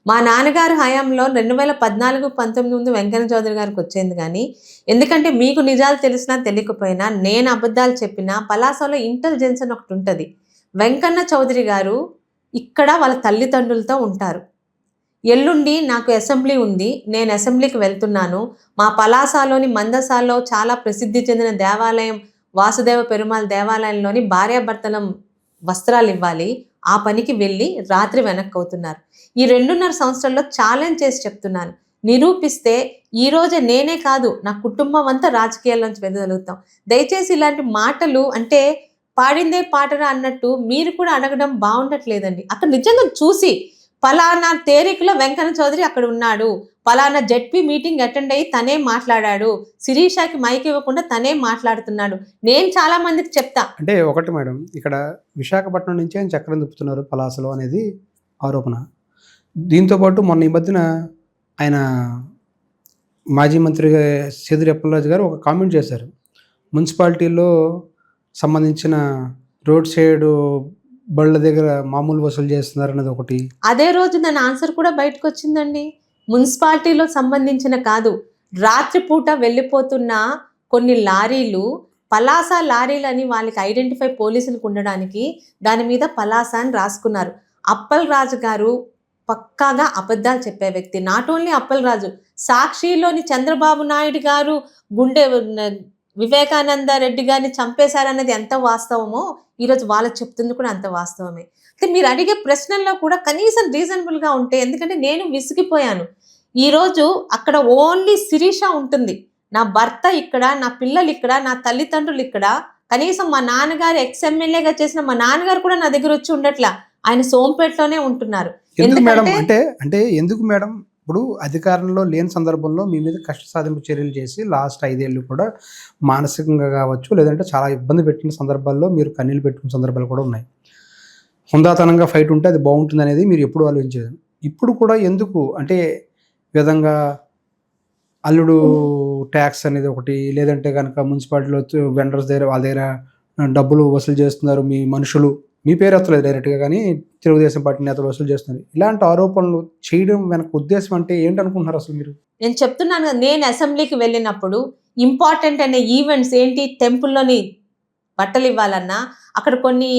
మా నాన్నగారు హయాంలో 2014-19 ముందు వెంకన్న చౌదరి గారికి వచ్చింది. కానీ ఎందుకంటే మీకు నిజాలు తెలిసినా తెలియకపోయినా నేను అబద్ధాలు చెప్పినా పలాసలో ఇంటెలిజెన్స్ అని ఒకటి ఉంటుంది. వెంకన్న చౌదరి గారు ఇక్కడ వాళ్ళ తల్లిదండ్రులతో ఉంటారు. ఎల్లుండి నాకు అసెంబ్లీ ఉంది, నేను అసెంబ్లీకి వెళ్తున్నాను. మా పలాసలోని మందసాల్లో చాలా ప్రసిద్ధి చెందిన దేవాలయం వాసుదేవ పెరుమాళ్ దేవాలయంలోని భార్యాభర్తల వస్త్రాలు ఇవ్వాలి. ఆ పనికి వెళ్ళి రాత్రి వెనక్కి అవుతున్నారు. ఈ 2.5 సంవత్సరాల్లో ఛాలెంజ్ చేసి చెప్తున్నాను, నిరూపిస్తే ఈ రోజే నేనే కాదు నా కుటుంబం అంతా రాజకీయాల నుంచి వెదగలుగుతాం. దయచేసి ఇలాంటి మాటలు అంటే పాడిందే పాటరా అన్నట్టు మీరు కూడా అడగడం బాగుండట్లేదండి. అక్కడ నిజంగా చూసి పలానా తేరికలో వెంకన్న చౌదరి అక్కడ ఉన్నాడు, పలానా జెడ్పీ మీటింగ్ అటెండ్ అయ్యి తనే మాట్లాడాడు, శిరీషకి మైక్ ఇవ్వకుండా తనే మాట్లాడుతున్నాడు, నేను చాలా మందికి చెప్తా. అంటే ఒకటి మేడం, ఇక్కడ విశాఖపట్నం నుంచి ఆయన చక్రం తిప్పుతున్నారు పలాసలో అనేది ఆరోపణ. దీంతోపాటు మొన్న ఈ మధ్యన ఆయన మాజీ మంత్రి సేదురు అప్పలరాజు గారు ఒక కామెంట్ చేశారు, మున్సిపాలిటీలో సంబంధించిన రోడ్ సైడ్ బళ్ళ దగ్గర మామూలు వసూలు చేస్తున్నారు అన్నది ఒకటి. అదే రోజు దాని ఆన్సర్ కూడా బయటకు వచ్చిందండి. మున్సిపాలిటీలో సంబంధించిన కాదు, రాత్రిపూట వెళ్ళిపోతున్న కొన్ని లారీలు పలాస లారీలు అని వాళ్ళకి ఐడెంటిఫై పోలీసులకు ఉండడానికి దాని మీద పలాస అని రాసుకున్నారు. అప్పలరాజు గారు పక్కాగా అబద్ధాలు చెప్పే వ్యక్తి. నాట్ ఓన్లీ అప్పలరాజు, సాక్షిలోని చంద్రబాబు నాయుడు గారు గుండె వివేకానంద రెడ్డి గారిని చంపేశారన్నది ఎంత వాస్తవమో ఈరోజు వాళ్ళు చెప్తుంది కూడా అంత వాస్తవమే. అంటే మీరు అడిగే ప్రశ్నల్లో కూడా కనీసం రీజనబుల్గా ఉంటే, ఎందుకంటే నేను విసిగిపోయాను. ఈరోజు అక్కడ ఓన్లీ శిరీష ఉంటుంది, నా భర్త ఇక్కడ, నా పిల్లలు ఇక్కడ, నా తల్లిదండ్రులు ఇక్కడ. కనీసం మా నాన్నగారు ఎమ్మెల్యేగా చేసిన మా నాన్నగారు కూడా నా దగ్గర వచ్చి ఉండట్లా, ఆయన సోంపేటలోనే ఉంటున్నారు. ఎందుకు మేడం? అంటే ఎందుకు మేడం? ఇప్పుడు అధికారంలో లేని సందర్భంలో మీ మీద కష్ట సాధింపు చర్యలు చేసి లాస్ట్ 5 ఏళ్ళు కూడా మానసికంగా కావచ్చు, లేదంటే చాలా ఇబ్బంది పెట్టిన సందర్భాల్లో మీరు కన్నీళ్ళు పెట్టుకున్న సందర్భాలు కూడా ఉన్నాయి. హుందాతనంగా ఫైట్ ఉంటే అది బాగుంటుంది అనేది మీరు ఎప్పుడు ఆలోచించేది. ఇప్పుడు కూడా ఎందుకు అంటే విధంగా అల్లుడు ట్యాక్స్ అనేది ఒకటి, లేదంటే కనుక మున్సిపాలిటీలో వెండర్స్ దగ్గర వాళ్ళ దగ్గర డబ్బులు వసూలు చేస్తున్నారు, మీ మనుషులు, మీ పేరు ఎత్తలేదు డైరెక్ట్గా, కానీ తెలుగుదేశం పార్టీ నేతలు వసూలు చేస్తున్నారు, ఇలాంటి ఆరోపణలు చేయడం వెనక ఉద్దేశం అంటే ఏంటనుకుంటున్నారు అసలు మీరు? నేను చెప్తున్నాను కదా, నేను అసెంబ్లీకి వెళ్ళినప్పుడు ఇంపార్టెంట్ అనే ఈవెంట్స్ ఏంటి, టెంపుల్లోని బట్టలు ఇవ్వాలన్నా అక్కడ కొన్ని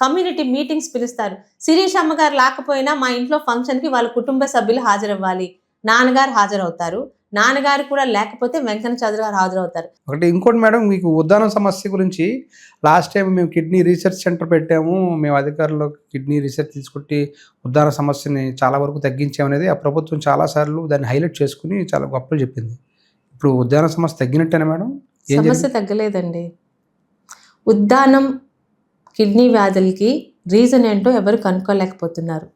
కమ్యూనిటీ మీటింగ్స్ పిలుస్తారు. శిరీష్ అమ్మగారు లేకపోయినా మా ఇంట్లో ఫంక్షన్కి వాళ్ళ కుటుంబ సభ్యులు హాజరవ్వాలి, నాన్నగారు హాజరవుతారు, నాన్నగారు కూడా లేకపోతే వెంకన్న చౌదరి గారు హాజరవుతారు. ఒకటి ఇంకోటి మేడం, మీకు ఉద్దానం సమస్య గురించి లాస్ట్ టైం మేము కిడ్నీ రీసెర్చ్ సెంటర్ పెట్టాము, మేము అధికారులు కిడ్నీ రీసెర్చ్ తీసుకుంటే ఉద్దాన సమస్యని చాలా వరకు తగ్గించామనేది ఆ ప్రభుత్వం చాలాసార్లు దాన్ని హైలైట్ చేసుకుని చాలా గొప్పలు చెప్పింది. ఇప్పుడు ఉద్దాన సమస్య తగ్గినట్టేనా మేడం? సమస్య తగ్గలేదండి. ఉద్దానం కిడ్నీ వ్యాధులకి రీజన్ ఏంటో ఎవరు కనుక్కోలేకపోతున్నారు.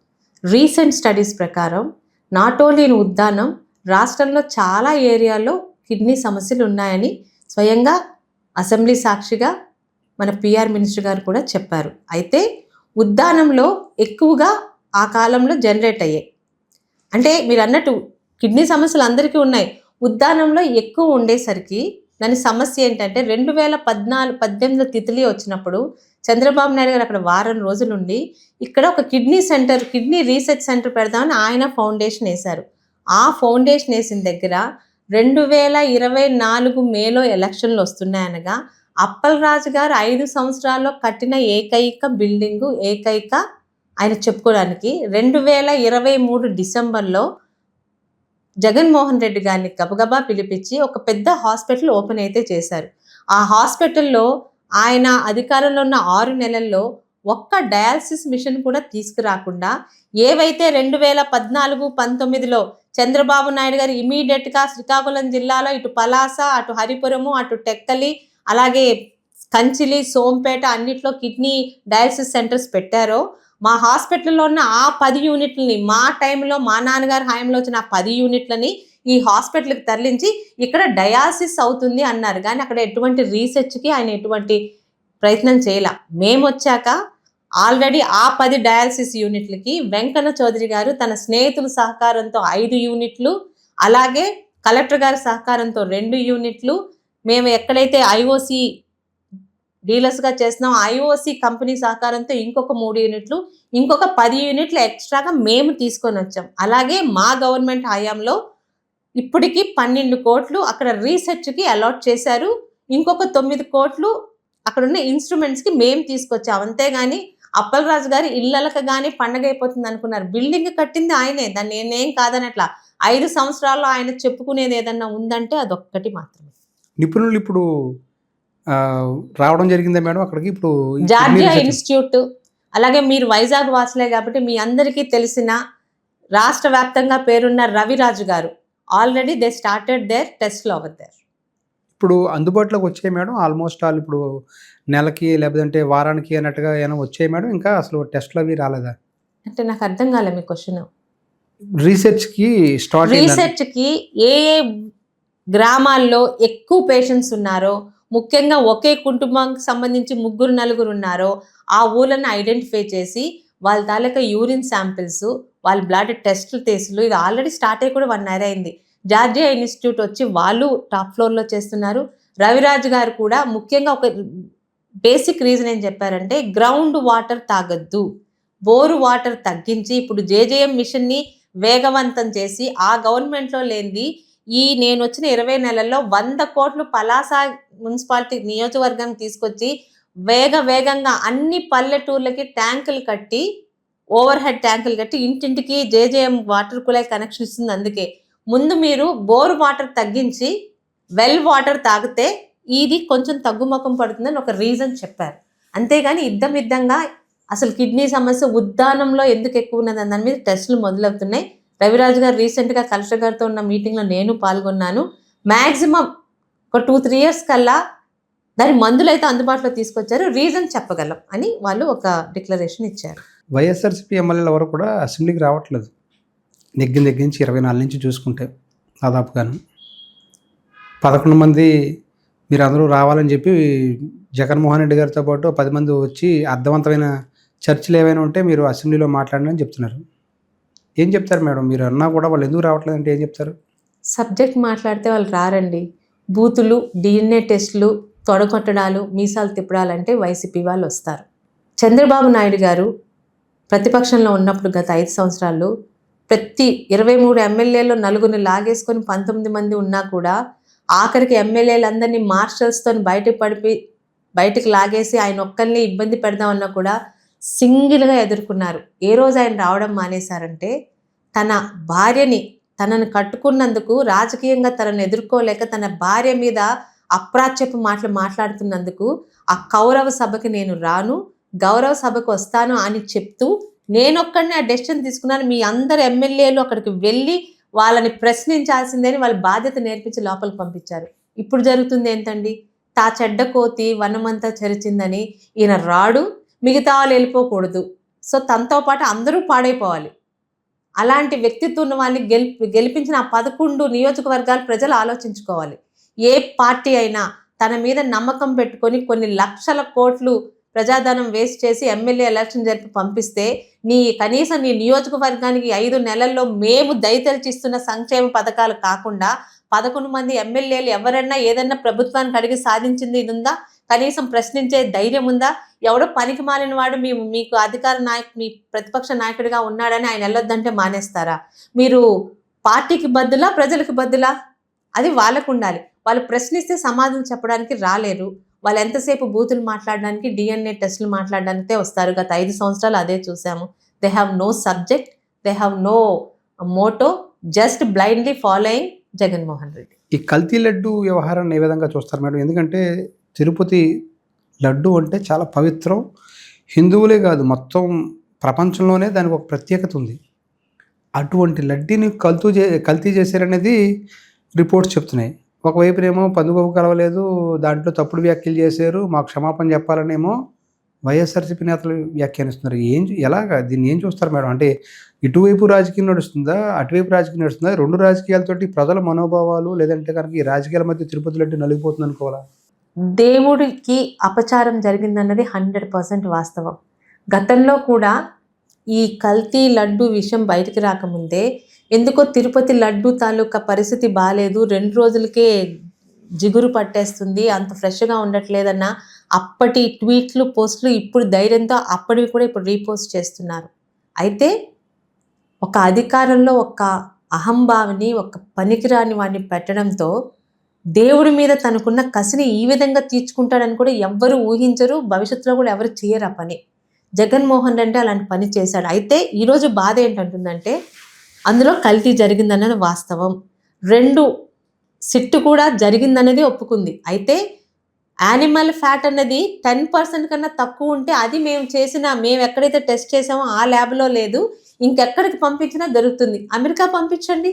రీసెంట్ స్టడీస్ ప్రకారం నాట్ ఓన్లీ ఇన్ ఉద్దానం, రాష్ట్రంలో చాలా ఏరియాల్లో కిడ్నీ సమస్యలు ఉన్నాయని స్వయంగా అసెంబ్లీ సాక్షిగా మన పిఆర్ మినిస్టర్ గారు కూడా చెప్పారు. అయితే ఉద్దానంలో ఎక్కువగా ఆ కాలంలో జనరేట్ అయ్యాయి. అంటే మీరు అన్నట్టు కిడ్నీ సమస్యలు అందరికీ ఉన్నాయి, ఉద్దానంలో ఎక్కువ ఉండేసరికి దాని సమస్య ఏంటంటే 2018 తిథిలి వచ్చినప్పుడు చంద్రబాబు నాయుడు గారు అక్కడ వారం రోజులుండి ఇక్కడ ఒక కిడ్నీ రీసెర్చ్ సెంటర్ పెడదామని ఆయన ఫౌండేషన్ వేశారు. ఆ ఫౌండేషన్ వేసిన దగ్గర 2024 మేలో ఎలక్షన్లు వస్తున్నాయనగా అప్పలరాజు గారు 5 సంవత్సరాల్లో కట్టిన ఏకైక బిల్డింగు, ఆయన చెప్పుకోవడానికి 2023 డిసెంబర్లో జగన్మోహన్ రెడ్డి గారిని గబగబా పిలిపించి ఒక పెద్ద హాస్పిటల్ ఓపెన్ అయితే చేశారు. ఆ హాస్పిటల్లో ఆయన అధికారంలో ఉన్న 6 నెలల్లో ఒక్క డయాలసిస్ మిషన్ కూడా తీసుకురాకుండా, ఏవైతే 2014-19లో చంద్రబాబు నాయుడు గారు ఇమీడియట్గా శ్రీకాకుళం జిల్లాలో ఇటు పలాస, అటు హరిపురము, అటు టెక్కలి, అలాగే కంచిలి, సోంపేట అన్నిట్లో కిడ్నీ డయాలసిస్ సెంటర్స్ పెట్టారో, మా హాస్పిటల్లో ఉన్న ఆ 10 యూనిట్లని, మా టైంలో మా నాన్నగారి హయాంలో వచ్చిన ఆ 10 యూనిట్లని ఈ హాస్పిటల్కి తరలించి ఇక్కడ డయాలసిస్ అవుతుంది అన్నారు. కానీ అక్కడ ఎటువంటి రీసెర్చ్కి ఆయన ఎటువంటి ప్రయత్నం చేయాల. మేము వచ్చాక ఆల్రెడీ ఆ 10 డయాలసిస్ యూనిట్లకి వెంకన్న చౌదరి గారు తన స్నేహితుల సహకారంతో 5 యూనిట్లు, అలాగే కలెక్టర్ గారి సహకారంతో 2 యూనిట్లు, మేము ఎక్కడైతే ఐఓసి డీలర్స్గా చేస్తున్నాం ఐఓసి కంపెనీ సహకారంతో ఇంకొక 3 యూనిట్లు, ఇంకొక 10 యూనిట్లు ఎక్స్ట్రాగా మేము తీసుకొని వచ్చాం. అలాగే మా గవర్నమెంట్ హయాంలో ఇప్పటికీ 12 కోట్లు అక్కడ రీసెర్చ్కి అలాట్ చేశారు, ఇంకొక 9 కోట్లు అక్కడ ఉన్న ఇన్స్ట్రుమెంట్స్కి మేము తీసుకొచ్చాం. అంతేగాని అప్పలరాజు గారు ఇళ్ళకి కానీ పండగ అయిపోతుంది అనుకున్నారు. బిల్డింగ్ కట్టింది ఆయనే, దాన్ని నేనేం కాదనట్లా. 5 సంవత్సరాల్లో ఆయన చెప్పుకునేది ఏదన్నా ఉందంటే అదొక్కటి మాత్రమే. నిపుణులు ఇప్పుడు రావడం జరిగిందా మేడం అక్కడికి? ఇప్పుడు జార్జియా ఇన్స్టిట్యూట్, అలాగే మీరు వైజాగ్ వాసులే కాబట్టి మీ అందరికీ తెలిసిన రాష్ట్ర వ్యాప్తంగా పేరున్న రవిరాజు గారు ఆల్రెడీ దే స్టార్టెడ్ దేర్ టెస్ట్లు ఓవర్ దేర్. ఇప్పుడు అందుబాటులోకి వచ్చాయి మేడం ఆల్మోస్ట్ ఆల్, ఇప్పుడు నెలకి లేకపోతే వారానికి అన్నట్టుగా ఏమైనా వచ్చాయి మేడం? ఇంకా అసలు టెస్ట్లు అవి రాలేదా? అంటే నాకు అర్థం కాలే మీ క్వశ్చన్. రీసెర్చ్కి ఏ ఏ గ్రామాల్లో ఎక్కువ పేషెంట్స్ ఉన్నారో, ముఖ్యంగా ఒకే కుటుంబానికి సంబంధించి 3-4 ఉన్నారో ఆ ఊళ్ళని ఐడెంటిఫై చేసి వాళ్ళ తాలూకా యూరిన్ శాంపిల్స్, వాళ్ళ బ్లడ్ టెస్టులు టెస్టులు ఇది ఆల్రెడీ స్టార్ట్ అయ్యి కూడా 1 year అయింది. జార్జియా ఇన్స్టిట్యూట్ వచ్చి వాళ్ళు టాప్ ఫ్లోర్లో చేస్తున్నారు. రవిరాజు గారు కూడా ముఖ్యంగా ఒక బేసిక్ రీజన్ ఏం చెప్పారంటే గ్రౌండ్ వాటర్ తాగొద్దు, బోరు వాటర్ తగ్గించి ఇప్పుడు జేజేఎం మిషన్ని వేగవంతం చేసి ఆ గవర్నమెంట్లో లేనిది నేను వచ్చిన 20 నెలల్లో 100 కోట్లు పలాస మున్సిపాలిటీ నియోజకవర్గానికి తీసుకొచ్చి వేగంగా అన్ని పల్లెటూర్లకి ట్యాంకులు కట్టి, ఓవర్ హెడ్ ట్యాంకులు కట్టి ఇంటింటికి జేజేఎం వాటర్ కుళాయి కనెక్షన్ ఇస్తుంది. అందుకే ముందు మీరు బోర్ వాటర్ తగ్గించి వెల్ వాటర్ తాగితే ఇది కొంచెం తగ్గుముఖం పడుతుందని ఒక రీజన్ చెప్పారు. అంతేగాని ఇద్దంగా అసలు కిడ్నీ సమస్య ఉద్దానంలో ఎందుకు ఎక్కువ ఉన్నదని దాని మీద టెస్టులు మొదలవుతున్నాయి. రవిరాజు గారు రీసెంట్గా కలెక్టర్ గారితో ఉన్న మీటింగ్లో నేను పాల్గొన్నాను. మ్యాక్సిమం ఒక 2-3 years కల్లా దాని మందులు అయితే అందుబాటులో తీసుకొచ్చారు, రీజన్ చెప్పగలం అని వాళ్ళు ఒక డిక్లరేషన్ ఇచ్చారు. వైఎస్ఆర్సీపీ ఎమ్మెల్యేలు ఎవరు కూడా అసెంబ్లీకి రావట్లేదు దగ్గర నుంచి 24 నుంచి చూసుకుంటే దాదాపుగాను 11 మంది మీరు అందరూ రావాలని చెప్పి జగన్మోహన్ రెడ్డి గారితో పాటు 10 మంది వచ్చి అర్థవంతమైన చర్చలు ఏవైనా ఉంటే మీరు అసెంబ్లీలో మాట్లాడని చెప్తున్నారు. ఏం చెప్తారు మేడం? మీరు అన్నా కూడా వాళ్ళు ఎందుకు రావట్లేదు అంటే ఏం చెప్తారు? సబ్జెక్ట్ మాట్లాడితే వాళ్ళు రారండి. బూతులు, డిఎన్ఏ టెస్టులు, తొడగొట్టడాలు, మీసాలు తిప్పడాలు అంటే వైసీపీ వాళ్ళు వస్తారు. చంద్రబాబు నాయుడు గారు ప్రతిపక్షంలో ఉన్నప్పుడు గత 5 సంవత్సరాల్లో ప్రతి 23 ఎమ్మెల్యేలు నలుగురిని లాగేసుకొని 19 మంది ఉన్నా కూడా ఆఖరికి ఎమ్మెల్యేలందరినీ మార్షల్స్తో బయటకు లాగేసి ఆయన ఒక్కరిని ఇబ్బంది పెడదామన్నా కూడా సింగిల్గా ఎదుర్కొన్నారు. ఏ రోజు ఆయన రావడం మానేశారంటే తన భార్యని తనను కట్టుకున్నందుకు రాజకీయంగా తనను ఎదుర్కోలేక తన భార్య మీద అప్రాచ్యపు మాటలు మాట్లాడుతున్నందుకు ఆ కౌరవ సభకి నేను రాను, గౌరవ సభకు వస్తాను అని చెప్తూ నేనొక్కడిని ఆ డెసిషన్ తీసుకున్నాను. మీ అందరు ఎమ్మెల్యేలు అక్కడికి వెళ్ళి వాళ్ళని ప్రశ్నించాల్సిందని వాళ్ళ బాధ్యత నేర్పించి లోపలికి పంపించారు. ఇప్పుడు జరుగుతుంది ఏంటండి? తా చెడ్డ కోతి వనమంతా చెరిచిందని ఈయన రాడు, మిగతా వాళ్ళు వెళ్ళిపోకూడదు. సో తనతో పాటు అందరూ పాడైపోవాలి. అలాంటి వ్యక్తిత్వం ఉన్న వాళ్ళని గెలిపించిన ఆ 11 నియోజకవర్గాలు ప్రజలు ఆలోచించుకోవాలి. ఏ పార్టీ అయినా తన మీద నమ్మకం పెట్టుకొని కొన్ని లక్షల కోట్లు ప్రజాధనం వేస్ట్ చేసి ఎమ్మెల్యే ఎలక్షన్ జరిపి పంపిస్తే కనీసం నీ నియోజకవర్గానికి 5 నెలల్లో మేము దయతెలిచిస్తున్న సంక్షేమ పథకాలు కాకుండా 11 మంది ఎమ్మెల్యేలు ఎవరన్నా ఏదన్నా ప్రభుత్వానికి అడిగి సాధించింది ఇది ఉందా? కనీసం ప్రశ్నించే ధైర్యం ఉందా? ఎవడో పనికి మాలిన వాడు మీకు మీ ప్రతిపక్ష నాయకుడిగా ఉన్నాడని ఆయన వెళ్ళొద్దంటే మానేస్తారా? మీరు పార్టీకి బద్దులా, ప్రజలకు బద్దులా? అది వాళ్ళకు ఉండాలి. వాళ్ళు ప్రశ్నిస్తే సమాధానం చెప్పడానికి రాలేరు. వాళ్ళు ఎంతసేపు బూతులు మాట్లాడడానికి, DNA టెస్టులు మాట్లాడడానికే వస్తారు. గత 5 సంవత్సరాలు అదే చూసాము. They have no subject, they have no motto, just blindly following Jaganmohan Reddy. ఈ కల్తీ లడ్డు వ్యవహారాన్ని ఏ విధంగా చూస్తారు మేడం? ఎందుకంటే తిరుపతి లడ్డు అంటే చాలా పవిత్రం. హిందువులే కాదు, మొత్తం ప్రపంచంలోనే దానికి ఒక ప్రత్యేకత ఉంది. అటువంటి లడ్డీని కల్తీ చేశారనేది రిపోర్ట్స్ చెప్తున్నాయి. ఒకవైపునేమో పందుగోపు కలవలేదు, దాంట్లో తప్పుడు వ్యాఖ్యలు చేశారు, మాకు క్షమాపణ చెప్పాలనేమో వైఎస్ఆర్సీపీ నేతలు వ్యాఖ్యానిస్తున్నారు. ఎలాగా దీన్ని ఏం చూస్తారు మేడం? అంటే ఇటువైపు రాజకీయం నడుస్తుందా, అటువైపు రాజకీయం నడుస్తుందా? 2 రాజకీయాలతోటి ప్రజల మనోభావాలు, లేదంటే కనుక ఈ రాజకీయాల మధ్య తిరుపతి లడ్డు నలిగిపోతుంది అనుకోవాలా? దేవుడికి అపచారం జరిగిందన్నది 100% వాస్తవం. గతంలో కూడా ఈ కల్తీ లడ్డు విషయం బయటికి రాకముందే ఎందుకో తిరుపతి లడ్డు తాలూకా పరిస్థితి బాగాలేదు, 2 రోజులకే జిగురు పట్టేస్తుంది, అంత ఫ్రెష్గా ఉండట్లేదన్న అప్పటి ట్వీట్లు, పోస్టులు ఇప్పుడు ధైర్యంతో అప్పటివి కూడా ఇప్పుడు రీపోస్ట్ చేస్తున్నారు. అయితే ఒక అధికారంలో ఒక అహంభావిని, ఒక పనికిరాని వాడిని పెట్టడంతో దేవుడి మీద తనకున్న కసిని ఈ విధంగా తీర్చుకుంటాడని కూడా ఎవ్వరూ ఊహించరు. భవిష్యత్తులో కూడా ఎవరు చేయరు ఆ పని. జగన్మోహన్ రెడ్డి అలాంటి పని చేశాడు. అయితే ఈరోజు బాధ ఏంటంటుందంటే అందులో కల్తీ జరిగిందన్నది వాస్తవం. 2 సిట్టు కూడా జరిగిందనేది ఒప్పుకుంది. అయితే యానిమల్ ఫ్యాట్ అన్నది 10% కన్నా తక్కువ ఉంటే అది మేము ఎక్కడైతే టెస్ట్ చేసామో ఆ ల్యాబ్లో లేదు, ఇంకెక్కడికి పంపించినా దొరుకుతుంది. అమెరికా పంపించండి.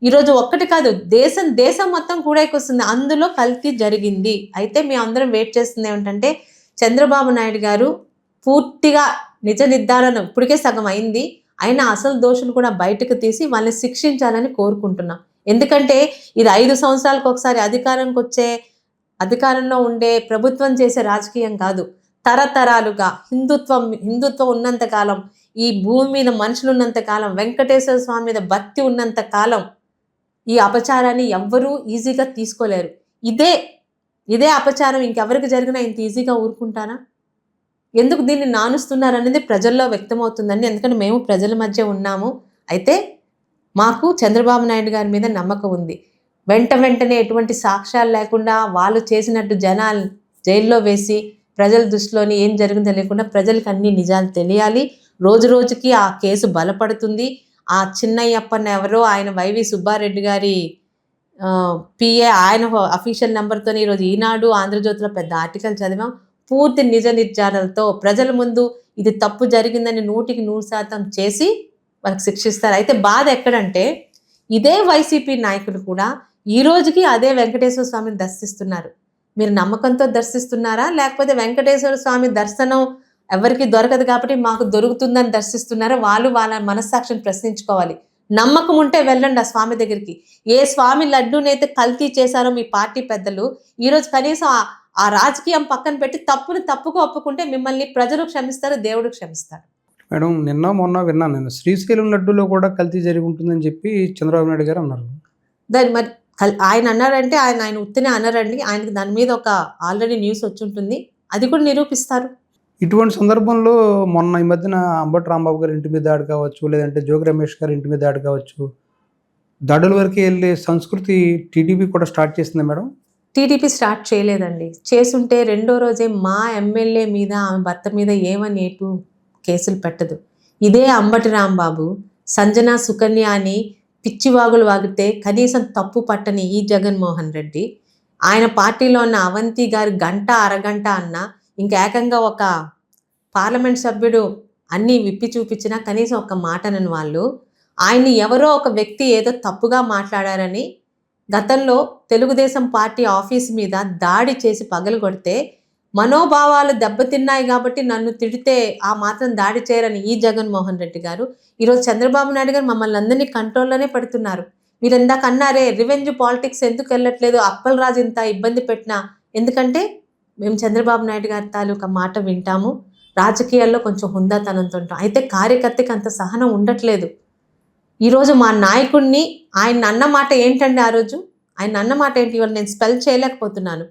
ఈరోజు ఒక్కటి కాదు, దేశం మొత్తం కూడా వస్తుంది. అందులో కల్తీ జరిగింది. అయితే మేము అందరం వెయిట్ చేస్తుంది ఏమిటంటే చంద్రబాబు నాయుడు గారు పూర్తిగా నిజ నిర్ధారణ ఇప్పటికే సగం అయింది, అయినా అసలు దోషులు కూడా బయటకు తీసి వాళ్ళని శిక్షించాలని కోరుకుంటున్నాం. ఎందుకంటే ఇది 5 సంవత్సరాలకు ఒకసారి అధికారంలో ఉండే ప్రభుత్వం చేసే రాజకీయం కాదు. తరతరాలుగా హిందుత్వం ఉన్నంతకాలం, ఈ భూమి మీద మనుషులు ఉన్నంతకాలం, వెంకటేశ్వర స్వామి మీద భక్తి ఉన్నంతకాలం ఈ అపచారాన్ని ఎవ్వరూ ఈజీగా తీసుకోలేరు. ఇదే అపచారం ఇంకెవరికి జరిగినా ఇంత ఈజీగా ఊరుకుంటానా? ఎందుకు దీన్ని నానుస్తున్నారు అనేది ప్రజల్లో వ్యక్తమవుతుందండి. ఎందుకంటే మేము ప్రజల మధ్య ఉన్నాము. అయితే మాకు చంద్రబాబు నాయుడు గారి మీద నమ్మకం ఉంది. వెంటనే ఎటువంటి సాక్ష్యాలు లేకుండా వాళ్ళు చేసినట్టు జనాలు జైల్లో వేసి ప్రజల దృష్టిలోని ఏం జరిగిందో లేకుండా ప్రజలకు అన్ని నిజాలు తెలియాలి. రోజుకి ఆ కేసు బలపడుతుంది. ఆ చిన్నయ్యప్పన్న ఎవరో ఆయన వైవి సుబ్బారెడ్డి గారి PA, ఆయన అఫీషియల్ నెంబర్తో ఈరోజు ఈనాడు, ఆంధ్రజ్యోతిలో పెద్ద ఆర్టికల్ చదివాం. పూర్తి నిజ నిర్ధారణలతో ప్రజల ముందు ఇది తప్పు జరిగిందని 100% చేసి వాళ్ళకి శిక్షిస్తారు. అయితే బాధ ఎక్కడంటే ఇదే వైసీపీ నాయకులు కూడా ఈ రోజుకి అదే వెంకటేశ్వర స్వామిని దర్శిస్తున్నారు. మీరు నమ్మకంతో దర్శిస్తున్నారా, లేకపోతే వెంకటేశ్వర స్వామి దర్శనం ఎవరికి దొరకదు కాబట్టి మాకు దొరుకుతుందని దర్శిస్తున్నారా? వాళ్ళ మనస్సాక్షిని ప్రశ్నించుకోవాలి. నమ్మకం ఉంటే వెళ్ళండి ఆ స్వామి దగ్గరికి. ఏ స్వామి లడ్డూనైతే కల్తీ చేశారో మీ పార్టీ పెద్దలు, ఈరోజు కనీసం ఆ రాజకీయం పక్కన పెట్టి తప్పుగా ఒప్పుకుంటే మిమ్మల్ని ప్రజలు క్షమిస్తారు, దేవుడు క్షమిస్తాడు. మేడం, మొన్న విన్నాను నేను, శ్రీశైలం లడ్డూలో కూడా కల్తీ జరిగి ఉంటుందని చెప్పి చంద్రబాబు నాయుడు గారు అన్నారు. దాని మరి ఆయన అన్నారంటే ఆయన ఉత్తినే అన్నారండి. ఆయనకి దాని మీద ఒక ఆల్రెడీ న్యూస్ వచ్చి ఉంటుంది. అది కూడా నిరూపిస్తారు. ఇటువంటి సందర్భంలో మొన్న ఈ మధ్యన అంబటి రాంబాబు గారి ఇంటి మీద దాడి కావచ్చు, లేదంటే జోగి రమేష్ గారి ఇంటి మీద దాడి కావచ్చు, దాడుల వరకే వెళ్ళే సంస్కృతి టీడీపీ కూడా స్టార్ట్ చేసిందా మేడం? టీడీపీ స్టార్ట్ చేయలేదండి. చేసుంటే రెండో రోజే మా ఎమ్మెల్యే మీద, ఆమె భర్త మీద ఏమని కేసులు పెట్టదు. ఇదే అంబటి రాంబాబు, సంజన సుకన్య అని పిచ్చివాగులు వాగితే కనీసం తప్పు పట్టని ఈ జగన్మోహన్ రెడ్డి, ఆయన పార్టీలో ఉన్న అవంతి గారు గంట అరగంట అన్నా, ఇంకా ఏకంగా ఒక పార్లమెంట్ సభ్యుడు అన్నీ విప్పి చూపించినా కనీసం ఒక మాటనని వాళ్ళు, ఆయన్ని ఎవరో ఒక వ్యక్తి ఏదో తప్పుగా మాట్లాడారని గతంలో తెలుగుదేశం పార్టీ ఆఫీస్ మీద దాడి చేసి పగలగొడితే, మనోభావాలు దెబ్బతిన్నాయి కాబట్టి నన్ను తిడితే ఆ మాత్రం దాడి చేయరని ఈ జగన్మోహన్ రెడ్డి గారు, ఈరోజు చంద్రబాబు నాయుడు గారు మమ్మల్ని అందరినీ కంట్రోల్లోనే పెడుతున్నారు. మీరు ఇందాక అన్నారే రివెంజ్ పాలిటిక్స్ ఎందుకు వెళ్ళట్లేదు, అప్పలరాజు ఇంత ఇబ్బంది పెట్టినా, ఎందుకంటే మేము చంద్రబాబు నాయుడు గారి తాలూకా మాట వింటాము, రాజకీయాల్లో కొంచెం హుందాతనంతో ఉంటాం. అయితే కార్యకర్తకి అంత సహనం ఉండట్లేదు. ఈరోజు మా నాయకుడిని ఆయన అన్న మాట ఏంటండి ఆ రోజు? ఆయన అన్న మాట ఏంటి? ఇవాళ నేను స్పెల్ చేయలేకపోతున్నాను.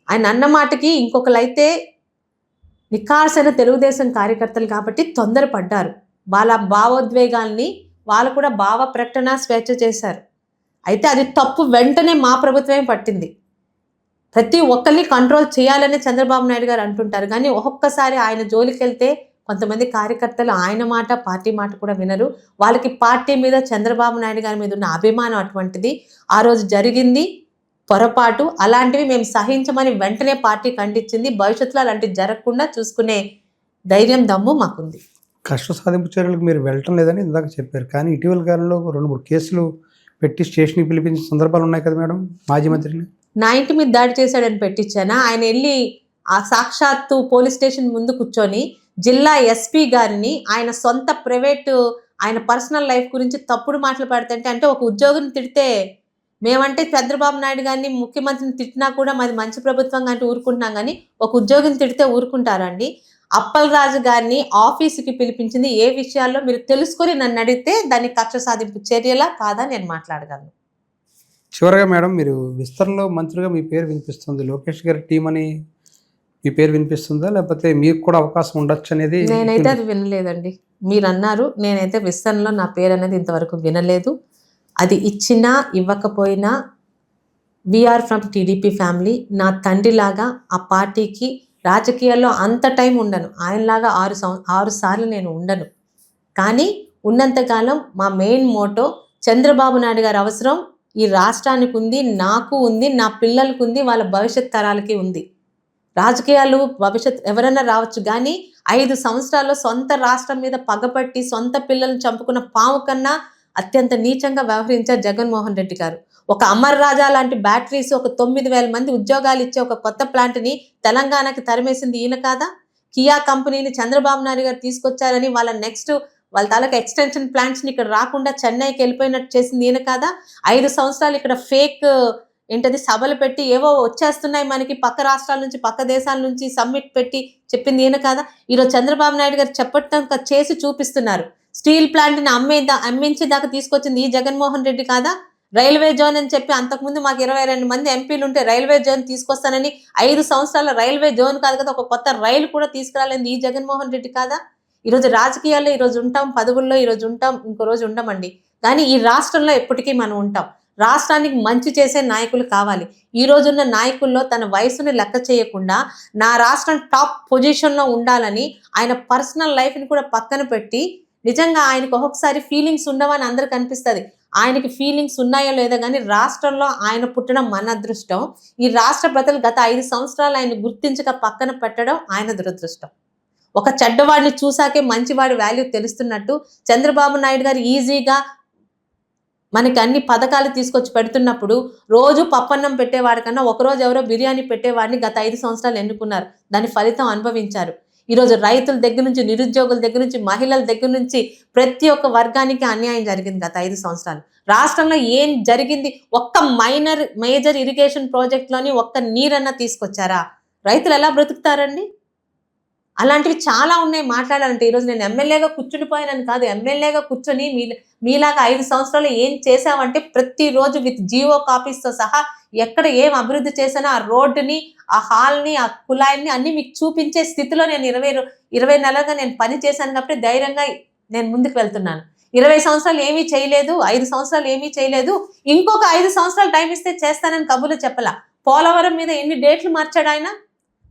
ఆయన అన్న మాటకి ఇంకొకరైతే నిఖార్సైన తెలుగుదేశం కార్యకర్తలు కాబట్టి తొందరపడ్డారు. వాళ్ళ భావోద్వేగాల్ని వాళ్ళు కూడా భావ ప్రకటన స్వేచ్ఛ చేశారు. అయితే అది తప్పు వెంటనే మా ప్రభుత్వమే పట్టింది. ప్రతి ఒక్కరిని కంట్రోల్ చేయాలని చంద్రబాబు నాయుడు గారు అంటుంటారు. కానీ ఒక్కొక్కసారి ఆయన జోలికి వెళ్తే కొంతమంది కార్యకర్తలు ఆయన మాట, పార్టీ మాట కూడా వినరు. వాళ్ళకి పార్టీ మీద, చంద్రబాబు నాయుడు గారి మీద ఉన్న అభిమానం అటువంటిది. ఆ రోజు జరిగింది పొరపాటు. అలాంటివి మేము సహించమని వెంటనే పార్టీ ఖండించింది. భవిష్యత్తులో అలాంటివి జరగకుండా చూసుకునే ధైర్యం, దమ్ము మాకుంది. కష్ట సాధింపు చర్యలకు మీరు వెళ్ళటం లేదని ఇందాక చెప్పారు. కానీ ఇటీవల కాలంలో 2-3 కేసులు పెట్టి స్టేషన్కి పిలిపించిన సందర్భాలు ఉన్నాయి కదా మేడం, మాజీ మంత్రిని? నా ఇంటి మీద దాడి చేశాడని పెట్టించానా? ఆయన వెళ్ళి ఆ సాక్షాత్తు పోలీస్ స్టేషన్ ముందు కూర్చొని జిల్లా ఎస్పీ గారిని ఆయన సొంత ప్రైవేటు, ఆయన పర్సనల్ లైఫ్ గురించి తప్పుడు మాటలు పెడతంటే, అంటే ఒక ఉద్యోగిని తిడితే మేమంటే చంద్రబాబు నాయుడు గారిని, ముఖ్యమంత్రిని తిట్టినా కూడా మాది మంచి ప్రభుత్వం అంటే ఊరుకుంటున్నాం, కానీ ఒక ఉద్యోగిని తిడితే ఊరుకుంటారండి? అప్పలరాజు గారిని ఆఫీసుకి పిలిపించింది ఏ విషయాల్లో మీరు తెలుసుకొని నన్ను అడిగితే దాన్ని కక్ష సాధింపు చర్యలా కాదా నేను మాట్లాడగలను. చివరగా మేడం, మీరు విస్తరణలో మంత్రిగా మీ పేరు వినిపిస్తుంది, లోకేష్ గారి టీం అని మీ పేరు వినిపిస్తుందా, లేకపోతే మీకు కూడా అవకాశం ఉండొచ్చు అనేది? నేనైతే అది వినలేదండి. మీరు అన్నారు, నేనైతే విస్తరణలో నా పేరు అనేది ఇంతవరకు వినలేదు. అది ఇచ్చినా ఇవ్వకపోయినా వీఆర్ ఫ్రమ్ టీడీపీ ఫ్యామిలీ. నా తండ్రిలాగా ఆ పార్టీకి, రాజకీయాల్లో అంత టైం ఉండను, ఆయనలాగా 6 సార్లు నేను ఉండను. కానీ ఉన్నంతకాలం మా మెయిన్ మోటో చంద్రబాబు నాయుడు గారి అవసరం ఈ రాష్ట్రానికి ఉంది, నాకు ఉంది, నా పిల్లలకు ఉంది, వాళ్ళ భవిష్యత్ తరాలకి ఉంది. రాజకీయాలు భవిష్యత్ ఎవరైనా రావచ్చు, కానీ 5 సంవత్సరాల్లో సొంత రాష్ట్రం మీద పగపట్టి సొంత పిల్లల్ని చంపుకున్న పాము కన్నా అత్యంత నీచంగా వ్యవహరించారు జగన్మోహన్ రెడ్డి గారు. ఒక అమర్ రాజా లాంటి బ్యాటరీస్, ఒక 9,000 మంది ఉద్యోగాలు ఇచ్చే ఒక కొత్త ప్లాంట్ని తెలంగాణకి తరిమేసింది ఈయన కాదా? కియా కంపెనీని చంద్రబాబు నాయుడు గారు తీసుకొచ్చారని వాళ్ళ తాలూకా ఎక్స్టెన్షన్ ప్లాంట్స్ని ఇక్కడ రాకుండా చెన్నైకి వెళ్ళిపోయినట్టు చేసింది ఈయన కాదా? 5 సంవత్సరాలు ఇక్కడ ఫేక్ సభలు పెట్టి ఏవో వచ్చేస్తున్నాయి మనకి పక్క రాష్ట్రాల నుంచి, పక్క దేశాల నుంచి సమ్మిట్ పెట్టి చెప్పింది ఈయన కాదా? ఈరోజు చంద్రబాబు నాయుడు గారు చెప్పటం చేసి చూపిస్తున్నారు. స్టీల్ ప్లాంట్ని అమ్మించి దాకా తీసుకొచ్చింది ఈ జగన్మోహన్ రెడ్డి కాదా? రైల్వే జోన్ అని చెప్పి అంతకుముందు మాకు 22 మంది ఎంపీలు ఉంటే రైల్వే జోన్ తీసుకొస్తానని 5 సంవత్సరాల రైల్వే జోన్ కాదు కదా, ఒక కొత్త రైలు కూడా తీసుకురాలేదు ఈ జగన్మోహన్ రెడ్డి కాదా? ఈరోజు రాజకీయాల్లో ఈరోజు ఉంటాం, పదవుల్లో ఈరోజు ఉంటాం, ఇంకో రోజు ఉండమండి. కానీ ఈ రాష్ట్రంలో ఎప్పటికీ మనం ఉంటాం. రాష్ట్రానికి మంచి చేసే నాయకులు కావాలి. ఈ రోజున్న నాయకుల్లో తన వయసుని లెక్క చేయకుండా నా రాష్ట్రం టాప్ పొజిషన్లో ఉండాలని ఆయన పర్సనల్ లైఫ్ని కూడా పక్కన పెట్టి, నిజంగా ఆయనకు ఒక్కొక్కసారి ఫీలింగ్స్ ఉండవని అందరికి అనిపిస్తుంది. ఆయనకి ఫీలింగ్స్ ఉన్నాయో లేదో కానీ రాష్ట్రంలో ఆయన పుట్టడం మన అదృష్టం. ఈ రాష్ట్ర ప్రజలు గత 5 సంవత్సరాలు ఆయన గుర్తించక పక్కన పెట్టడం ఆయన దురదృష్టం. ఒక చెడ్డవాడిని చూసాకే మంచివాడి వాల్యూ తెలుస్తున్నట్టు చంద్రబాబు నాయుడు గారు ఈజీగా మనకి అన్ని పథకాలు తీసుకొచ్చి పెడుతున్నప్పుడు రోజు పప్పన్నం పెట్టేవాడి కన్నా ఒకరోజు ఎవరో బిర్యానీ పెట్టేవాడిని గత 5 సంవత్సరాలు ఎన్నుకున్నారు. దాని ఫలితం అనుభవించారు. ఈరోజు రైతుల దగ్గర నుంచి, నిరుద్యోగుల దగ్గర నుంచి, మహిళల దగ్గర నుంచి ప్రతి ఒక్క వర్గానికి అన్యాయం జరిగింది గత 5 సంవత్సరాలు. రాష్ట్రంలో ఏం జరిగింది? ఒక్క మేజర్ ఇరిగేషన్ ప్రాజెక్ట్లోని ఒక్క నీరన్నా తీసుకొచ్చారా? రైతులు ఎలా బ్రతుకుతారండి? అలాంటివి చాలా ఉన్నాయి మాట్లాడాలంటే. ఈరోజు నేను ఎమ్మెల్యేగా కూర్చుండిపోయానని కాదు, ఎమ్మెల్యేగా కూర్చొని మీలాగా 5 సంవత్సరాలు ఏం చేశామంటే ప్రతిరోజు విత్ జీవో కాపీస్తో సహా ఎక్కడ ఏం అభివృద్ధి చేశానో ఆ రోడ్డుని, ఆ హాల్ని, ఆ కుళాయిని అన్ని మీకు చూపించే స్థితిలో నేను 20 నెలలుగా నేను పని చేశాను కాబట్టి ధైర్యంగా నేను ముందుకు వెళ్తున్నాను. 20 సంవత్సరాలు ఏమీ చేయలేదు, 5 సంవత్సరాలు ఏమీ చేయలేదు, ఇంకొక 5 సంవత్సరాలు టైం ఇస్తే చేస్తానని కబుర్లు చెప్పలా. పోలవరం మీద ఎన్ని డేట్లు మార్చాడు ఆయన.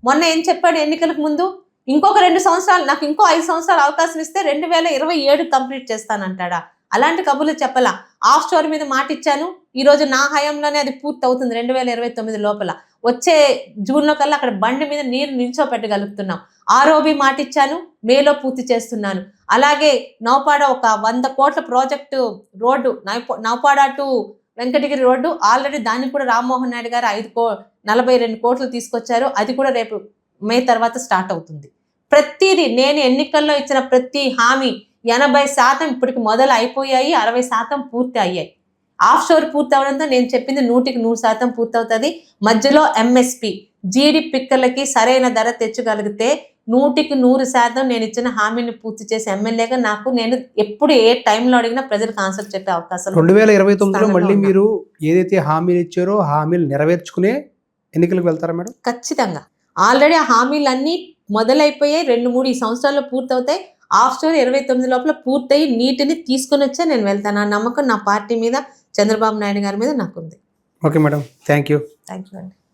మొన్న ఏం చెప్పాడు ఎన్నికలకు ముందు, ఇంకొక 2 సంవత్సరాలు, నాకు ఇంకో 5 సంవత్సరాలు అవకాశం ఇస్తే 2027 కంప్లీట్ చేస్తానంటాడా? అలాంటి కబుర్లు చెప్పలా. ఆఫ్ షోర్ మీద మాట ఇచ్చాను, ఈరోజు నా హయాంలోనే అది పూర్తి అవుతుంది 2029 లోపల. వచ్చే జూన్లో కల్లా అక్కడ బండి మీద నీరు నిల్చోపెట్టగలుగుతున్నాం. ఆర్ఓబి మాట ఇచ్చాను, మేలో పూర్తి చేస్తున్నాను. అలాగే నౌపాడ ఒక 100 కోట్ల project road, Naupada to Venkatagiri road already దాన్ని కూడా రామ్మోహన్ నాయుడు గారు 42 కోట్లు తీసుకొచ్చారు. అది కూడా రేపు మే తర్వాత స్టార్ట్ అవుతుంది. ప్రతిదీ నేను ఎన్నికల్లో ఇచ్చిన ప్రతి హామీ 80% ఇప్పటికి మొదలు అయిపోయాయి, 60% పూర్తి అయ్యాయి. ఆఫ్ షోర్ పూర్తి అవడంతో నేను చెప్పింది 100% పూర్తి అవుతుంది. మధ్యలో ఎంఎస్పి జీడి పిక్కలకి సరైన ధర తెచ్చగలిగితే 100% నేను ఇచ్చిన హామీని పూర్తి చేసే ఎమ్మెల్యేగా నేను ఎప్పుడు ఏ టైంలో అడిగినా ప్రజలకు ఆన్సర్ చెప్పే అవకాశం 2029లో మళ్ళీ మీరు ఏదైతే హామీలు ఇచ్చారో హామీలు నెరవేర్చుకునే ఎన్నికలకు వెళ్తారా మేడం? ఖచ్చితంగా. ఆల్రెడీ ఆ హామీలన్నీ మొదలైపోయాయి, 2-3 ఈ సంవత్సరాల్లో పూర్తవుతాయి. ఆఫ్ షోర్ 29 లోపల పూర్తయి నీటిని తీసుకొని వచ్చే నేను వెళ్తాను. ఆ నమ్మకం నా పార్టీ మీద, చంద్రబాబు నాయుడు గారి మీద నాకుంది. Okay madam, thank you. Thank you అండి.